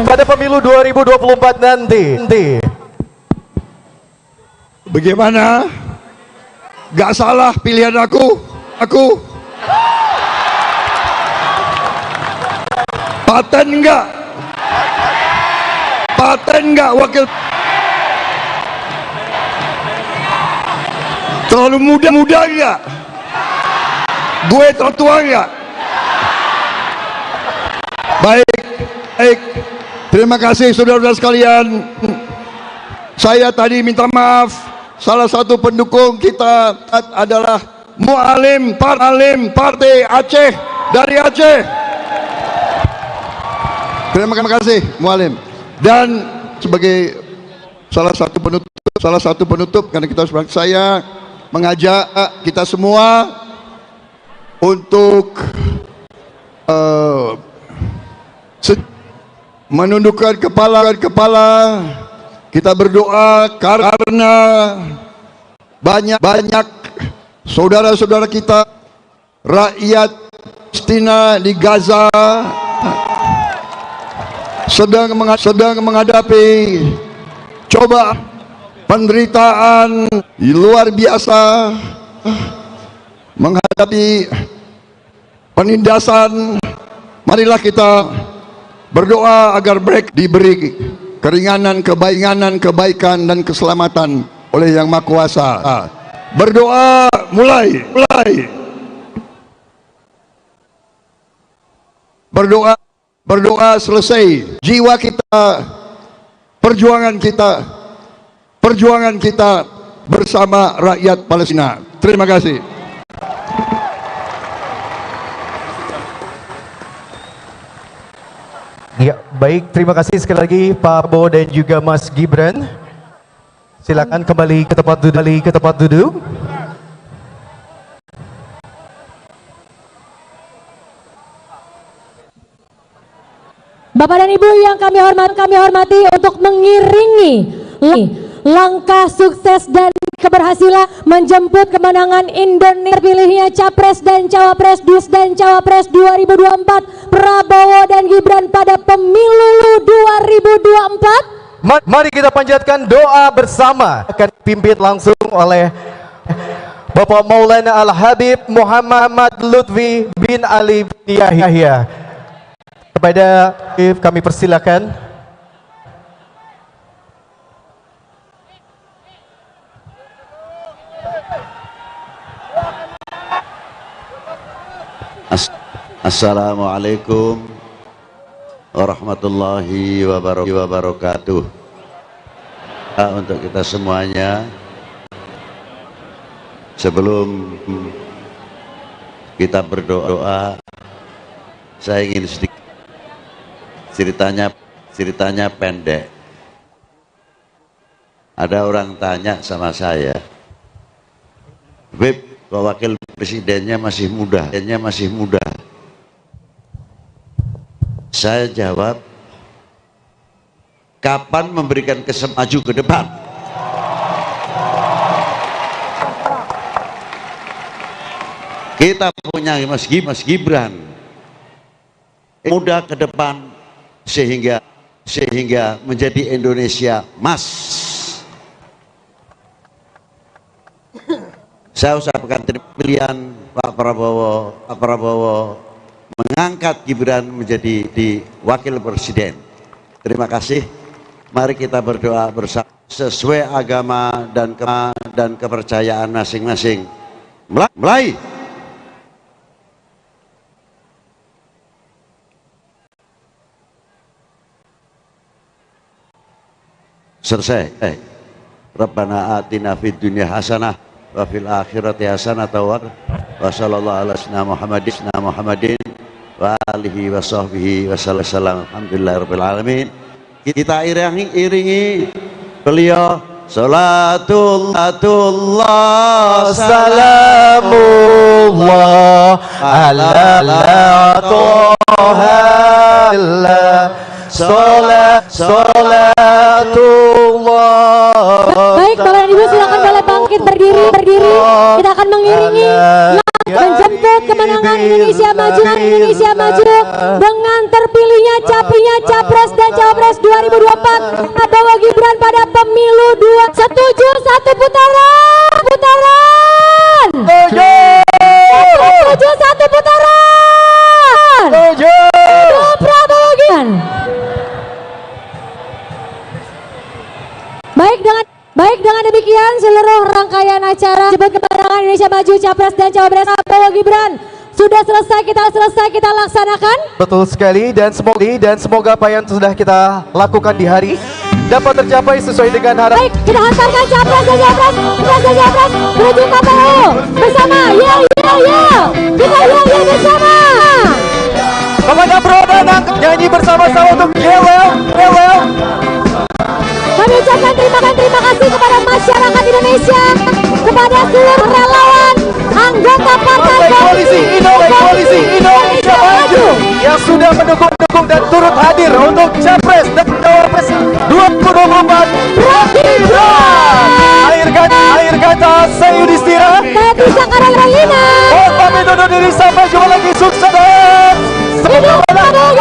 pada pemilu 2024 nanti. Bagaimana? Gak salah pilihan aku. Paten enggak wakil. Terlalu muda enggak? Gue terlalu tua enggak? Baik. Terima kasih saudara-saudara sekalian. Saya tadi minta maaf. Salah satu pendukung kita adalah Mualim Partai Aceh dari Aceh. Terima kasih Mualim. Dan sebagai salah satu penutup karena kita saya mengajak kita semua untuk menundukkan kepala, kita berdoa karena banyak saudara-saudara kita, rakyat Palestina di Gaza sedang menghadapi coba penderitaan luar biasa, menghadapi penindasan. Marilah kita berdoa agar mereka diberi keringanan, kebaikan dan keselamatan oleh Yang Maha Kuasa. Berdoa mulai. Berdoa selesai. Jiwa kita, perjuangan kita bersama rakyat Palestina. Terima kasih. Ya, baik, terima kasih sekali lagi Pak Prabowo dan juga Mas Gibran. Silakan kembali ke tempat duduk. Bapak dan Ibu yang kami hormati untuk mengiringi langkah sukses dan keberhasilan menjemput kemenangan Indonesia pilihnya Capres dan Cawapres 2024 Prabowo dan Gibran pada pemilu 2024. Mari kita panjatkan doa bersama, akan dipimpin langsung oleh Bapak Maulana Al-Habib Muhammad Lutfi bin Ali bin Yahya. Kepada kami persilakan. Assalamualaikum warahmatullahi wabarakatuh. Untuk kita semuanya, sebelum kita berdoa, saya ingin sedikit ceritanya pendek. Ada orang tanya sama saya, Beb, wakil presidennya masih muda. Saya jawab, kapan memberikan kesempatan maju ke depan? Kita punya Mas Gibran, muda ke depan sehingga menjadi Indonesia Mas. Saya ucapkan pilihan Pak Prabowo mengangkat Gibran menjadi wakil presiden. Terima kasih. Mari kita berdoa bersama sesuai agama dan kepercayaan masing-masing. Mulai. Selesai. Rabbana atina fid dunya hasanah wa fil akhirati hasanah wa sallallahu ala sayyidina Muhammadin wa alihi wa sahbihi wa sallam. Alhamdulillahirabbil alamin. Kita iringi beliau salatullah salamullah ala salatullah. Baik, Bapak dan Ibu silakan boleh bangkit berdiri. Kita akan mengiringi menjemput kemenangan Indonesia Maju dengan terpilihnya Capres dan Cawapres 2024 Prabowo Gibran pada pemilu 2. Setuju satu putaran. Setuju satu putaran. Setuju Prabowo Gibran. Baik dengan demikian seluruh rangkaian acara jemput kemenangan Indonesia Maju Capres dan Cawapres Prabowo Gibran sudah selesai kita laksanakan. Betul sekali, dan semoga apa yang sudah kita lakukan di hari dapat tercapai sesuai dengan harapan. Baik, kita hantarkan Capres dan Cawapres menuju KPU bersama. Ya. Kita bersama. Kepada Prodan nyanyi bersama-sama untuk Yewel. Kami ucapkan terima kasih kepada masyarakat Indonesia, kepada seluruh relawan, anggota partai koalisi Indonesia Maju yang sudah mendukung dan turut hadir untuk Capres Akhir kata saya Yudhistira. Tati Sangkara Rayina. Mohon pamit undur diri, sampai jumpa lagi, sukses dan semoga menang.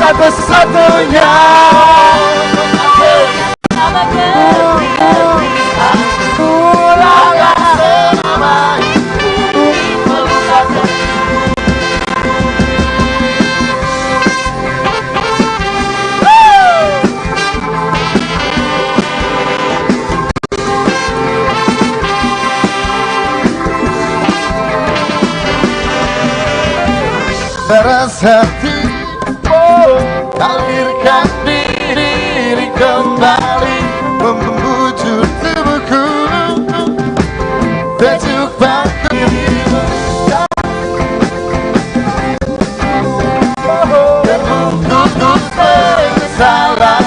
satu-satunya. Beras hati, alirkan diri kembali, membujur tubuhku, sejuk bangku dan mengutuk penyesalan.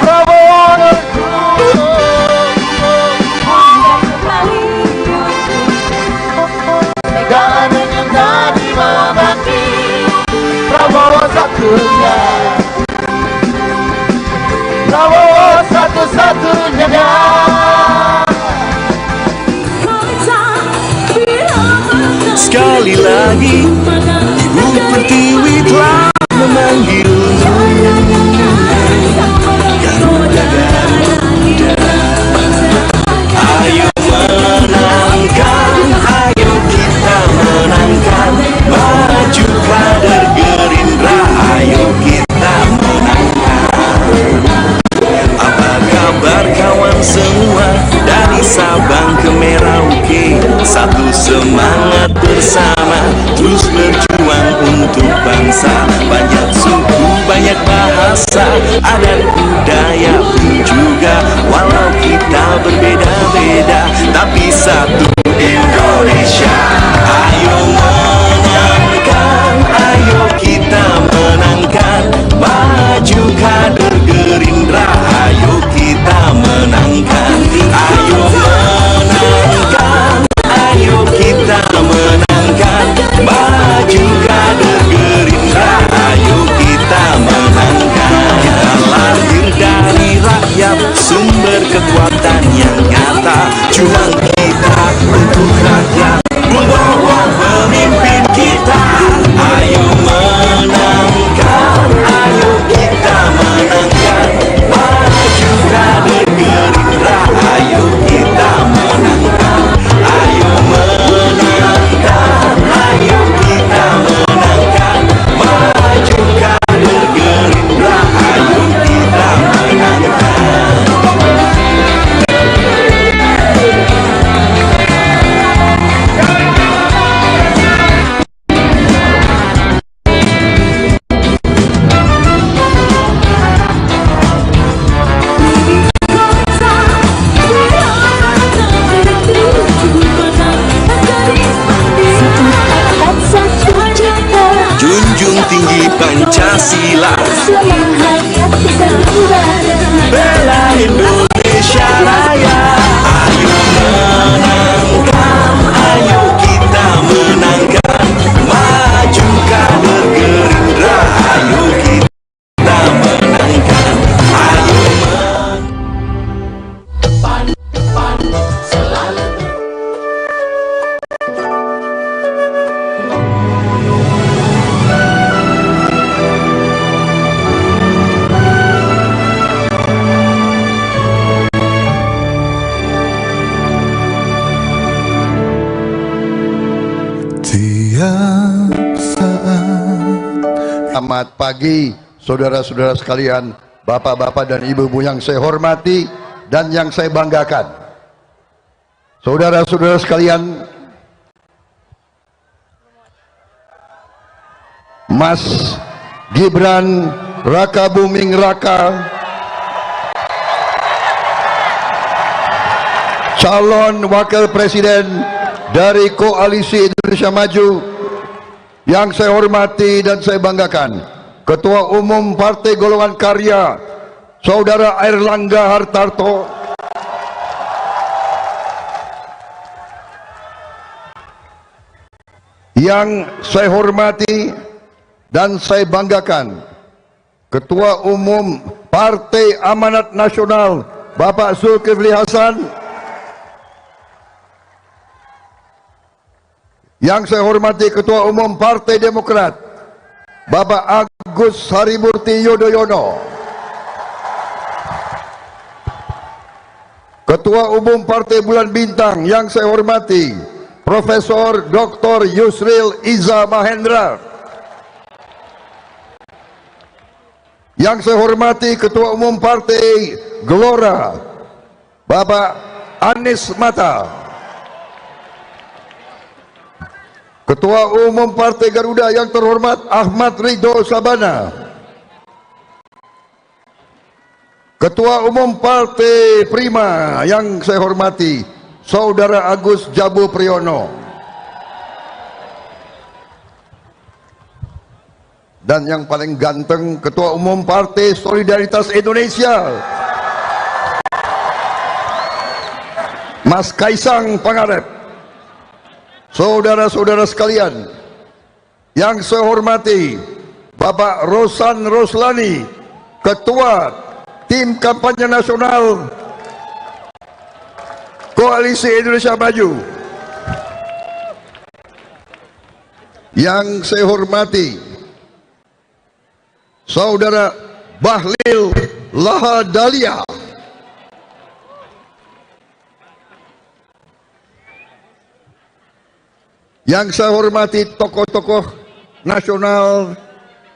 Prabowo-ku negara yang tadi membakti, Prabowo satunya, Prabowo satu-satunya. Sekali lagi Ibu Pertiwi telah memanggilmu, Garuda, Garuda. Ayo menangkan, ayo kita menangkan, majukan bersama, terus berjuang untuk bangsa. Banyak suku, banyak bahasa, adat budaya pun juga. Walau kita berbeda-beda, tapi satu Indonesia. Ayo menangkan, ayo kita menangkan. Maju kader Gerindra, ayo kita menangkan. Ayo menangkan, ayo kita menangkan. Maju kader Gerindra, ayo kita menangkan. Kita lahir dari rakyat, sumber kekuatan yang nyata. Juang kita untuk rakyat, Bung Bowo pemimpin kita. Ayo menangkan, ayo kita menangkan. Maju kader Gerindra, ayo kita menangkan. Ayo menangkan, ayo kita menangkan. Maju kader Gerindra, ayo kita menangkan. Junjung tinggi Pancasila, bela Indonesia Raya. Ayo menangkan, ayo kita menangkan. Maju kader Gerindra, ayo kita menangkan. Ayo pan selalu. Selamat pagi saudara-saudara sekalian, bapak-bapak dan ibu-ibu yang saya hormati dan yang saya banggakan. Saudara-saudara sekalian, Mas Gibran Rakabuming Raka, calon wakil presiden dari Koalisi Indonesia Maju, yang saya hormati dan saya banggakan, Ketua Umum Partai Golongan Karya, Saudara Airlangga Hartarto, yang saya hormati dan saya banggakan, Ketua Umum Partai Amanat Nasional, Bapak Zulkifli Hasan, yang saya hormati Ketua Umum Partai Demokrat, Bapak Agus Harimurti Yudhoyono, Ketua Umum Partai Bulan Bintang yang saya hormati Profesor Dr. Yusril Iza Mahendra, yang saya hormati Ketua Umum Partai Gelora, Bapak Anies Mata, Ketua Umum Partai Garuda yang terhormat Ahmad Ridho Sabana, Ketua Umum Partai Prima yang saya hormati Saudara Agus Jabu Priyono, dan yang paling ganteng Ketua Umum Partai Solidaritas Indonesia Mas Kaisang Pangarep. Saudara-saudara sekalian yang saya hormati, Bapak Rosan Roslani, Ketua Tim Kampanye Nasional Koalisi Indonesia Maju, yang saya hormati Saudara Bahlil Lahadalia, yang saya hormati tokoh-tokoh nasional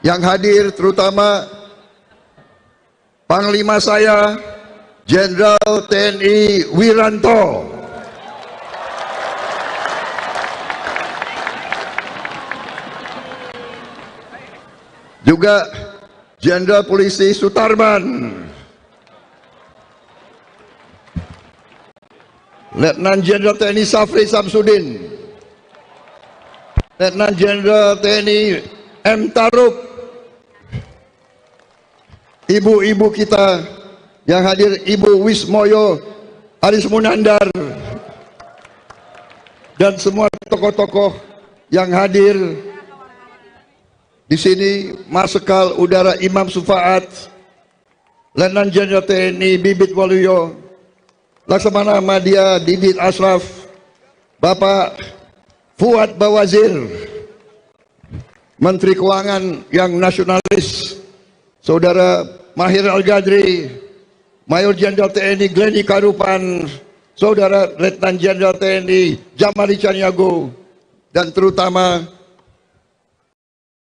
yang hadir, terutama Panglima saya Jenderal TNI Wiranto, juga Jenderal Polisi Sutarman, Letnan Jenderal TNI Safri Samsudin, Letnan Jenderal TNI M. Taruk, ibu-ibu kita yang hadir, Ibu Wismoyo Aris Munandar, dan semua tokoh-tokoh yang hadir di sini, Marsikal Udara Imam Sufaat, Letnan Jenderal TNI Bibit Waluyo, Laksamana Madya Didit Ashraf, Bapak Fuad Bawazir, Menteri Keuangan yang nasionalis, Saudara Mahir Al-Gadri, Mayor Jenderal TNI Glenny Karupan, Saudara Letnan Jenderal TNI Jamali Caniago, dan terutama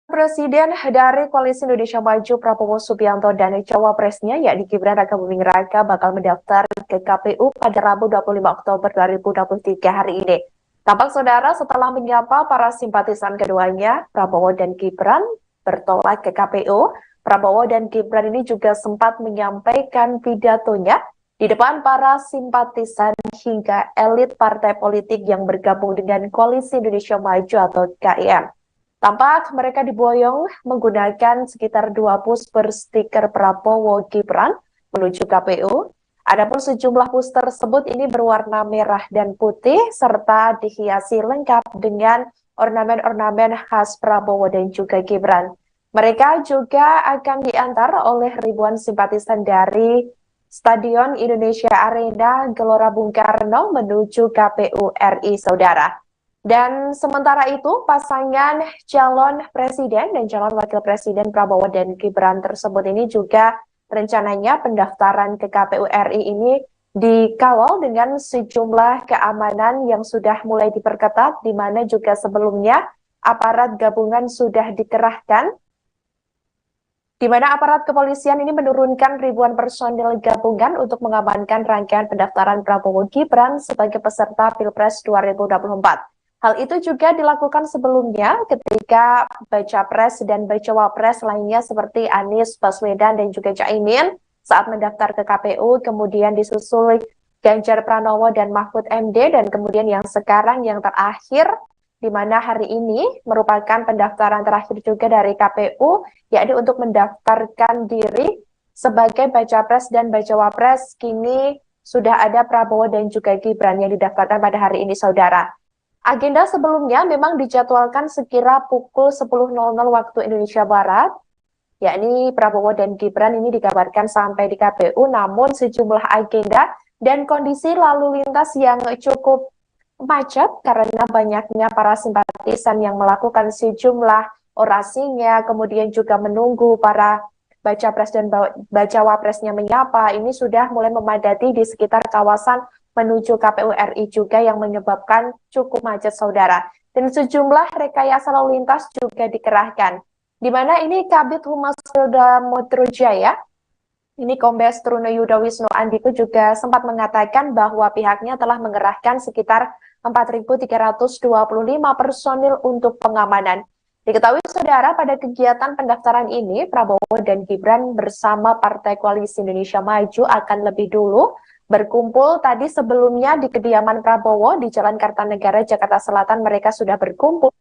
Presiden dari Koalisi Indonesia Maju Prabowo Subianto dan cawapresnya yakni Gibran Rakabuming Raka bakal mendaftar ke KPU pada Rabu 25 Oktober 2023 hari ini. Tampak saudara setelah menyapa para simpatisan keduanya, Prabowo dan Gibran bertolak ke KPU. Prabowo dan Gibran ini juga sempat menyampaikan pidatonya di depan para simpatisan hingga elit partai politik yang bergabung dengan Koalisi Indonesia Maju atau KIM. Tampak mereka diboyong menggunakan sekitar 2 bus berstiker Prabowo Gibran menuju KPU. Adapun sejumlah bus tersebut ini berwarna merah dan putih serta dihiasi lengkap dengan ornamen-ornamen khas Prabowo dan juga Gibran. Mereka juga akan diantar oleh ribuan simpatisan dari Stadion Indonesia Arena Gelora Bung Karno menuju KPU RI, saudara. Dan sementara itu, pasangan calon presiden dan calon wakil presiden Prabowo dan Gibran tersebut ini juga rencananya pendaftaran ke KPU RI ini dikawal dengan sejumlah keamanan yang sudah mulai diperketat, di mana juga sebelumnya aparat gabungan sudah dikerahkan, di mana aparat kepolisian ini menurunkan ribuan personil gabungan untuk mengamankan rangkaian pendaftaran Prabowo Gibran sebagai peserta Pilpres 2024. Hal itu juga dilakukan sebelumnya ketika baca pres dan bacawa pres lainnya seperti Anies Baswedan dan juga Caimin saat mendaftar ke KPU, kemudian disusul Ganjar Pranowo dan Mahfud MD, dan kemudian yang sekarang yang terakhir di mana hari ini merupakan pendaftaran terakhir juga dari KPU, yakni untuk mendaftarkan diri sebagai baca pres dan bacawa pres. Kini sudah ada Prabowo dan juga Gibran yang didaftarkan pada hari ini, saudara. Agenda sebelumnya memang dijadwalkan sekira pukul 10.00 waktu Indonesia Barat, yakni Prabowo dan Gibran ini dikabarkan sampai di KPU, namun sejumlah agenda dan kondisi lalu lintas yang cukup macet karena banyaknya para simpatisan yang melakukan sejumlah orasinya, kemudian juga menunggu para baca pres dan bacawa presnya menyapa, ini sudah mulai memadati di sekitar kawasan menuju KPU RI juga yang menyebabkan cukup macet, saudara. Dan sejumlah rekayasa lalu lintas juga dikerahkan. Di mana ini Kabid Humas Polda Metro Jaya, ini Kombes Truno Yuda Wisnu Andiko juga sempat mengatakan bahwa pihaknya telah mengerahkan sekitar 4.325 personil untuk pengamanan. Diketahui, saudara, pada kegiatan pendaftaran ini, Prabowo dan Gibran bersama Partai Koalisi Indonesia Maju akan lebih dulu berkumpul tadi sebelumnya di kediaman Prabowo di Jalan Kartanegara, Jakarta Selatan. Mereka sudah berkumpul.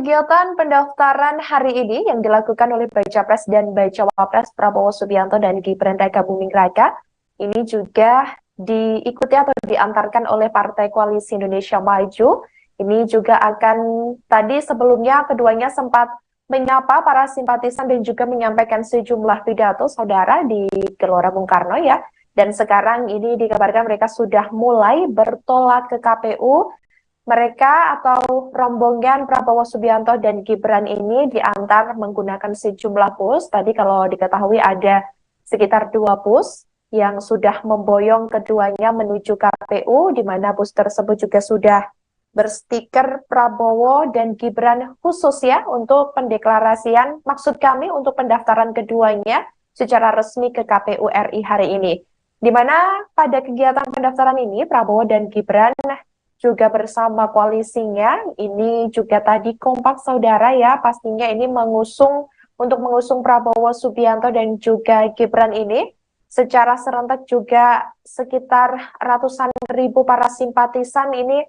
kegiatan pendaftaran hari ini yang dilakukan oleh Baca Pres dan Bacawa Pres Prabowo Subianto dan Gibran Raka Buming Raka, ini juga diikuti atau diantarkan oleh Partai Koalisi Indonesia Maju. Ini juga akan, tadi sebelumnya keduanya sempat menyapa para simpatisan dan juga menyampaikan sejumlah pidato, saudara, di Gelora Bung Karno ya. Dan sekarang ini dikabarkan mereka sudah mulai bertolak ke KPU. Mereka atau rombongan Prabowo Subianto dan Gibran ini diantar menggunakan sejumlah bus. Tadi kalau diketahui ada sekitar 2 bus yang sudah memboyong keduanya menuju KPU, di mana bus tersebut juga sudah berstiker Prabowo dan Gibran khusus ya untuk pendeklarasian, maksud kami untuk pendaftaran keduanya secara resmi ke KPU RI hari ini. Di mana pada kegiatan pendaftaran ini Prabowo dan Gibran juga bersama koalisinya, ini juga tadi kompak saudara ya, pastinya ini untuk mengusung Prabowo Subianto dan juga Gibran ini, secara serentak juga sekitar ratusan ribu para simpatisan ini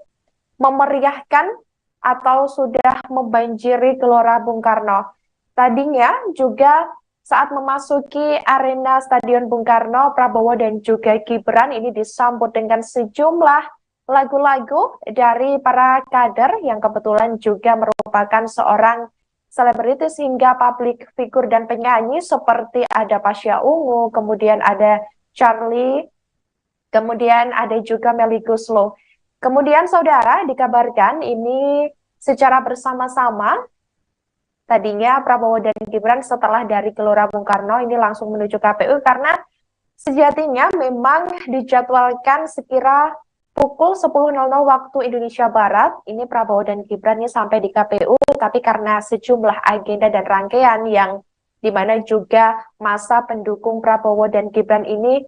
memeriahkan atau sudah membanjiri Gelora Bung Karno. Tadinya juga saat memasuki arena Stadion Bung Karno, Prabowo dan juga Gibran ini disambut dengan sejumlah lagu-lagu dari para kader yang kebetulan juga merupakan seorang selebritis hingga public figure dan penyanyi seperti ada Pasha Ungu, kemudian ada Charlie, kemudian ada juga Melly Goeslaw. Kemudian saudara dikabarkan ini secara bersama-sama, tadinya Prabowo dan Gibran setelah dari Gelora Bung Karno ini langsung menuju KPU karena sejatinya memang dijadwalkan sekira pukul 10.00 waktu Indonesia Barat, ini Prabowo dan Gibran ini sampai di KPU, tapi karena sejumlah agenda dan rangkaian yang dimana juga masa pendukung Prabowo dan Gibran ini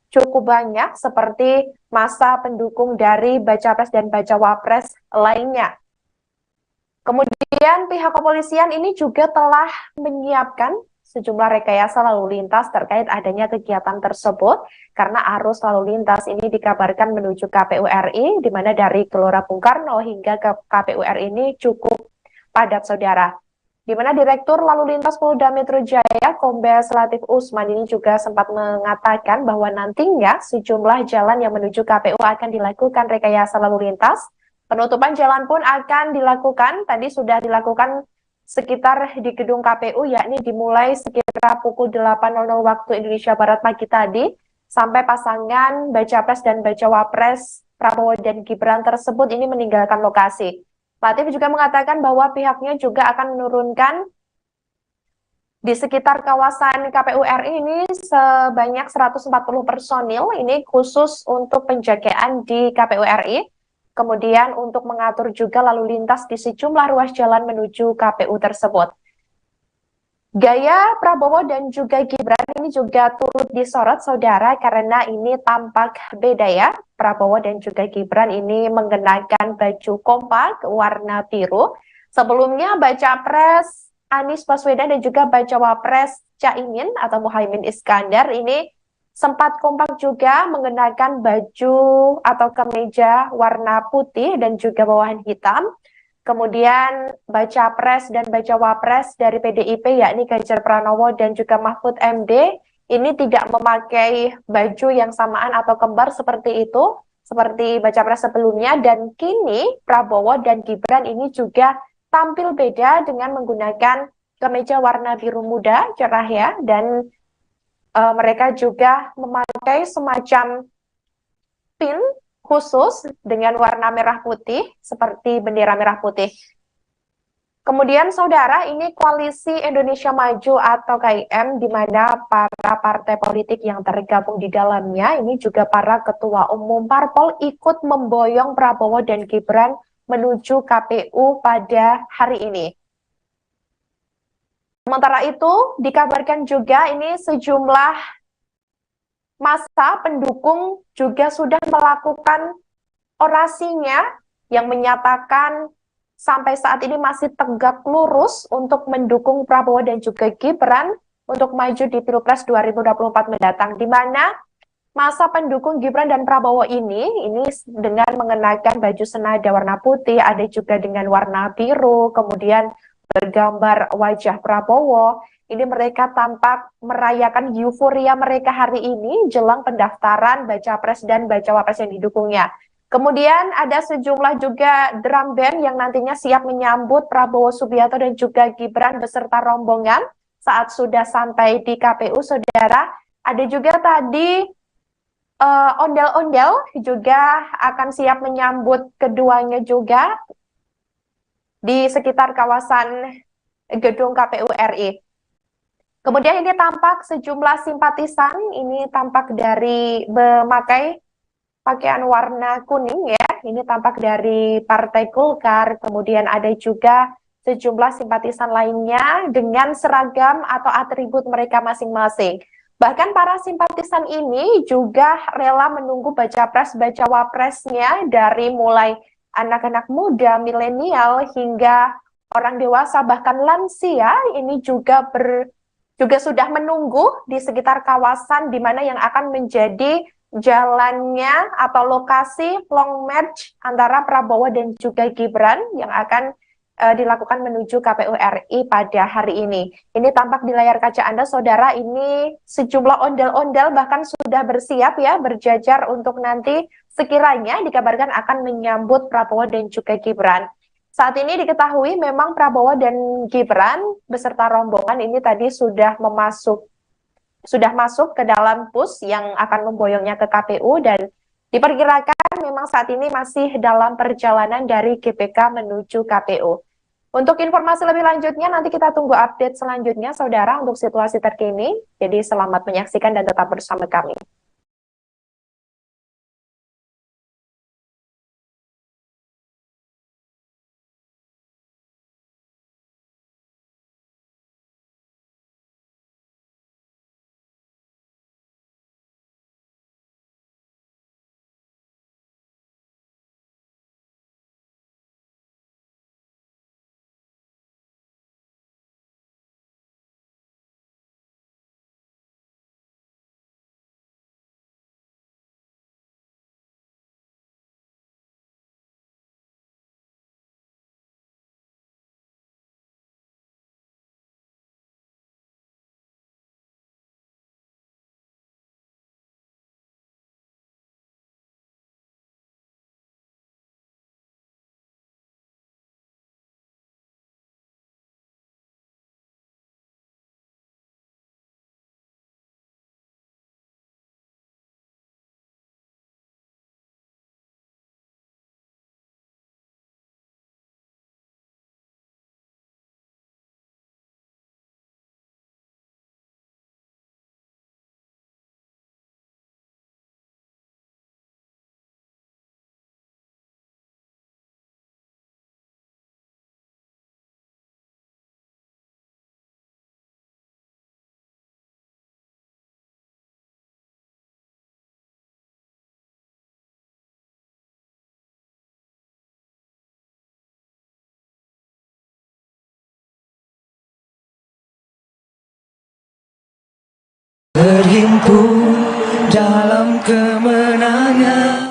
cukup banyak, seperti masa pendukung dari Baca Pres dan Bacawa Pres lainnya. Kemudian pihak kepolisian ini juga telah menyiapkan sejumlah rekayasa lalu lintas terkait adanya kegiatan tersebut, karena arus lalu lintas ini dikabarkan menuju KPU RI, di mana dari Gelora Bung Karno hingga ke KPU RI ini cukup padat saudara. Di mana Direktur Lalu Lintas Polda Metro Jaya, Kombes Latif Usman ini juga sempat mengatakan bahwa nantinya sejumlah jalan yang menuju KPU akan dilakukan rekayasa lalu lintas. Penutupan jalan pun akan dilakukan, tadi sudah dilakukan sekitar di gedung KPU, yakni dimulai sekitar pukul 8.00 waktu Indonesia Barat pagi tadi, sampai pasangan Baca Pres dan Bacawa Pres Prabowo dan Gibran tersebut ini meninggalkan lokasi. Latif juga mengatakan bahwa pihaknya juga akan menurunkan di sekitar kawasan KPU RI ini sebanyak 140 personil, ini khusus untuk penjagaan di KPU RI. Kemudian untuk mengatur juga lalu lintas di sejumlah ruas jalan menuju KPU tersebut. Gaya Prabowo dan juga Gibran ini juga turut disorot saudara karena ini tampak beda ya. Prabowo dan juga Gibran ini mengenakan baju kompak warna biru. Sebelumnya Baca Pres Anies Baswedan dan juga Bacawa Pres Caimin atau Muhaimin Iskandar ini sempat kompak juga mengenakan baju atau kemeja warna putih dan juga bawahan hitam. Kemudian Baca Pres dan Bacawa Pres dari PDIP yakni Ganjar Pranowo dan juga Mahfud MD ini tidak memakai baju yang samaan atau kembar seperti itu, seperti Baca Pres sebelumnya, dan kini Prabowo dan Gibran ini juga tampil beda dengan menggunakan kemeja warna biru muda cerah ya, dan mereka juga memakai semacam pin khusus dengan warna merah putih, seperti bendera merah putih. Kemudian saudara, ini Koalisi Indonesia Maju atau KIM, di mana para partai politik yang tergabung di dalamnya, ini juga para ketua umum parpol ikut memboyong Prabowo dan Gibran menuju KPU pada hari ini. Sementara itu, dikabarkan juga ini sejumlah massa pendukung juga sudah melakukan orasinya yang menyatakan sampai saat ini masih tegak lurus untuk mendukung Prabowo dan juga Gibran untuk maju di Pilpres 2024 mendatang, di mana masa pendukung Gibran dan Prabowo ini dengan mengenakan baju senada warna putih, ada juga dengan warna biru, kemudian bergambar wajah Prabowo. Ini mereka tampak merayakan euforia mereka hari ini jelang pendaftaran baca pres dan bacawa pres yang didukungnya. Kemudian ada sejumlah juga drum band yang nantinya siap menyambut Prabowo Subianto dan juga Gibran beserta rombongan saat sudah sampai di KPU, saudara. Ada juga tadi ondel-ondel juga akan siap menyambut keduanya juga di sekitar kawasan gedung KPU RI. Kemudian ini tampak sejumlah simpatisan, ini tampak dari memakai pakaian warna kuning ya, ini tampak dari Partai Golkar, kemudian ada juga sejumlah simpatisan lainnya dengan seragam atau atribut mereka masing-masing. Bahkan para simpatisan ini juga rela menunggu baca pres, bacawa presnya dari mulai anak-anak muda, milenial, hingga orang dewasa, bahkan lansia, ini juga sudah menunggu di sekitar kawasan di mana yang akan menjadi jalannya atau lokasi long march antara Prabowo dan juga Gibran yang akan dilakukan menuju KPU RI pada hari ini. Ini tampak di layar kaca Anda, saudara, ini sejumlah ondel-ondel bahkan sudah bersiap ya, berjajar untuk nanti sekiranya dikabarkan akan menyambut Prabowo dan juga Gibran. Saat ini diketahui memang Prabowo dan Gibran beserta rombongan ini tadi sudah masuk ke dalam bus yang akan memboyongnya ke KPU dan diperkirakan memang saat ini masih dalam perjalanan dari GBK menuju KPU. Untuk informasi lebih lanjutnya nanti kita tunggu update selanjutnya, saudara, untuk situasi terkini. Jadi selamat menyaksikan dan tetap bersama kami. Berhimpun dalam kemenangan.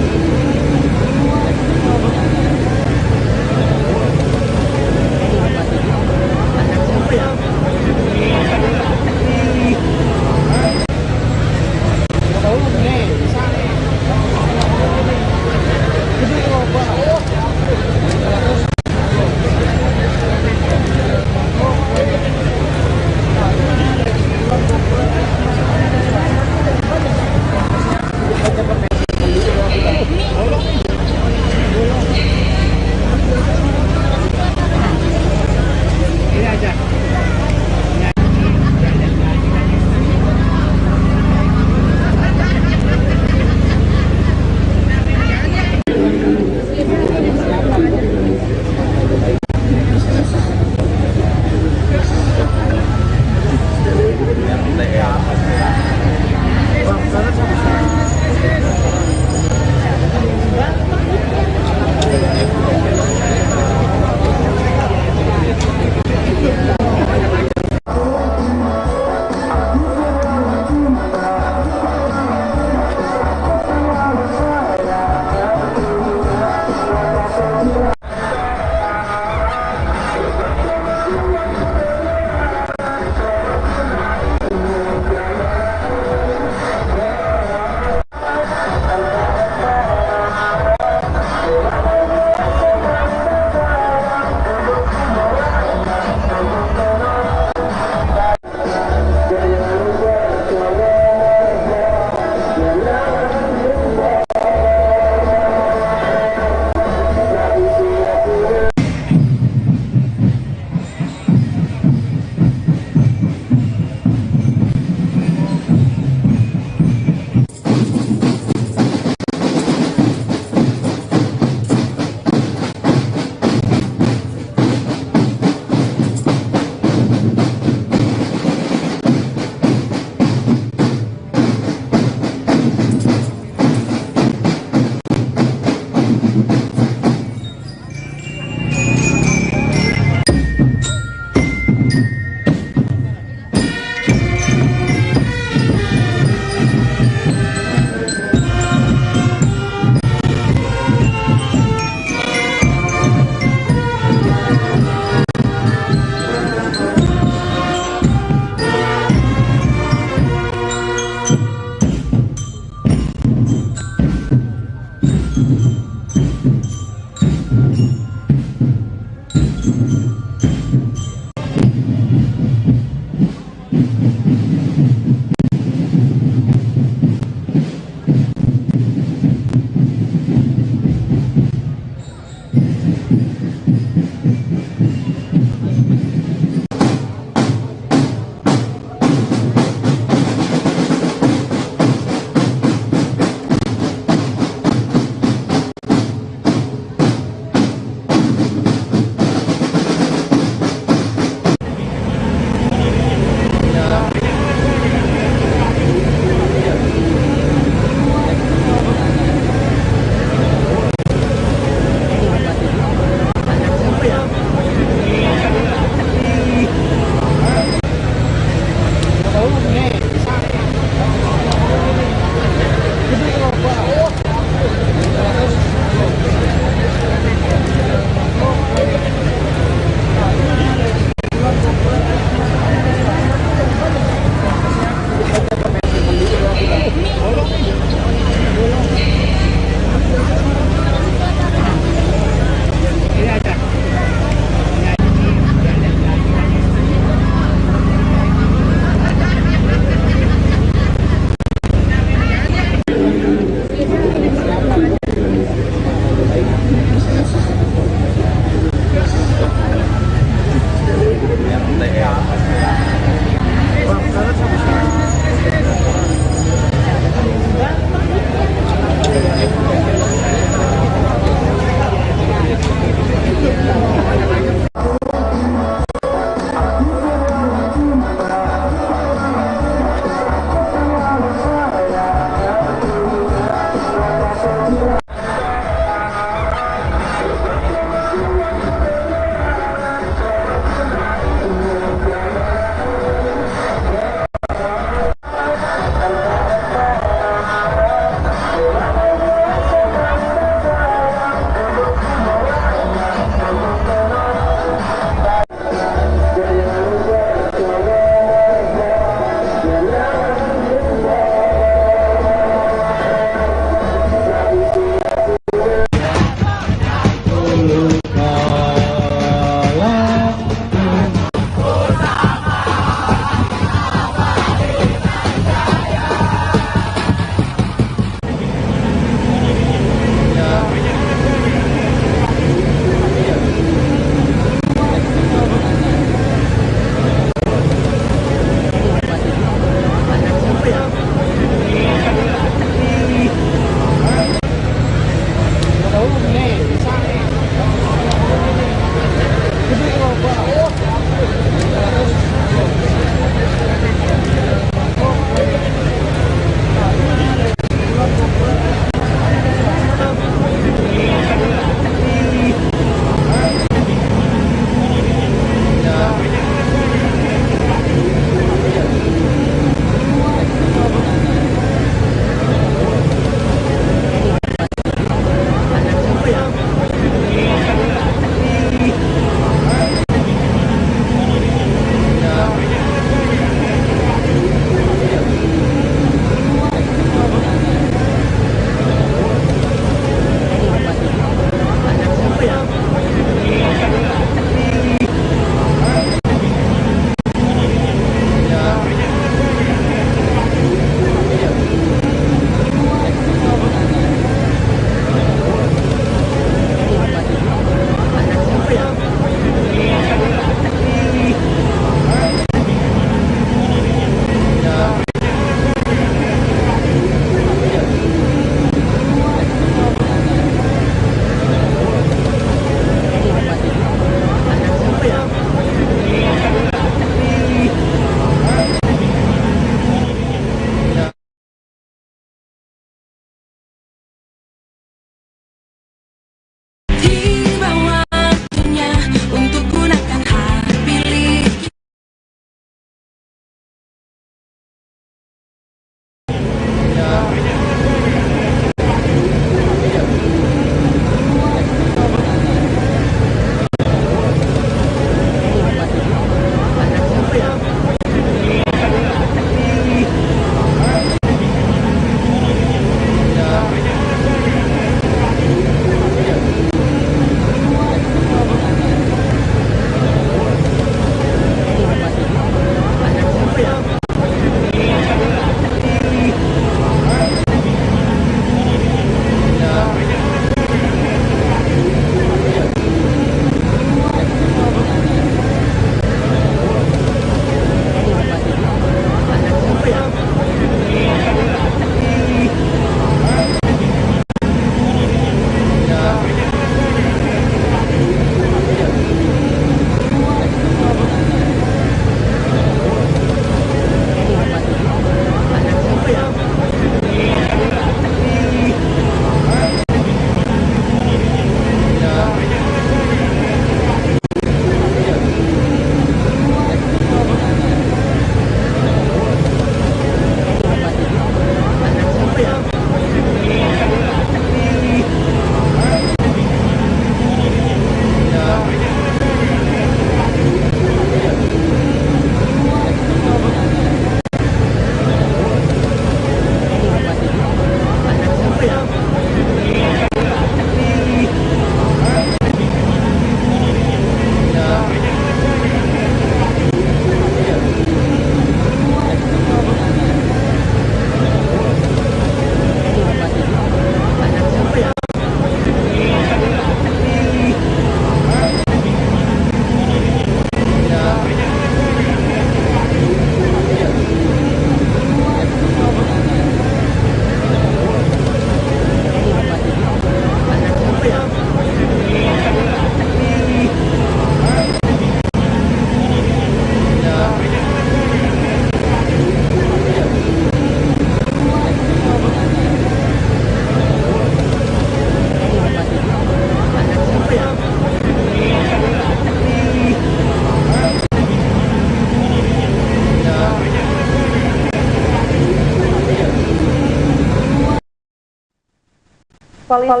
Gibran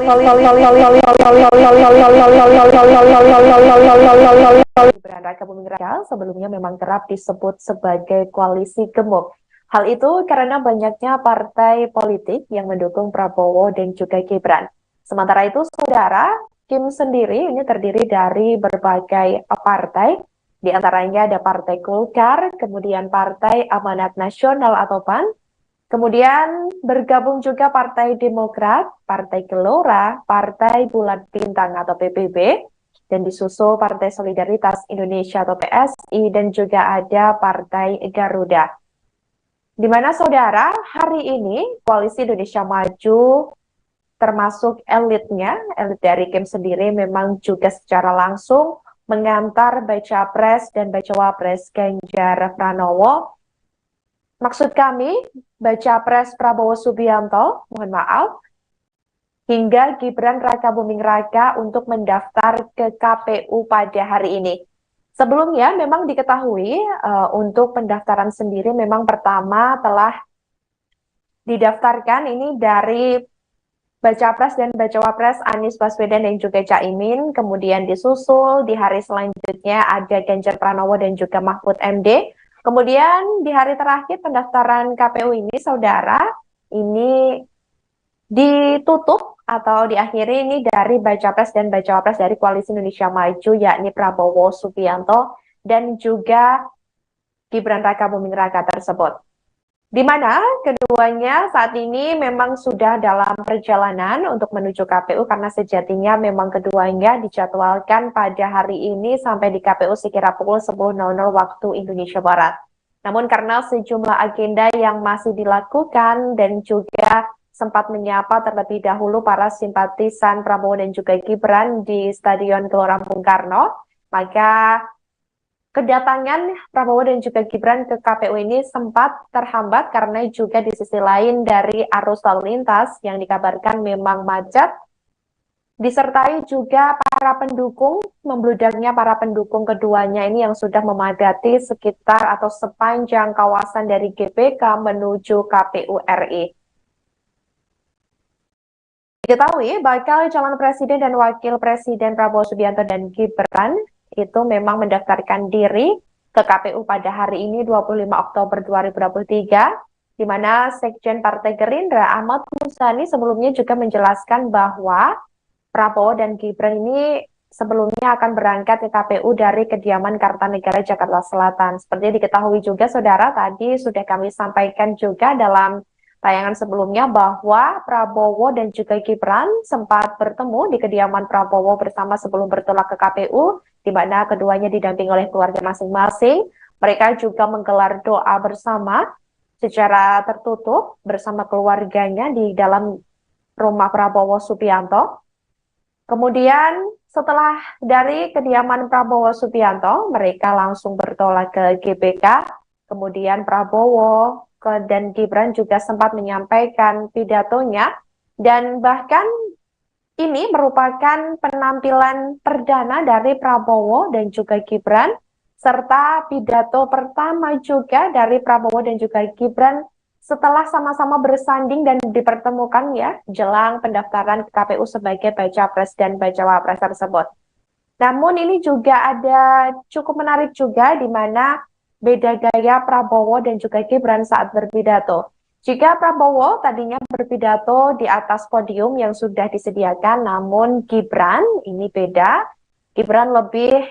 Rakabuming Raka sebelumnya memang kerap disebut sebagai koalisi gemuk. Hal itu karena banyaknya partai politik yang mendukung Prabowo dan juga Gibran. Sementara itu, saudara, Kim sendiri ini terdiri dari berbagai partai, di antaranya ada Partai Golkar, kemudian Partai Amanat Nasional atau PAN, kemudian bergabung juga Partai Demokrat, Partai Gelora, Partai Bulan Bintang atau PBB, dan disusul Partai Solidaritas Indonesia atau PSI, dan juga ada Partai Garuda. Di mana saudara, hari ini Koalisi Indonesia Maju termasuk elitnya, elit dari Kim sendiri memang juga secara langsung mengantar Baca Pres dan Bacawa Pres Ganjar Pranowo. Maksud kami, Baca Pres Prabowo Subianto, mohon maaf, hingga Gibran Rakabuming Raka untuk mendaftar ke KPU pada hari ini. Sebelumnya memang diketahui untuk pendaftaran sendiri memang pertama telah didaftarkan ini dari Baca Pres dan Bacawa Pres Anies Baswedan dan juga Caimin, kemudian disusul di hari selanjutnya ada Ganjar Pranowo dan juga Mahfud MD. Kemudian di hari terakhir pendaftaran KPU ini, saudara, ini ditutup atau diakhiri ini dari Baca Pres dan Bacawa Pres dari Koalisi Indonesia Maju, yakni Prabowo Subianto dan juga Gibran Rakabuming Raka tersebut. Di mana keduanya saat ini memang sudah dalam perjalanan untuk menuju KPU karena sejatinya memang keduanya dijadwalkan pada hari ini sampai di KPU sekira pukul 10.00 waktu Indonesia Barat. Namun karena sejumlah agenda yang masih dilakukan dan juga sempat menyapa terlebih dahulu para simpatisan Prabowo dan juga Gibran di Stadion Gelora Bung Karno, maka kedatangan Prabowo dan juga Gibran ke KPU ini sempat terhambat karena juga di sisi lain dari arus lalu lintas yang dikabarkan memang macet, disertai juga para pendukung, membludaknya para pendukung keduanya ini yang sudah memadati sekitar atau sepanjang kawasan dari GBK menuju KPU RI. Diketahui bakal calon presiden dan wakil presiden Prabowo Subianto dan Gibran itu memang mendaftarkan diri ke KPU pada hari ini 25 Oktober 2023, di mana Sekjen Partai Gerindra Ahmad Muzani sebelumnya juga menjelaskan bahwa Prabowo dan Gibran ini sebelumnya akan berangkat ke KPU dari kediaman Kartanegara Jakarta Selatan. Seperti diketahui juga saudara, tadi sudah kami sampaikan juga dalam tayangan sebelumnya bahwa Prabowo dan juga Gibran sempat bertemu di kediaman Prabowo bersama sebelum bertolak ke KPU, di mana keduanya didampingi oleh keluarga masing-masing. Mereka juga menggelar doa bersama secara tertutup bersama keluarganya di dalam rumah Prabowo Subianto. Kemudian setelah dari kediaman Prabowo Subianto, mereka langsung bertolak ke GBK. Kemudian Prabowo dan Gibran juga sempat menyampaikan pidatonya, dan bahkan ini merupakan penampilan perdana dari Prabowo dan juga Gibran, serta pidato pertama juga dari Prabowo dan juga Gibran setelah sama-sama bersanding dan dipertemukan ya jelang pendaftaran ke KPU sebagai Baca Pres dan Bacawa Pres tersebut. Namun ini juga ada cukup menarik juga di mana beda gaya Prabowo dan juga Gibran saat berpidato. Jika Prabowo tadinya berpidato di atas podium yang sudah disediakan, namun Gibran ini beda. Gibran lebih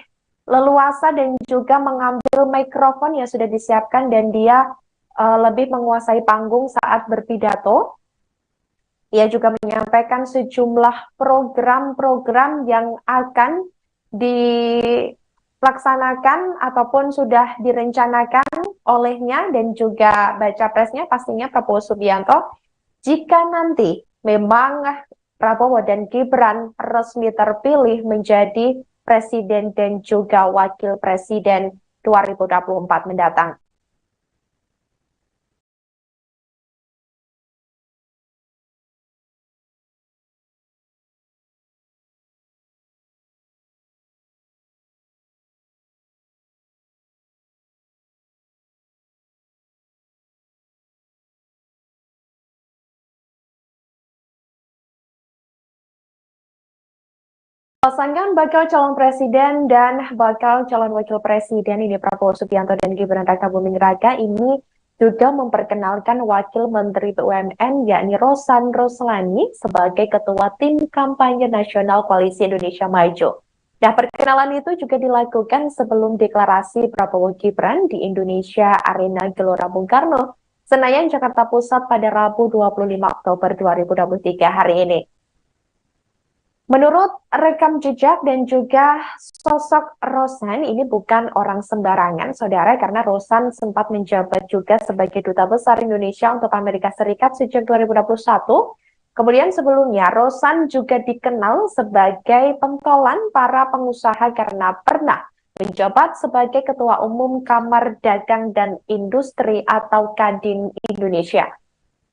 leluasa dan juga mengambil mikrofon yang sudah disiapkan dan dia lebih menguasai panggung saat berpidato. Ia juga menyampaikan sejumlah program-program yang akan dilaksanakan ataupun sudah direncanakan olehnya dan juga Baca Presnya pastinya Prabowo Subianto jika nanti memang Prabowo dan Gibran resmi terpilih menjadi presiden dan juga wakil presiden 2024 mendatang. Pasangan bakal calon presiden dan bakal calon wakil presiden ini Prabowo Subianto dan Gibran Rakabuming Raka ini juga memperkenalkan Wakil Menteri BUMN yakni Rosan Roslani sebagai Ketua Tim Kampanye Nasional Koalisi Indonesia Maju. Nah, perkenalan itu juga dilakukan sebelum deklarasi Prabowo Gibran di Indonesia Arena Gelora Bung Karno, Senayan, Jakarta Pusat pada Rabu 25 Oktober 2023 hari ini. Menurut rekam jejak dan juga sosok Rosan ini bukan orang sembarangan, saudara, karena Rosan sempat menjabat juga sebagai Duta Besar Indonesia untuk Amerika Serikat sejak 2021. Kemudian sebelumnya, Rosan juga dikenal sebagai pentolan para pengusaha karena pernah menjabat sebagai Ketua Umum Kamar Dagang dan Industri atau Kadin Indonesia.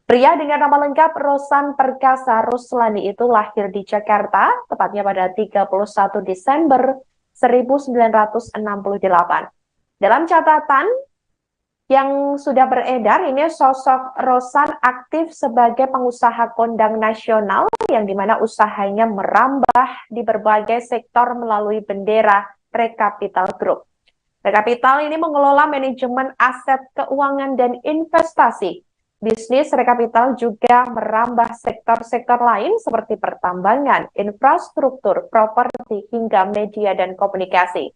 Pria dengan nama lengkap Rosan Perkasa Roslani itu lahir di Jakarta, tepatnya pada 31 Desember 1968. Dalam catatan yang sudah beredar, ini sosok Rosan aktif sebagai pengusaha kondang nasional, yang dimana usahanya merambah di berbagai sektor melalui bendera Rekapital Group. Rekapital ini mengelola manajemen aset keuangan dan investasi. Bisnis Rekapital juga merambah sektor-sektor lain seperti pertambangan, infrastruktur, properti, hingga media dan komunikasi.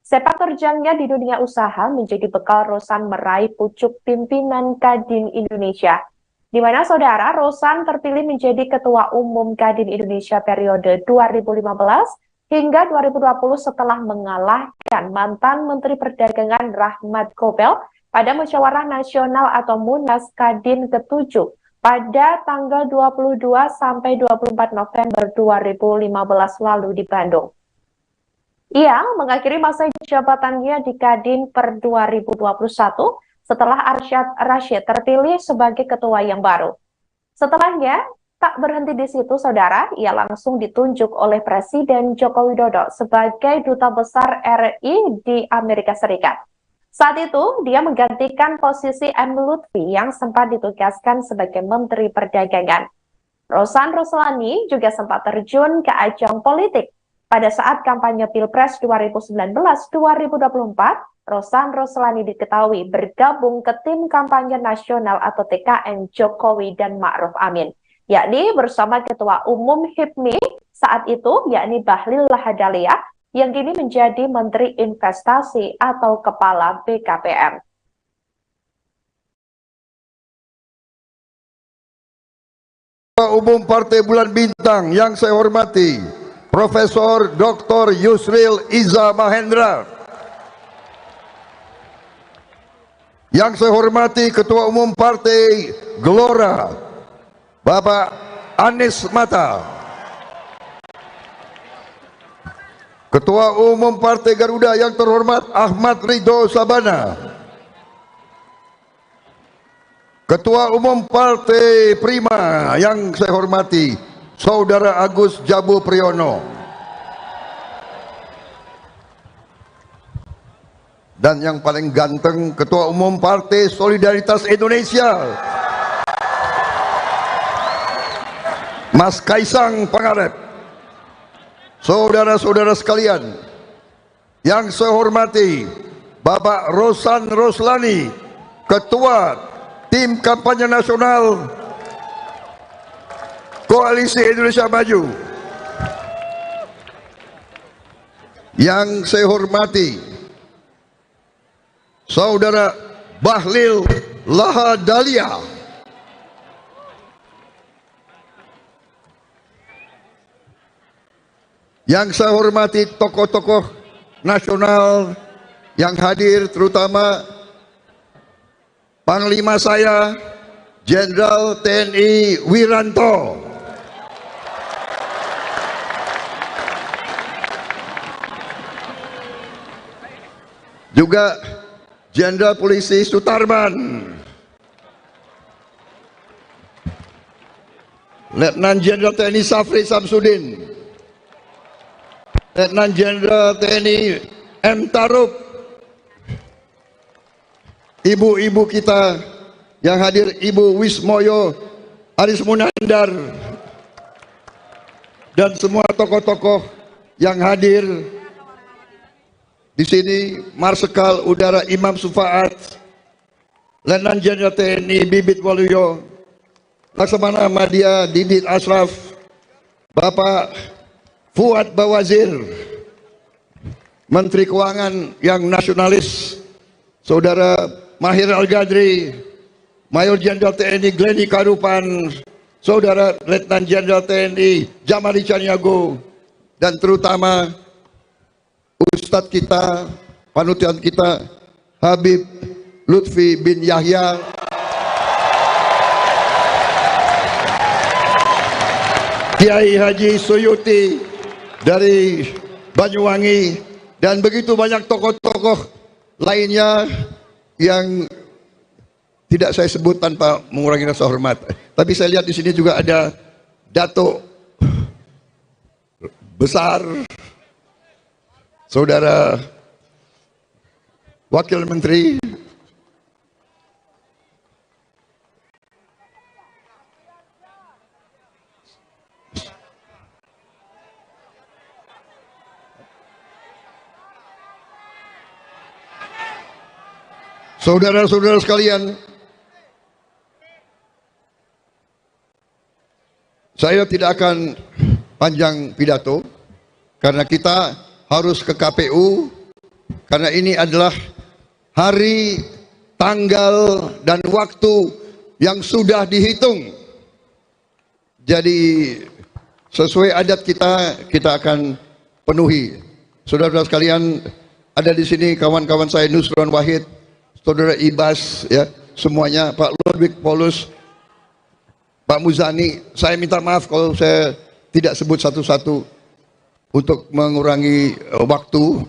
Sepak terjangnya di dunia usaha menjadi bekal Rosan meraih pucuk pimpinan Kadin Indonesia, di mana saudara Rosan terpilih menjadi Ketua Umum Kadin Indonesia periode 2015 hingga 2020 setelah mengalahkan mantan Menteri Perdagangan Rahmat Gobel pada Musyawarah Nasional atau Munas Kadin ke-7 pada tanggal 22 sampai 24 November 2015 lalu di Bandung. Ia mengakhiri masa jabatannya di Kadin per 2021 setelah Arsyad Rashid terpilih sebagai ketua yang baru. Setelahnya, tak berhenti di situ, saudara, ia langsung ditunjuk oleh Presiden Joko Widodo sebagai Duta Besar RI di Amerika Serikat. Saat itu, dia menggantikan posisi M. Lutfi yang sempat ditugaskan sebagai Menteri Perdagangan. Rosan Roslani juga sempat terjun ke ajang politik. Pada saat kampanye Pilpres 2019-2024, Rosan Roslani diketahui bergabung ke Tim Kampanye Nasional atau TKN Jokowi dan Ma'ruf Amin, yakni bersama Ketua Umum HIPMI saat itu, yakni Bahlil Lahadalia, yang kini menjadi Menteri Investasi atau Kepala BKPM. Ketua Umum Partai Bulan Bintang yang saya hormati, Profesor Dr. Yusril Iza Mahendra. Yang saya hormati Ketua Umum Partai Gelora, Bapak Anies Mata. Ketua Umum Partai Garuda yang terhormat Ahmad Ridho Sabana. Ketua Umum Partai Prima yang saya hormati Saudara Agus Jabu Priyono. Dan yang paling ganteng, Ketua Umum Partai Solidaritas Indonesia, Mas Kaisang Pangarep. Saudara-saudara sekalian, yang saya hormati Bapak Rosan Roslani, Ketua Tim Kampanye Nasional Koalisi Indonesia Maju. Yang saya hormati Saudara Bahlil Lahadalia. Yang saya hormati tokoh-tokoh nasional yang hadir, terutama Panglima saya Jenderal TNI Wiranto, juga Jenderal Polisi Sutarman, Letnan Jenderal TNI Safri Samsudin, Letnan Jenderal TNI M. Taruk, ibu-ibu kita yang hadir, Ibu Wismoyo Aris Munandar, dan semua tokoh-tokoh yang hadir di sini, Marsikal Udara Imam Sufaat, Letnan Jenderal TNI Bibit Waluyo, Laksamana Madya Didit Ashraf, Bapak Fuad Bawazir, Menteri Keuangan yang nasionalis, Saudara Mahir Al-Gadri, Mayor Jenderal TNI Glenny Karupan, Saudara Letnan Jenderal TNI Jamali Caniago, dan terutama Ustadz kita, panutan kita, Habib Lutfi bin Yahya, Kiai Haji Suyuti dari Banyuwangi, dan begitu banyak tokoh-tokoh lainnya yang tidak saya sebut tanpa mengurangi rasa hormat. Tapi saya lihat di sini juga ada Datuk Besar, Saudara Wakil Menteri, saudara-saudara sekalian, saya tidak akan panjang pidato karena kita harus ke KPU, karena ini adalah hari, tanggal, dan waktu yang sudah dihitung. Jadi sesuai adat kita akan penuhi. Saudara-saudara sekalian, ada di sini kawan-kawan saya, Nusron Wahid, Saudara Ibas, ya, semuanya, Pak Ludwig Paulus, Pak Muzani. Saya minta maaf kalau saya tidak sebut satu-satu untuk mengurangi waktu.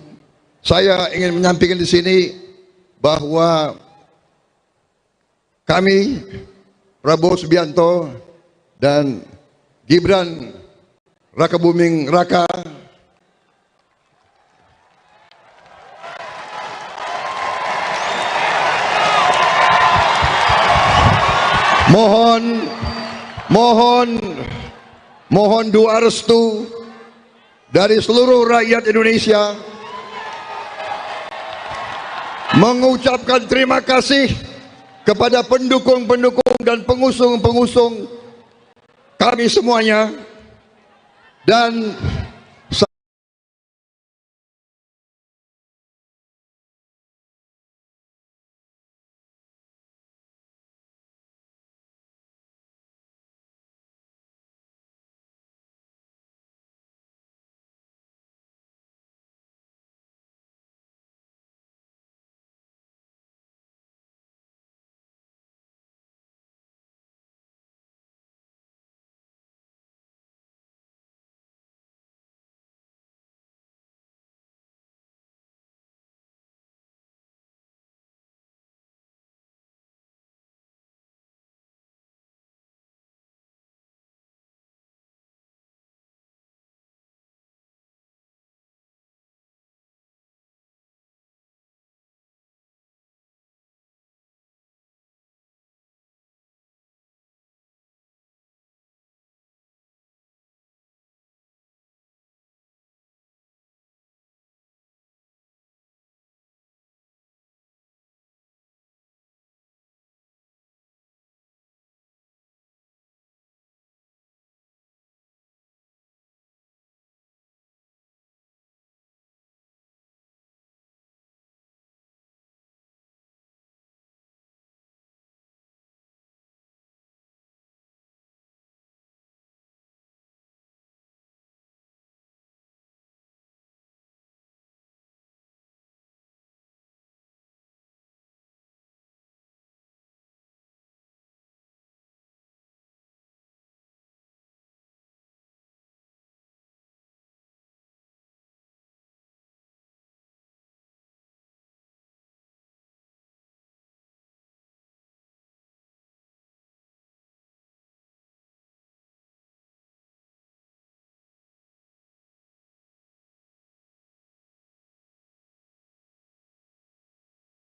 Saya ingin menyampaikan di sini bahwa kami, Prabowo Subianto dan Gibran Rakabuming Raka, mohon doa restu dari seluruh rakyat Indonesia, mengucapkan terima kasih kepada pendukung-pendukung dan pengusung-pengusung kami semuanya, dan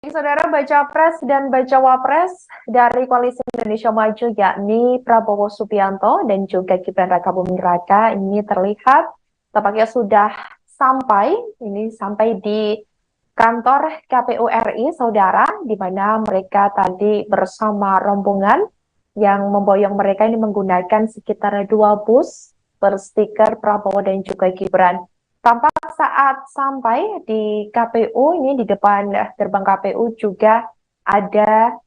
Saudara, baca pres dan bacawa pres dari Koalisi Indonesia Maju, yakni Prabowo Subianto dan juga Gibran Rakabuming Raka, ini terlihat tampaknya sudah sampai di kantor KPU RI, saudara, di mana mereka tadi bersama rombongan yang memboyong mereka ini menggunakan sekitar 2 bus berstiker Prabowo dan juga Gibran. Tampak saat sampai di KPU ini, di depan gerbang KPU juga ada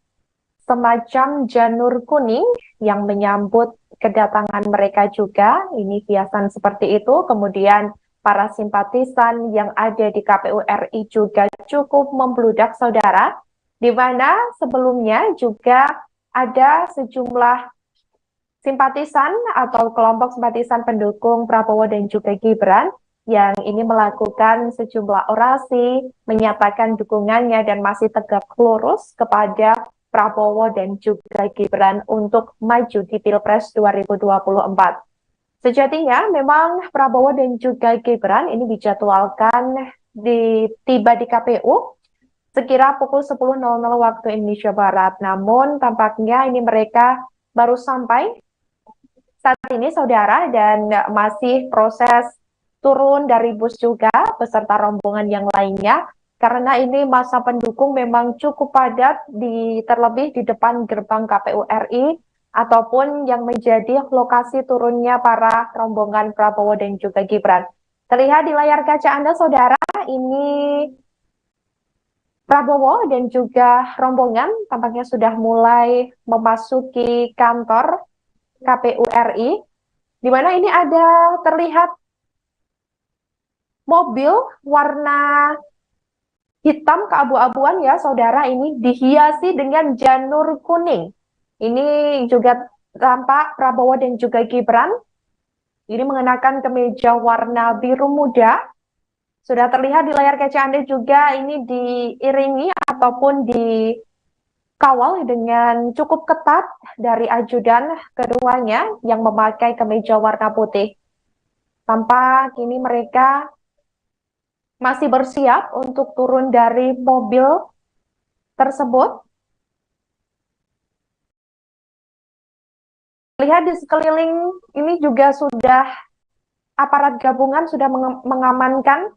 semacam janur kuning yang menyambut kedatangan mereka juga. Ini hiasan seperti itu. Kemudian para simpatisan yang ada di KPU RI juga cukup membludak, saudara, di mana sebelumnya juga ada sejumlah simpatisan atau kelompok simpatisan pendukung Prabowo dan juga Gibran yang ini melakukan sejumlah orasi, menyatakan dukungannya dan masih tegak lurus kepada Prabowo dan juga Gibran untuk maju di Pilpres 2024. Sejatinya memang Prabowo dan juga Gibran ini dijadwalkan tiba di KPU sekira pukul 10.00 waktu Indonesia Barat. Namun tampaknya ini mereka baru sampai saat ini, saudara, dan masih proses turun dari bus juga beserta rombongan yang lainnya. Karena ini masa pendukung memang cukup padat terlebih di depan gerbang KPU RI ataupun yang menjadi lokasi turunnya para rombongan Prabowo dan juga Gibran. Terlihat di layar kaca Anda, saudara, ini Prabowo dan juga rombongan tampaknya sudah mulai memasuki kantor KPU RI, di mana ini ada terlihat mobil warna hitam keabu-abuan ya, saudara, ini dihiasi dengan janur kuning. Ini juga tampak Prabowo dan juga Gibran. Ini mengenakan kemeja warna biru muda. Sudah terlihat di layar kaca Anda juga ini diiringi ataupun dikawal dengan cukup ketat dari ajudan keduanya yang memakai kemeja warna putih. Tampak ini mereka masih bersiap untuk turun dari mobil tersebut. Lihat di sekeliling ini juga sudah aparat gabungan sudah mengamankan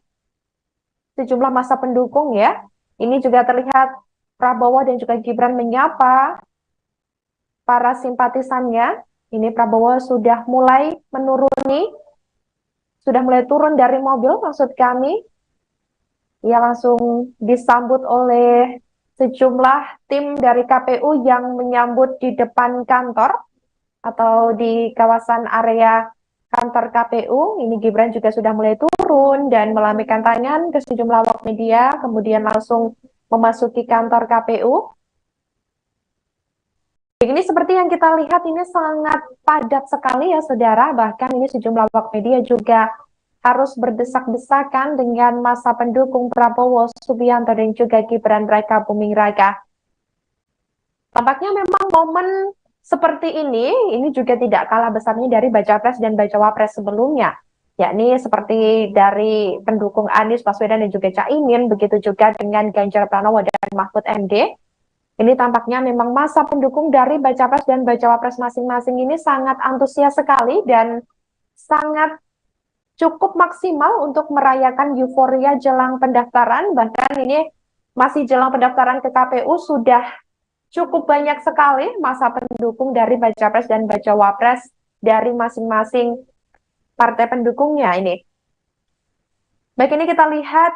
sejumlah massa pendukung ya. Ini juga terlihat Prabowo dan juga Gibran menyapa para simpatisannya. Ini Prabowo sudah mulai turun dari mobil, maksud kami. Ia langsung disambut oleh sejumlah tim dari KPU yang menyambut di depan kantor atau di kawasan area kantor KPU. Ini Gibran juga sudah mulai turun dan melambaikan tangan ke sejumlah awak media, kemudian langsung memasuki kantor KPU. Ini seperti yang kita lihat ini sangat padat sekali ya, saudara. Bahkan ini sejumlah awak media juga harus berdesak-desakan dengan massa pendukung Prabowo Subianto dan juga Gibran Raka Buming Raka. Tampaknya memang momen seperti ini juga tidak kalah besarnya dari baca pres dan baca wapres sebelumnya, yakni seperti dari pendukung Anies Baswedan dan juga Caimin, begitu juga dengan Ganjar Pranowo dan Mahfud MD. Ini tampaknya memang massa pendukung dari baca pres dan baca wapres masing-masing ini sangat antusias sekali dan sangat cukup maksimal untuk merayakan euforia jelang pendaftaran. Bahkan ini masih jelang pendaftaran ke KPU sudah cukup banyak sekali massa pendukung dari baca pres dan baca wapres dari masing-masing partai pendukungnya ini. Baik, ini kita lihat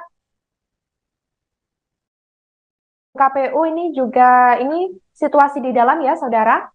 KPU ini juga ini situasi di dalam ya, saudara.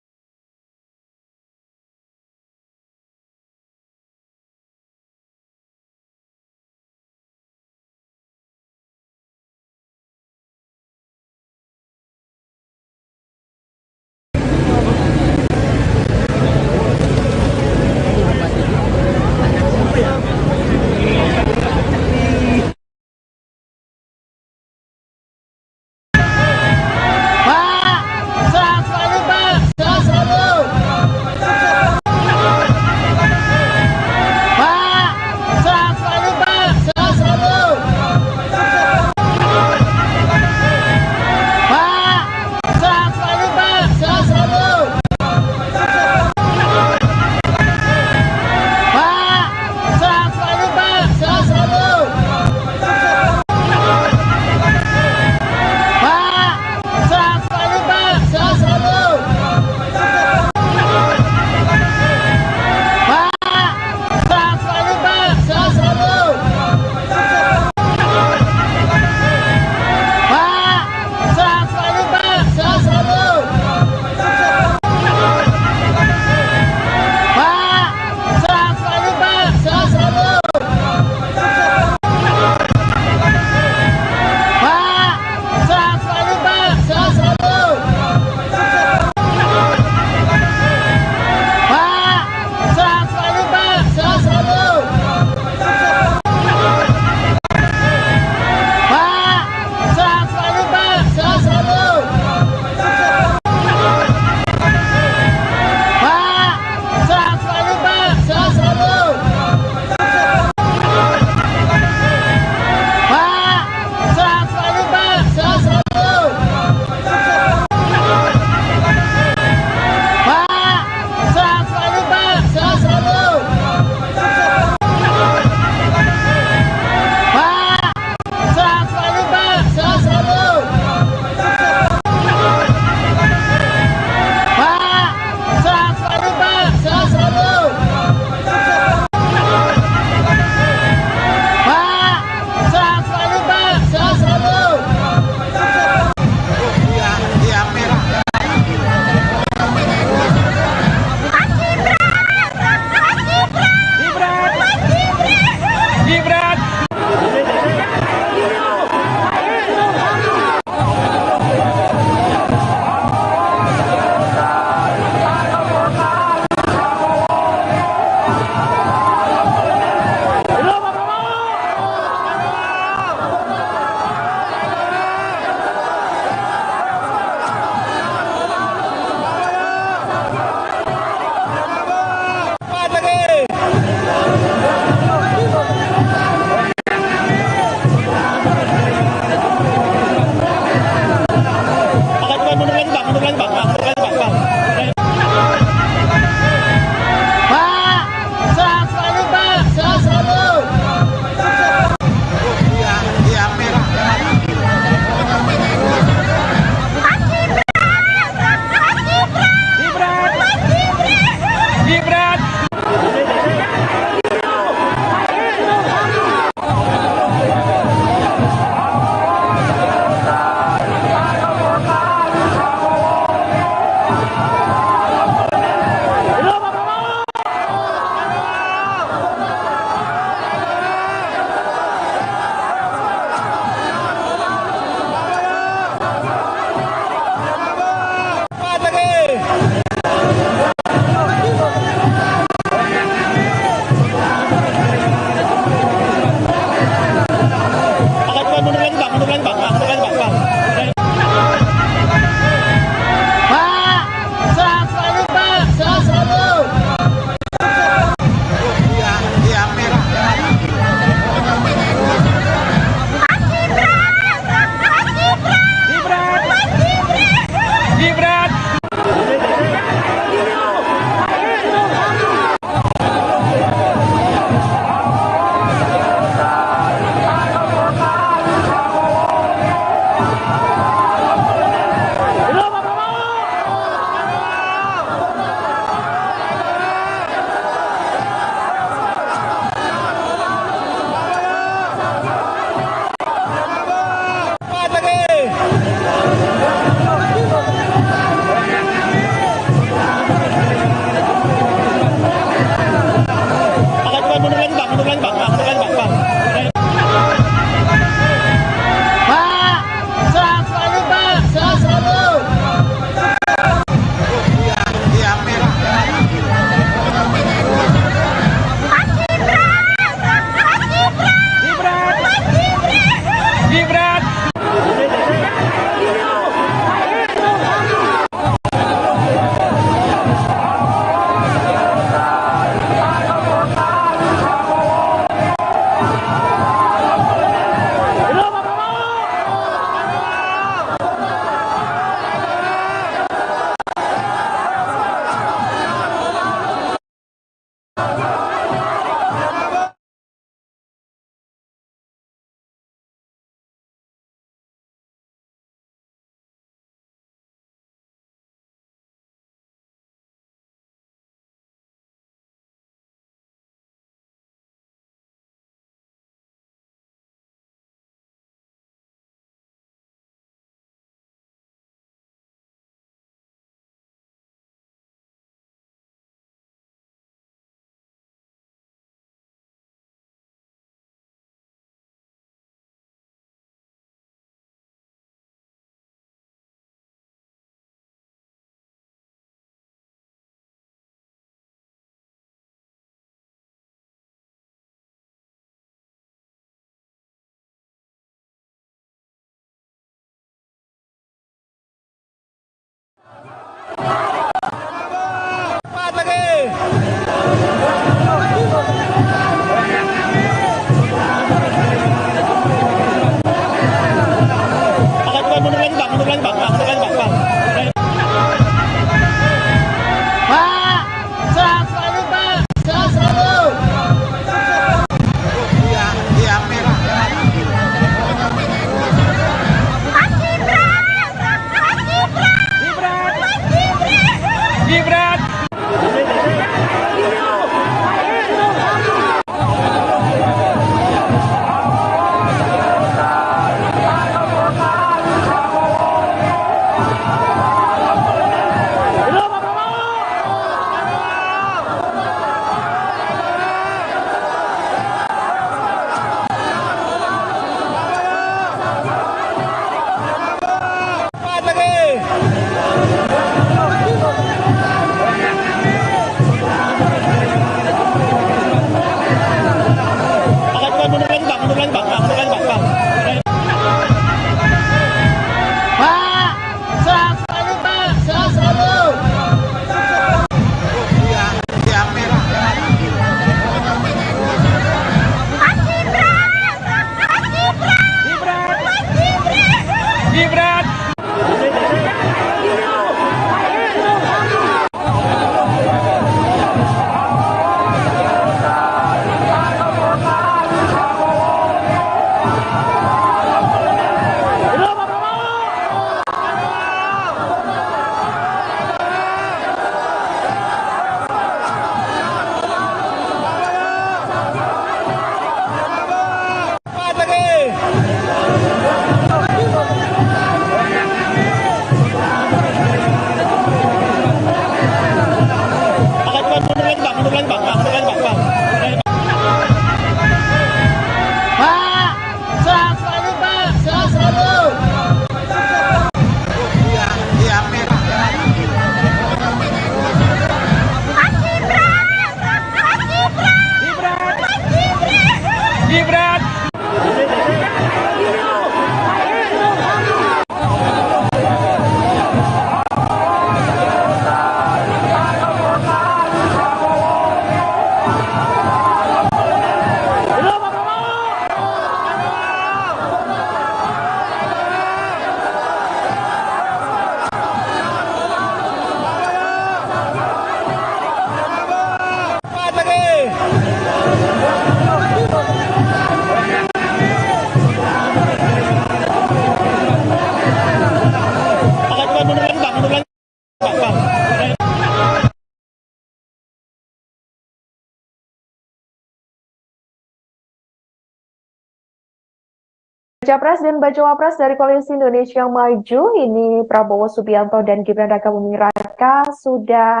Capres dan Bacawapres dari Koalisi Indonesia Maju, ini Prabowo Subianto dan Gibran Rakabuming Raka sudah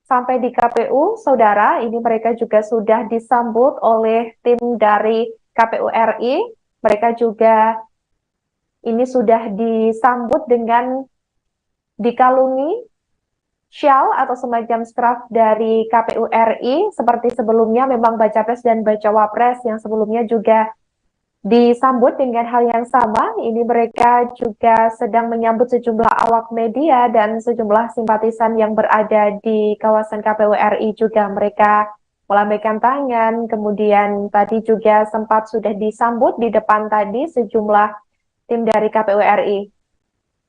sampai di KPU, saudara. Ini mereka juga sudah disambut oleh tim dari KPU RI. Mereka juga ini sudah disambut dengan dikalungi shawl atau semacam scarf dari KPU RI. Seperti sebelumnya memang Bacapres dan Bacawapres yang sebelumnya juga disambut dengan hal yang sama. Ini mereka juga sedang menyambut sejumlah awak media dan sejumlah simpatisan yang berada di kawasan KPU RI juga mereka melambaikan tangan. Kemudian tadi juga sempat sudah disambut di depan tadi sejumlah tim dari KPU RI.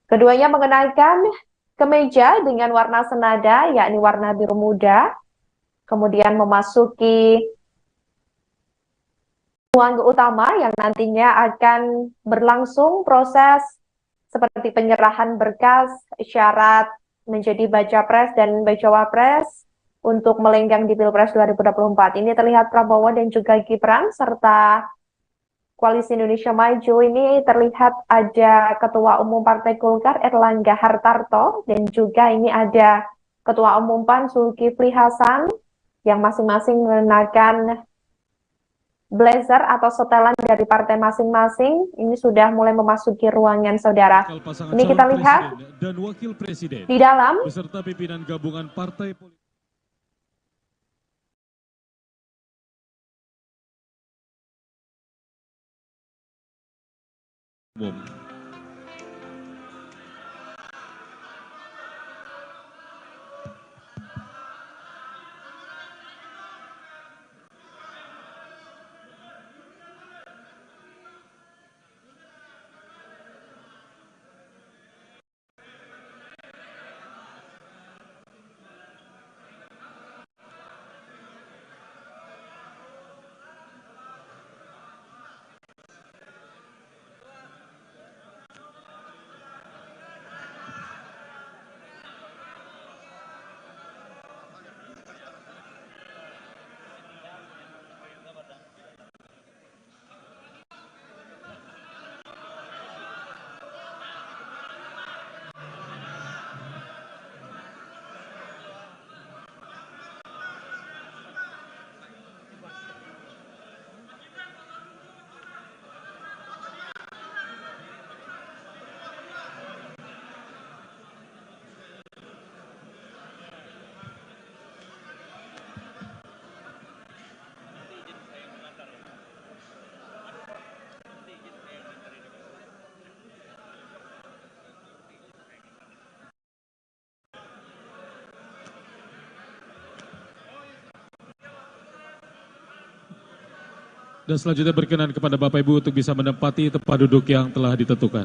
Keduanya mengenakan kemeja dengan warna senada, yakni warna biru muda. Kemudian memasuki ruang utama yang nantinya akan berlangsung proses seperti penyerahan berkas syarat menjadi Bacapres dan Bacawapres untuk melenggang di Pilpres 2024. Ini terlihat Prabowo dan juga Gibran serta Koalisi Indonesia Maju. Ini terlihat ada Ketua Umum Partai Golkar Erlangga Hartarto dan juga ini ada Ketua Umum PAN Zulkifli Hasan yang masing-masing mengenakan blazer atau setelan dari partai masing-masing. Ini sudah mulai memasuki ruangan, saudara. Ini kita lihat dan wakil presiden di dalam beserta pimpinan gabungan partai politik. Umum. Dan selanjutnya berkenan kepada Bapak Ibu untuk bisa menempati tempat duduk yang telah ditentukan.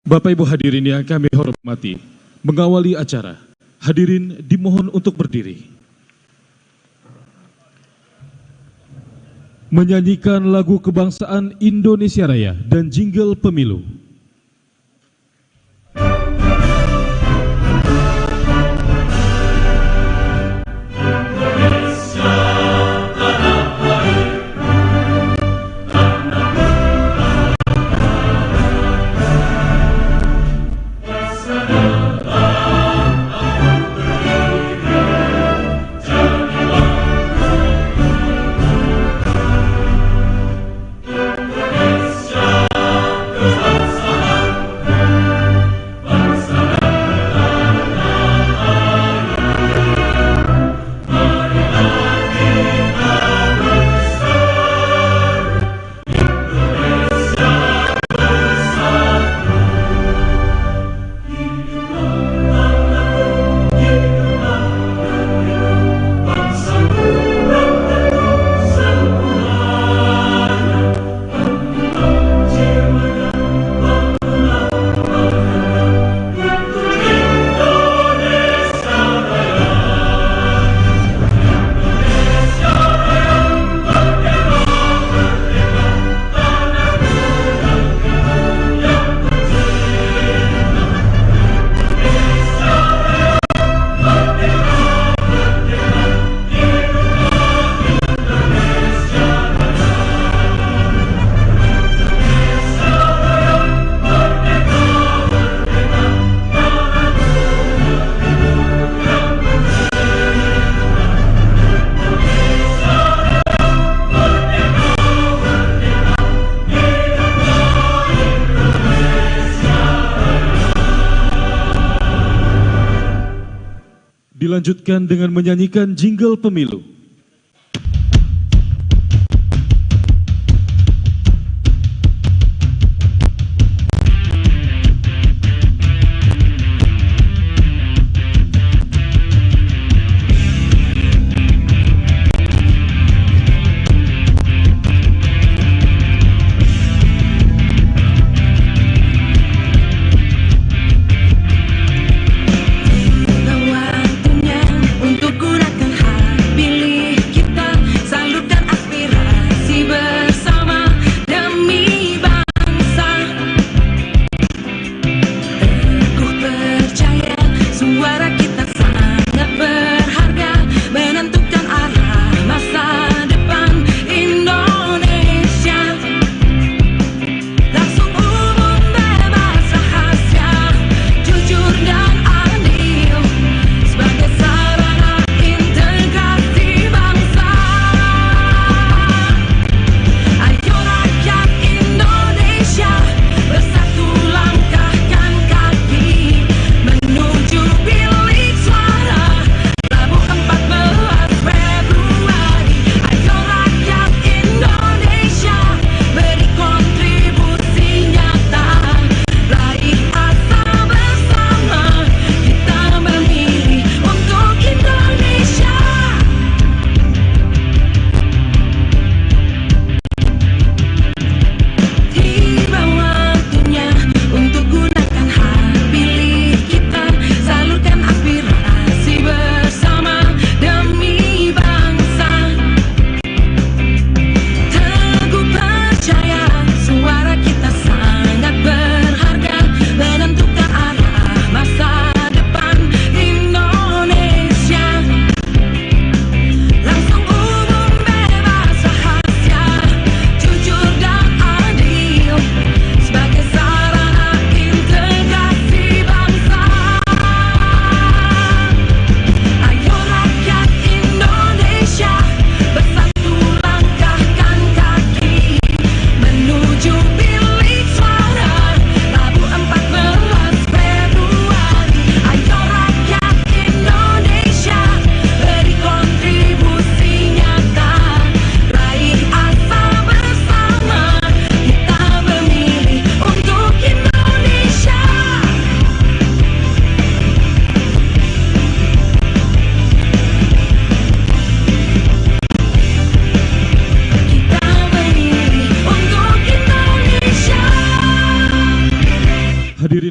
Bapak Ibu hadirin yang kami hormati, mengawali acara, hadirin dimohon untuk berdiri. Menyanyikan lagu kebangsaan Indonesia Raya dan jingle pemilu. Dilanjutkan dengan menyanyikan jingle pemilu. Waktunya untuk gunakan hak pilih.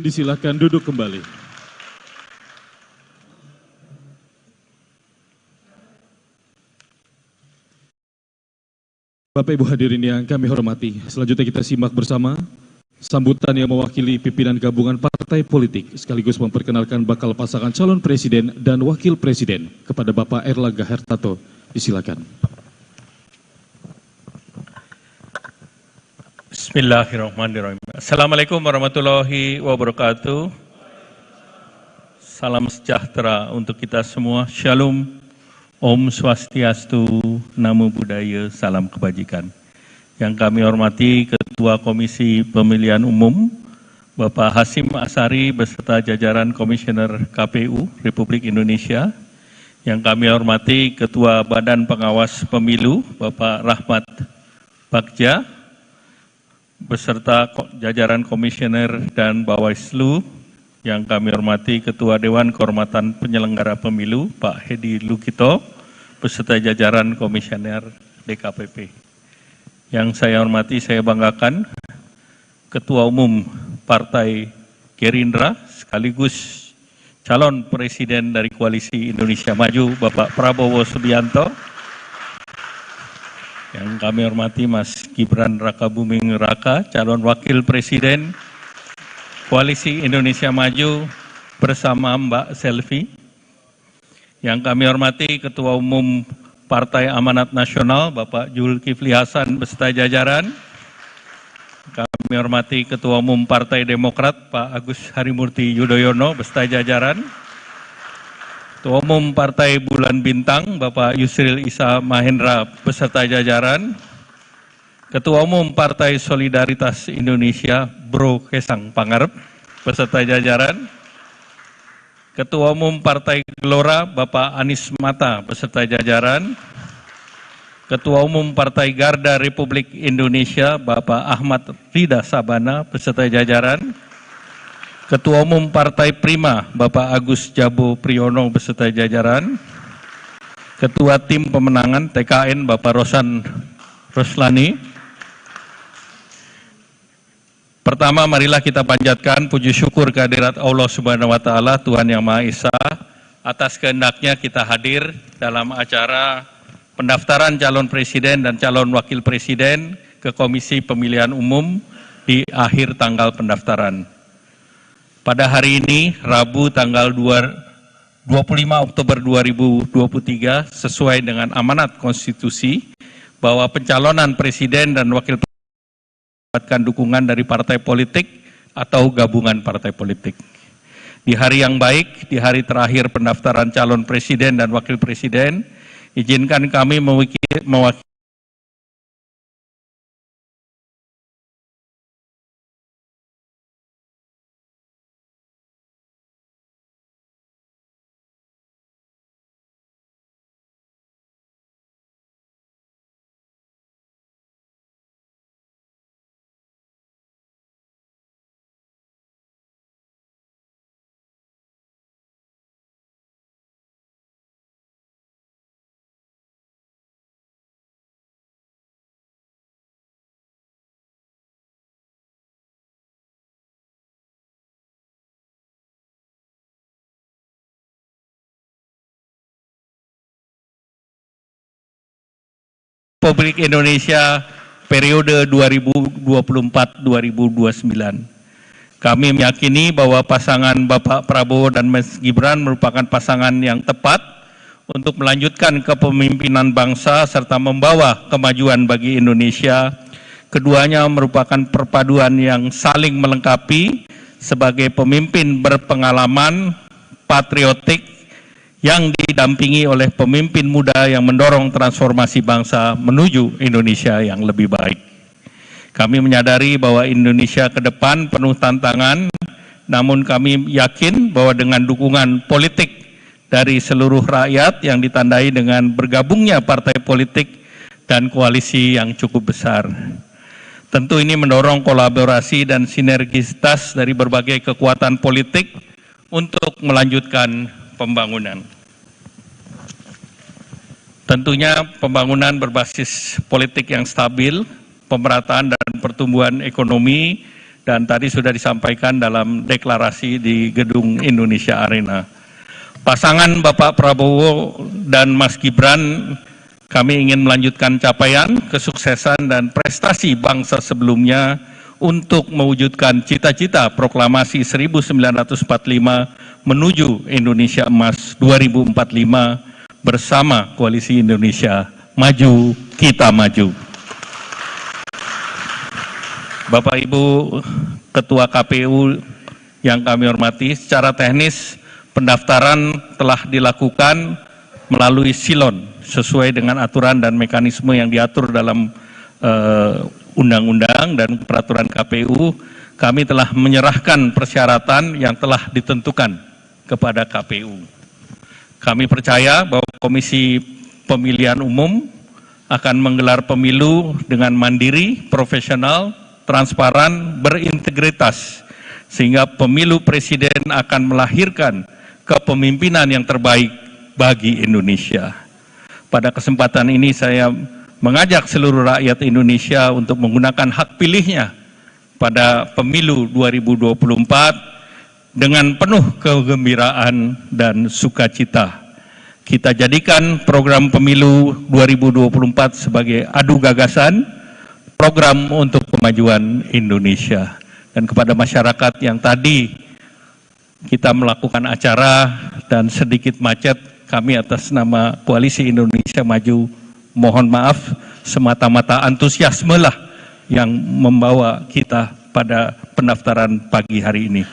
disilakan duduk kembali. Bapak Ibu hadirin yang kami hormati, selanjutnya kita simak bersama sambutan yang mewakili pimpinan gabungan partai politik sekaligus memperkenalkan bakal pasangan calon presiden dan wakil presiden kepada Bapak Erlangga Hartarto. Disilakan. Bismillahirrahmanirrahim. Assalamualaikum warahmatullahi wabarakatuh. Salam sejahtera untuk kita semua. Shalom. Om Swastiastu, Namo Buddhaya, salam kebajikan. Yang kami hormati Ketua Komisi Pemilihan Umum, Bapak Hasyim Asyari beserta jajaran Komisioner KPU Republik Indonesia. Yang kami hormati Ketua Badan Pengawas Pemilu, Bapak Rahmat Bagja, beserta jajaran Komisioner dan Bawaslu. Yang kami hormati Ketua Dewan Kehormatan Penyelenggara Pemilu, Pak Hedi Lukito, beserta jajaran Komisioner DKPP. Yang saya hormati, saya banggakan Ketua Umum Partai Gerindra sekaligus calon Presiden dari Koalisi Indonesia Maju, Bapak Prabowo Subianto. Yang kami hormati Mas Gibran Rakabuming Raka, calon Wakil Presiden Koalisi Indonesia Maju bersama Mbak Selvi. Yang kami hormati Ketua Umum Partai Amanat Nasional Bapak Zulkifli Hasan beserta jajaran. Kami hormati Ketua Umum Partai Demokrat Pak Agus Harimurti Yudhoyono beserta jajaran. Ketua Umum Partai Bulan Bintang Bapak Yusril Issa Mahendra beserta jajaran. Ketua Umum Partai Solidaritas Indonesia Bro Kesang Pangarep beserta jajaran. Ketua Umum Partai Gelora Bapak Anies Mata beserta jajaran. Ketua Umum Partai Garda Republik Indonesia Bapak Ahmad Rida Sabana beserta jajaran. Ketua Umum Partai Prima Bapak Agus Jabo Priyono beserta jajaran. Ketua Tim Pemenangan TKN Bapak Rosan Roslani. Pertama, marilah kita panjatkan puji syukur kehadirat Allah Subhanahu wa Ta'ala, Tuhan Yang Maha Esa, atas kehendaknya kita hadir dalam acara pendaftaran calon presiden dan calon wakil presiden ke Komisi Pemilihan Umum di akhir tanggal pendaftaran. Pada hari ini, Rabu tanggal 25 Oktober 2023, sesuai dengan amanat konstitusi, bahwa pencalonan presiden dan wakil presiden mendapatkan dukungan dari partai politik atau gabungan partai politik. Di hari yang baik, di hari terakhir pendaftaran calon presiden dan wakil presiden, izinkan kami mewakili Republik Indonesia periode 2024-2029. Kami meyakini bahwa pasangan Bapak Prabowo dan Mas Gibran merupakan pasangan yang tepat untuk melanjutkan kepemimpinan bangsa serta membawa kemajuan bagi Indonesia. Keduanya merupakan perpaduan yang saling melengkapi sebagai pemimpin berpengalaman, patriotik, yang didampingi oleh pemimpin muda yang mendorong transformasi bangsa menuju Indonesia yang lebih baik. Kami menyadari bahwa Indonesia ke depan penuh tantangan, namun kami yakin bahwa dengan dukungan politik dari seluruh rakyat yang ditandai dengan bergabungnya partai politik dan koalisi yang cukup besar. Tentu ini mendorong kolaborasi dan sinergitas dari berbagai kekuatan politik untuk melanjutkan pembangunan. Tentunya pembangunan berbasis politik yang stabil, pemerataan dan pertumbuhan ekonomi, dan tadi sudah disampaikan dalam deklarasi di Gedung Indonesia Arena. Pasangan Bapak Prabowo dan Mas Gibran, kami ingin melanjutkan capaian, kesuksesan, dan prestasi bangsa sebelumnya untuk mewujudkan cita-cita proklamasi 1945 menuju Indonesia Emas 2045 bersama Koalisi Indonesia Maju, Kita Maju. Bapak Ibu Ketua KPU yang kami hormati, secara teknis pendaftaran telah dilakukan melalui silon sesuai dengan aturan dan mekanisme yang diatur dalam undang-undang dan peraturan KPU. Kami telah menyerahkan persyaratan yang telah ditentukan kepada KPU. Kami percaya bahwa Komisi Pemilihan Umum akan menggelar pemilu dengan mandiri, profesional, transparan, berintegritas, sehingga pemilu presiden akan melahirkan kepemimpinan yang terbaik bagi Indonesia. Pada kesempatan ini saya mengajak seluruh rakyat Indonesia untuk menggunakan hak pilihnya pada pemilu 2024 dengan penuh kegembiraan dan sukacita. Kita jadikan program pemilu 2024 sebagai adu gagasan, program untuk kemajuan Indonesia. Dan kepada masyarakat yang tadi kita melakukan acara dan sedikit macet, kami atas nama Koalisi Indonesia Maju mohon maaf, semata-mata antusiasme lah yang membawa kita pada pendaftaran pagi hari ini.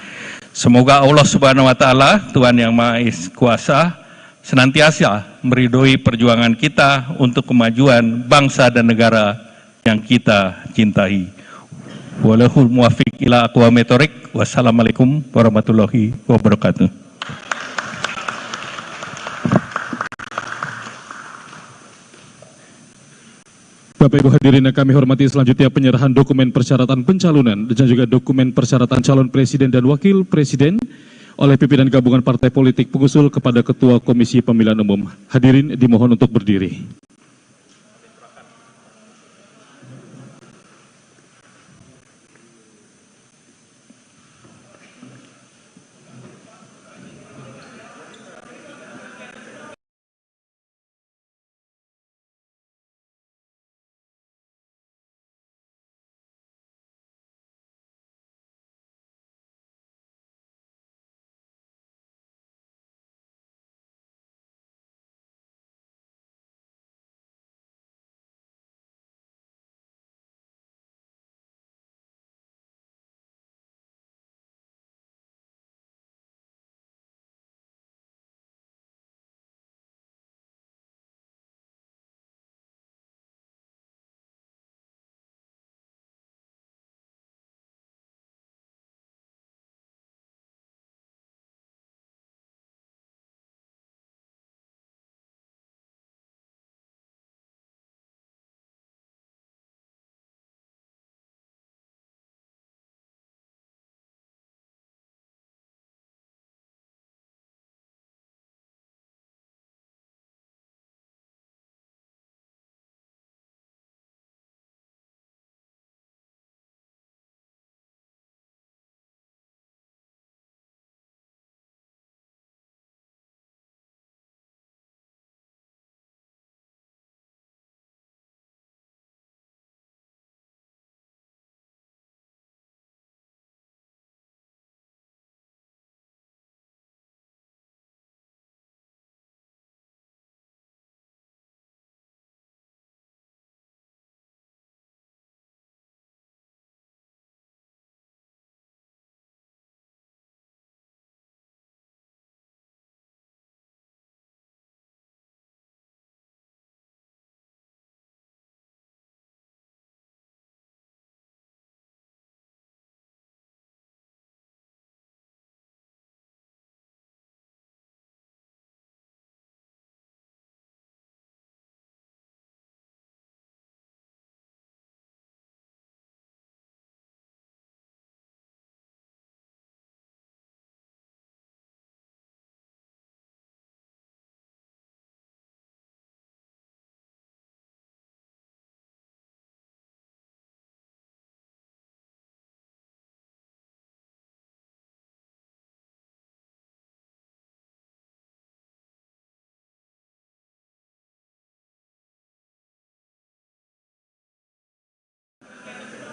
Semoga Allah Subhanahu wa Ta'ala, Tuhan yang Maha Kuasa, senantiasa meridhoi perjuangan kita untuk kemajuan bangsa dan negara yang kita cintai. Walahul muwafiq ila aqwamit thoriq. Wassalamualaikum warahmatullahi wabarakatuh. Bapak Ibu hadirin yang kami hormati, selanjutnya penyerahan dokumen persyaratan pencalonan dan juga dokumen persyaratan calon presiden dan wakil presiden oleh pimpinan gabungan partai politik pengusul kepada Ketua Komisi Pemilihan Umum. Hadirin dimohon untuk berdiri.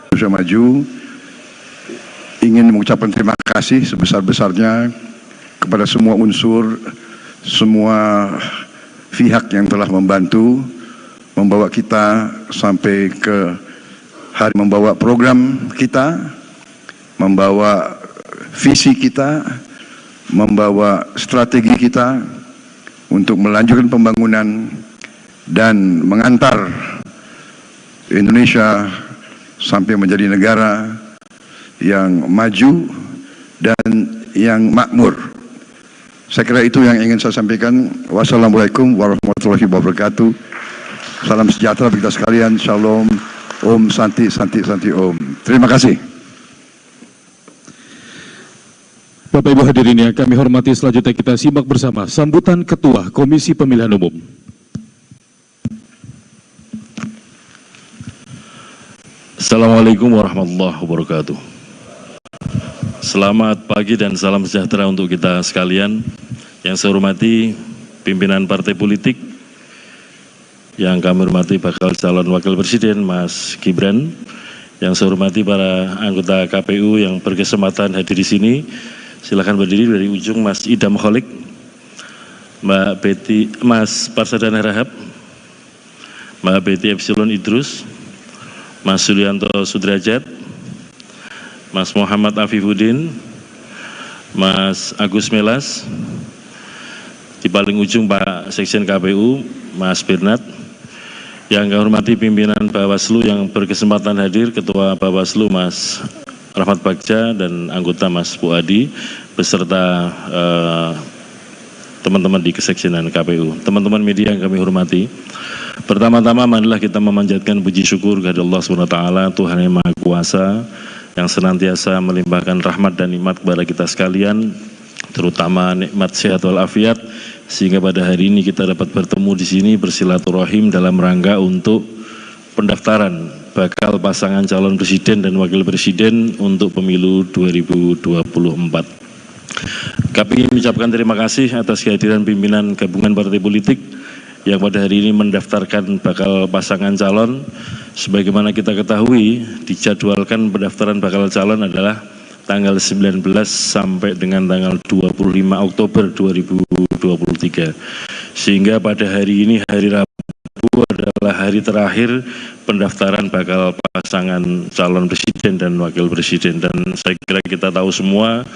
Indonesia Maju ingin mengucapkan terima kasih sebesar-besarnya kepada semua unsur, semua pihak yang telah membantu membawa kita sampai ke hari membawa program kita, membawa visi kita, membawa strategi kita untuk melanjutkan pembangunan dan mengantar Indonesia sampai menjadi negara yang maju dan yang makmur. Saya kira itu yang ingin saya sampaikan. Wassalamualaikum warahmatullahi wabarakatuh. Salam sejahtera bagi kita sekalian. Shalom. Om Santi Santi Santi Om. Terima kasih. Bapak Ibu hadirin yang kami hormati, selanjutnya kita simak bersama sambutan Ketua Komisi Pemilihan Umum. Assalamualaikum warahmatullahi wabarakatuh. Selamat pagi dan salam sejahtera untuk kita sekalian. Yang saya hormati pimpinan partai politik, yang kami hormati bakal calon wakil presiden Mas Gibran, yang saya hormati para anggota KPU yang berkesempatan hadir di sini. Silakan berdiri dari ujung, Mas Idam Kholik, Mbak Betty, Mas Parsadana Rahab, Mbak Betty Epsilon Idrus, Mas Sulianto Sudrajat, Mas Muhammad Afifuddin, Mas Agus Melas, di paling ujung Pak Sekjen KPU, Mas Bernat, yang kami hormati pimpinan Bawaslu yang berkesempatan hadir, Ketua Bawaslu Mas Rahmat Bagja dan anggota Mas Puadi, beserta teman-teman di kesekjenan KPU, teman-teman media yang kami hormati. Pertama-tama marilah kita memanjatkan puji syukur kepada Allah SWT, Tuhan yang Maha Kuasa, yang senantiasa melimpahkan rahmat dan nikmat kepada kita sekalian, terutama nikmat sehat walafiat, sehingga pada hari ini kita dapat bertemu di sini bersilaturahim dalam rangka untuk pendaftaran bakal pasangan calon presiden dan wakil presiden untuk pemilu 2024. Kami mengucapkan terima kasih atas kehadiran pimpinan gabungan partai politik yang pada hari ini mendaftarkan bakal pasangan calon. Sebagaimana kita ketahui, dijadwalkan pendaftaran bakal calon adalah tanggal 19 sampai dengan tanggal 25 Oktober 2023. Sehingga pada hari ini, hari Rabu, adalah hari terakhir pendaftaran bakal pasangan calon presiden dan wakil presiden. Dan saya kira kita tahu semua,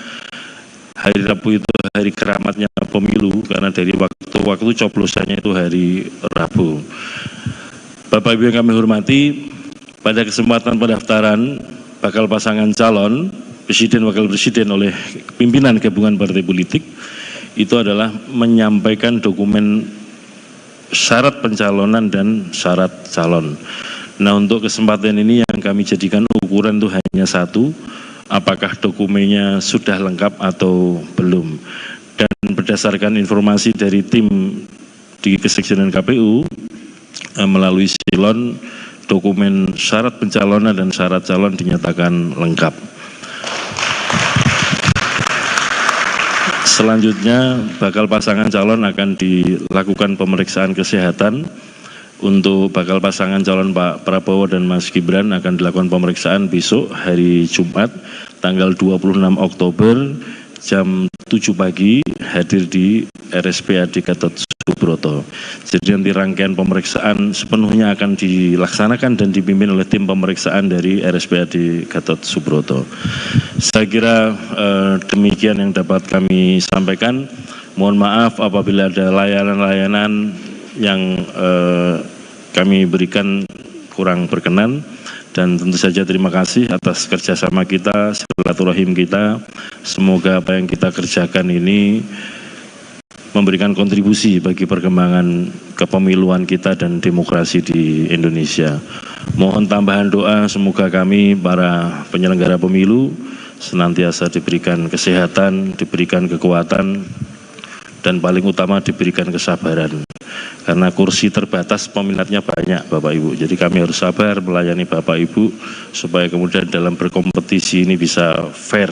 hari Rabu itu hari keramatnya pemilu, karena dari waktu coblosannya itu hari Rabu. Bapak Ibu yang kami hormati, pada kesempatan pendaftaran bakal pasangan calon presiden wakil presiden oleh pimpinan gabungan partai politik, itu adalah menyampaikan dokumen syarat pencalonan dan syarat calon. Nah, untuk kesempatan ini yang kami jadikan ukuran itu hanya satu, apakah dokumennya sudah lengkap atau belum. Dan berdasarkan informasi dari tim di kesekjenan KPU melalui silon, dokumen syarat pencalonan dan syarat calon dinyatakan lengkap. Selanjutnya bakal pasangan calon akan dilakukan pemeriksaan kesehatan. Untuk bakal pasangan calon Pak Prabowo dan Mas Gibran akan dilakukan pemeriksaan besok hari Jumat tanggal 26 Oktober jam 7 pagi hadir di RSPAD Gatot Subroto. Jadi nanti rangkaian pemeriksaan sepenuhnya akan dilaksanakan dan dipimpin oleh tim pemeriksaan dari RSPAD Gatot Subroto. Saya kira demikian yang dapat kami sampaikan. Mohon maaf apabila ada layanan-layanan yang kami berikan kurang berkenan, dan tentu saja terima kasih atas kerjasama kita, silaturahim kita. Semoga apa yang kita kerjakan ini memberikan kontribusi bagi perkembangan kepemiluan kita dan demokrasi di Indonesia. Mohon tambahan doa, semoga kami para penyelenggara pemilu senantiasa diberikan kesehatan, diberikan kekuatan, dan paling utama diberikan kesabaran. Karena kursi terbatas, peminatnya banyak Bapak Ibu. Jadi kami harus sabar melayani Bapak Ibu supaya kemudian dalam berkompetisi ini bisa fair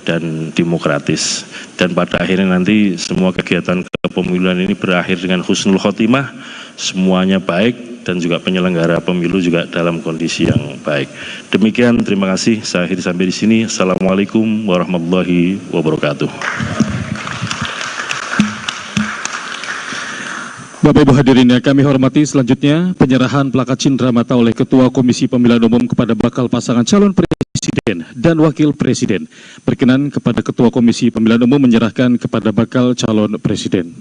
dan demokratis. Dan pada akhirnya nanti semua kegiatan kepemiluan ini berakhir dengan husnul khotimah, semuanya baik, dan juga penyelenggara pemilu juga dalam kondisi yang baik. Demikian, terima kasih. Saya akhiri sampai di sini. Assalamualaikum warahmatullahi wabarakatuh. Bapak Ibu hadirin yang kami hormati, selanjutnya penyerahan plakat cindramata oleh Ketua Komisi Pemilihan Umum kepada bakal pasangan calon presiden dan wakil presiden. Berkenan kepada Ketua Komisi Pemilihan Umum menyerahkan kepada bakal calon presiden.